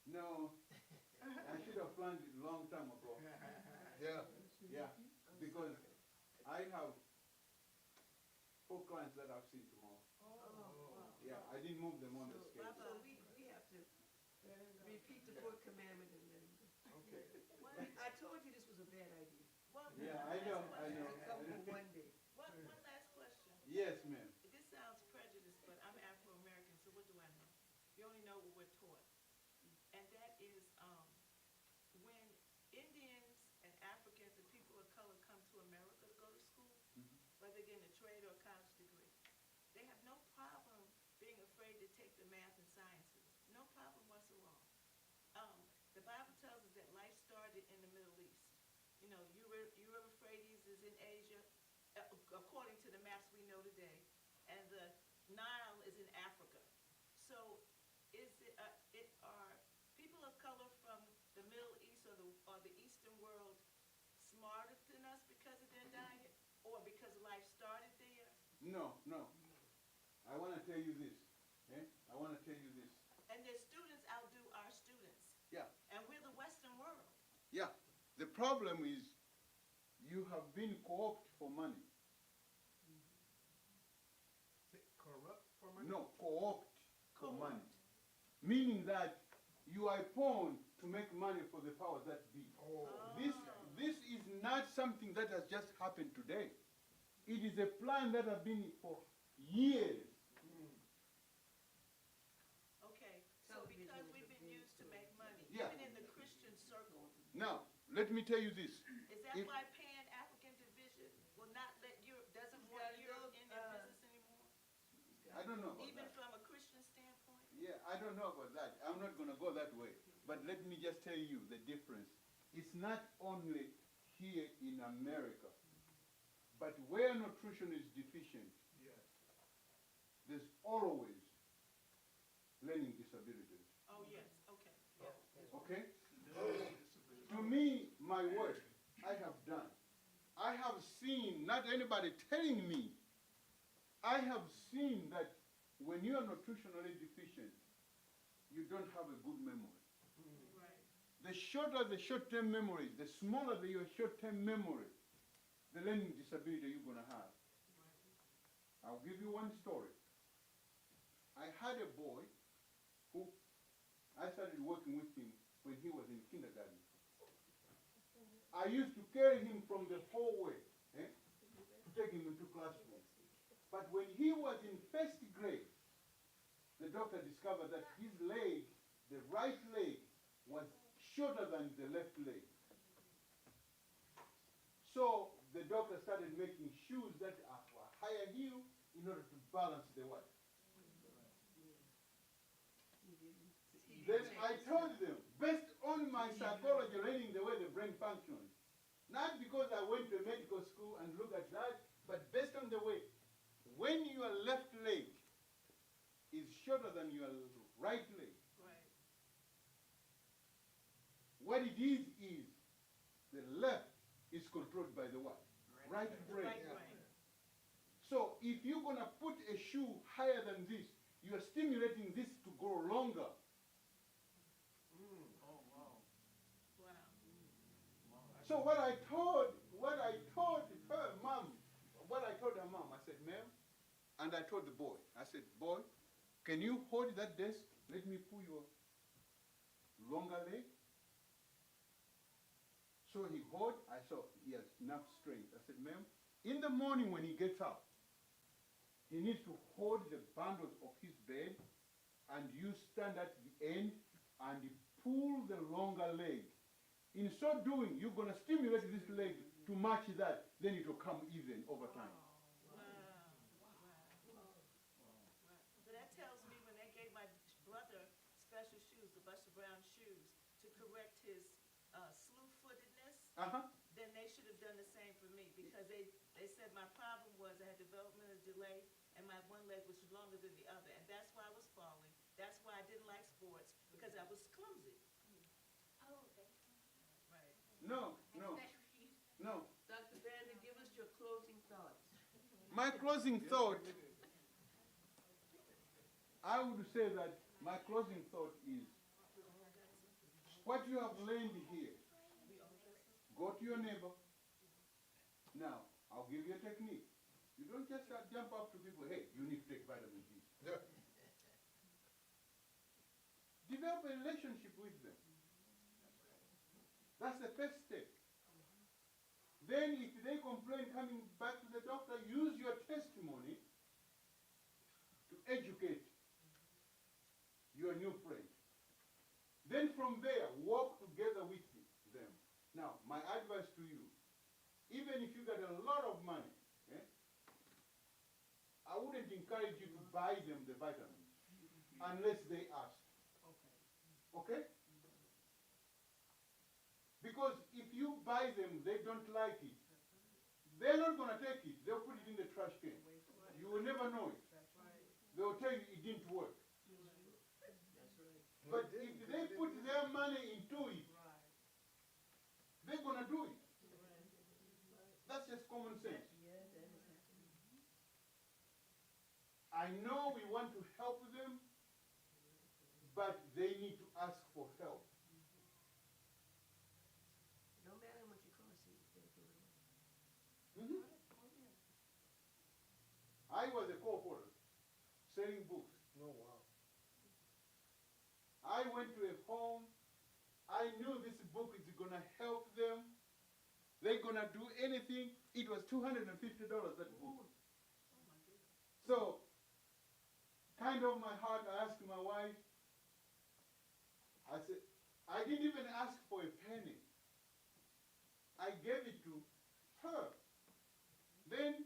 No, I should have planned it a long time ago. Yeah, because I have 4 clients that I've seen tomorrow. Yeah, I didn't move them on the schedule.
So we have to repeat the 4th commandment and let him go.
Okay.
I told you this was a bad idea.
Yeah, I know.
Come for one day.
One last question.
Yes, ma'am.
This sounds only know what we're taught. And that is, when Indians and Africans and people of color come to America to go to school, whether they're getting a trade or a college degree, they have no problem being afraid to take the math and sciences. No problem whatsoever. The Bible tells us that life started in the Middle East. You know, Euphrates is in Asia, according to the maps we know today, and the Nile is in Africa. So, are people of color from the Middle East or the Eastern world smarter than us because of their diet, or because life started there?
No, no. I want to tell you this. I want to tell you this.
And their students outdo our students.
Yeah.
And we're the Western world.
Yeah. The problem is you have been co-opted for money.
Corrupt for money?
No, co-opt for money. Meaning that you are a pawn to make money for the powers that be.
Oh.
This is not something that has just happened today. It is a plan that has been for years.
Okay, so because we've been used to make money,
Yeah.
even in the Christian circle,
Now, let me tell you this.
is that
If-
why Pan-African division will not let Europe, doesn't want Europe in their business anymore?
I don't know about
Even
that.
from a Christian standpoint?
Yeah, I don't know about that. I'm not going to go that way. But let me just tell you the difference. It's not only here in America, but where nutrition is deficient,
Yes.
there's always learning disabilities.
Oh, yes, okay, yeah.
Okay? To me, my work I have done, I have seen, not anybody telling me, I have seen that when you are nutritionally deficient, you don't have a good memory.
Right.
The shorter the short-term memory, the smaller your short-term memory, the learning disability you're going to have. I'll give you one story. I had a boy who I started working with him when he was in kindergarten. I used to carry him from the hallway to take him into classroom. But when he was in first grade, the doctor discovered that his leg, the right leg, was shorter than the left leg. So the doctor started making shoes that are higher heel in order to balance the what? Then I told them, based on my psychology learning the way the brain functions, not because I went to medical school and looked at that, but based on the way, when your left leg is shorter than your right leg,
Right.
what it is the left is controlled by the what? Right brain.
Right brain.
So if you're going to put a shoe higher than this, you are stimulating this to grow longer.
Wow.
So what I told her mom, I said, ma'am, and I told the boy, I said, boy, can you hold that desk? Let me pull your longer leg. So he held, I saw he has enough strength. I said, ma'am, in the morning when he gets up, he needs to hold the bundles of his bed, and you stand at the end and pull the longer leg. In so doing, you're going to stimulate this leg to match that, then it will come even over time.
Wow. So that tells me when they gave my brother special shoes, the Buster Brown shoes, to correct his slew-footedness, then they should have done the same for me, because they said my problem was I had developmental delay and my one leg was longer than the other, and that's why I was falling. That's why I didn't like sports, because I was clumsy.
Oh, that's
Right.
No.
Dr. Banda, give us your closing thoughts.
My closing thought, I would say that my closing thought is, what you have learned here, go to your neighbor. Now, I'll give you a technique. You don't just jump up to people, hey, you need to take vitamin D. Develop a relationship with them. That's the first step. Then if they complain coming back to the doctor, use your testimony to educate your new new friend. Then from there, walk together with them. Now, my advice to you, even if you got a lot of money, eh, I wouldn't encourage you to buy them the vitamins unless they ask. Okay? Because if you buy them, they don't like it. They're not going to take it. They'll put it in the trash can. You will never know it. They'll tell you it didn't work. But if they put their money into it, they're going to do it. That's just common sense. I know we want to help them, but they need to ask for help.
No matter how much it costs you, they'll give it away.
Mhm. I was a co-author selling books.
No, wow.
I went to a home. I knew this book is going to help them. They're going to do anything. It was $250, that book. So, kind of my heart, I asked my wife, I said, I didn't even ask for a penny. I gave it to her. Then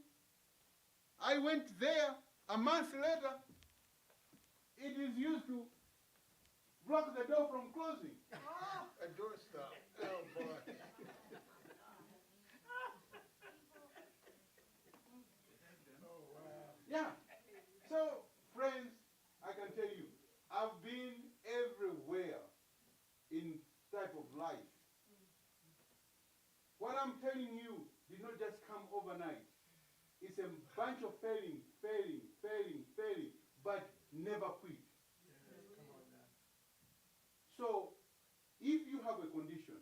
I went there a month later. It is used to block the door from closing.
A doorstop. Oh, boy. Oh, wow.
Yeah. So, friends, I can tell you, I've been everywhere in type of life. What I'm telling you did not just come overnight. It's a bunch of failing, but never quit.
Come on now.
So, if you have a condition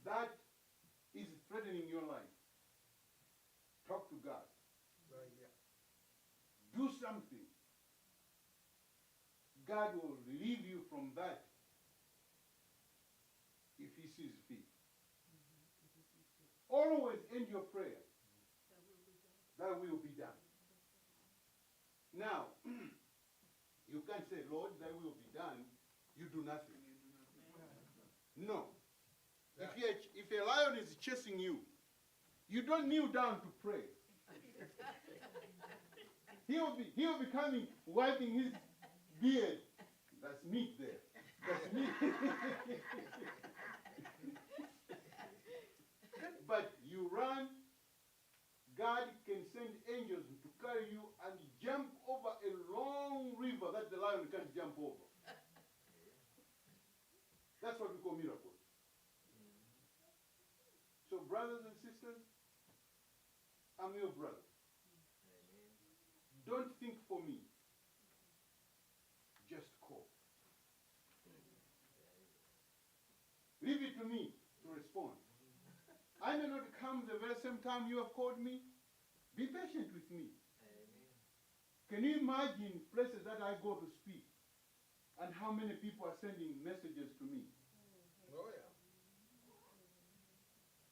that is threatening your life, talk to God.
Right, yeah.
Do something. God will relieve you from that if He sees fit. Always end your prayer. That will be done. Now, you can't say, Lord, that will be done. You do nothing. No. If a lion is chasing you, you don't kneel down to pray. He'll be coming, wiping his beard. That's meat there. That's meat. But you run, God can send angels to carry you and jump over a long river that the lion can't jump over. That's what we call miracles. So, brothers and sisters, I'm your brother. Don't think for me. Just call. Leave it to me to respond. I may not come the very same time you have called me. Be patient with me. Can you imagine places that I go to speak and how many people are sending messages to me?
Oh, yeah.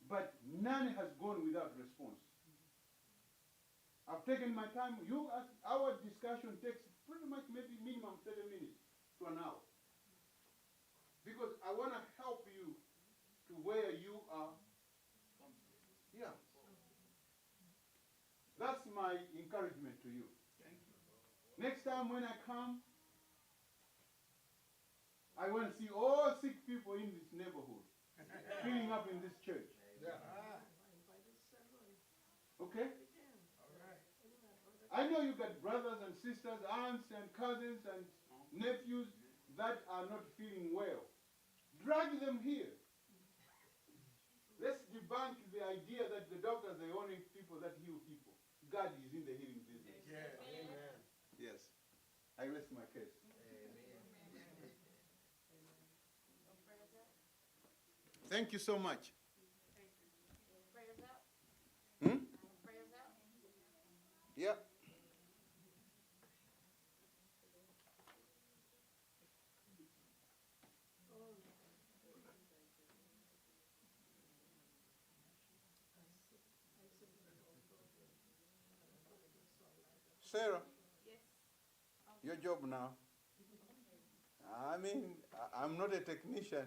But none has gone without response. I've taken my time. Our discussion takes pretty much maybe minimum 30 minutes to an hour. Because I want to help you to where you are. Yeah. That's my encouragement to you.
Thank you.
Next time when I come, I want to see all sick people in this neighborhood filling up in this church.
Yeah.
Okay?
All right.
I know you got brothers and sisters, aunts and cousins and nephews that are not feeling well. Drag them here. Let's debunk the idea that the doctors are the only people that heal people. God is in the healing business.
Yeah. Amen.
Yes. I rest my case. Thank you so much.
Prayers up.
Hmm?
Prayers up.
Yeah. Sarah,
Yes.
your job now.
I mean, I'm not a technician.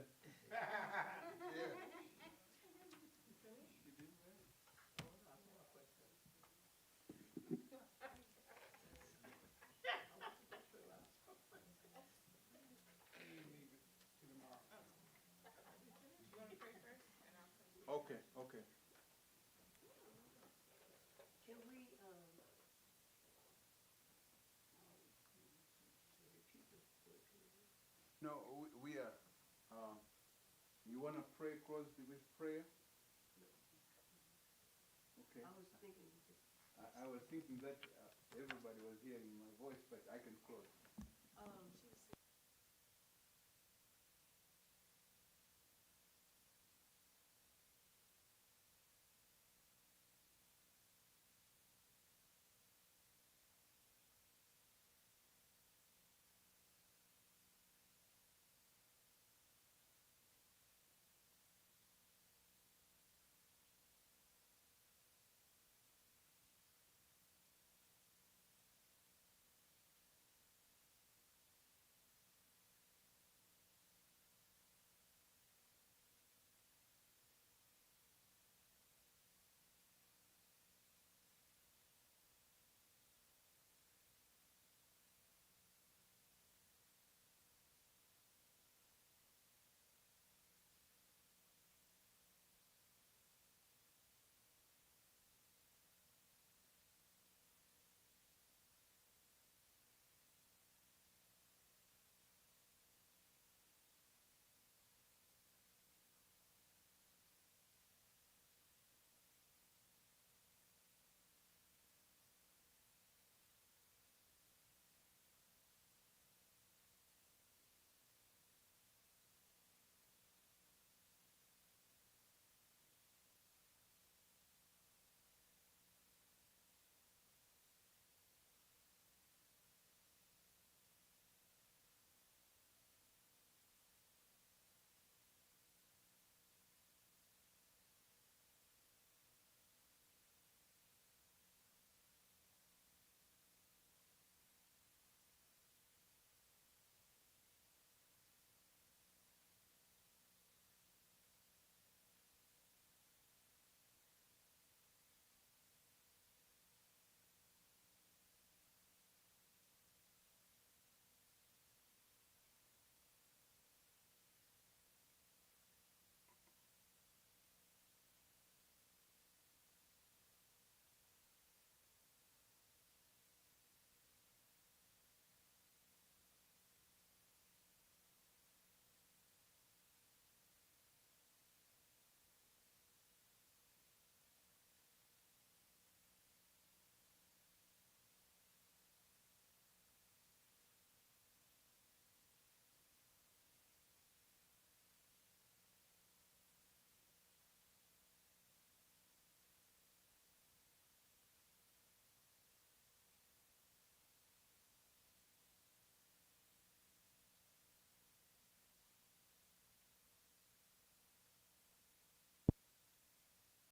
Okay, okay.
Can we,
No, we are. You want to pray, close with prayer? Okay.
I was thinking,
I was thinking that everybody was hearing my voice, but I can close.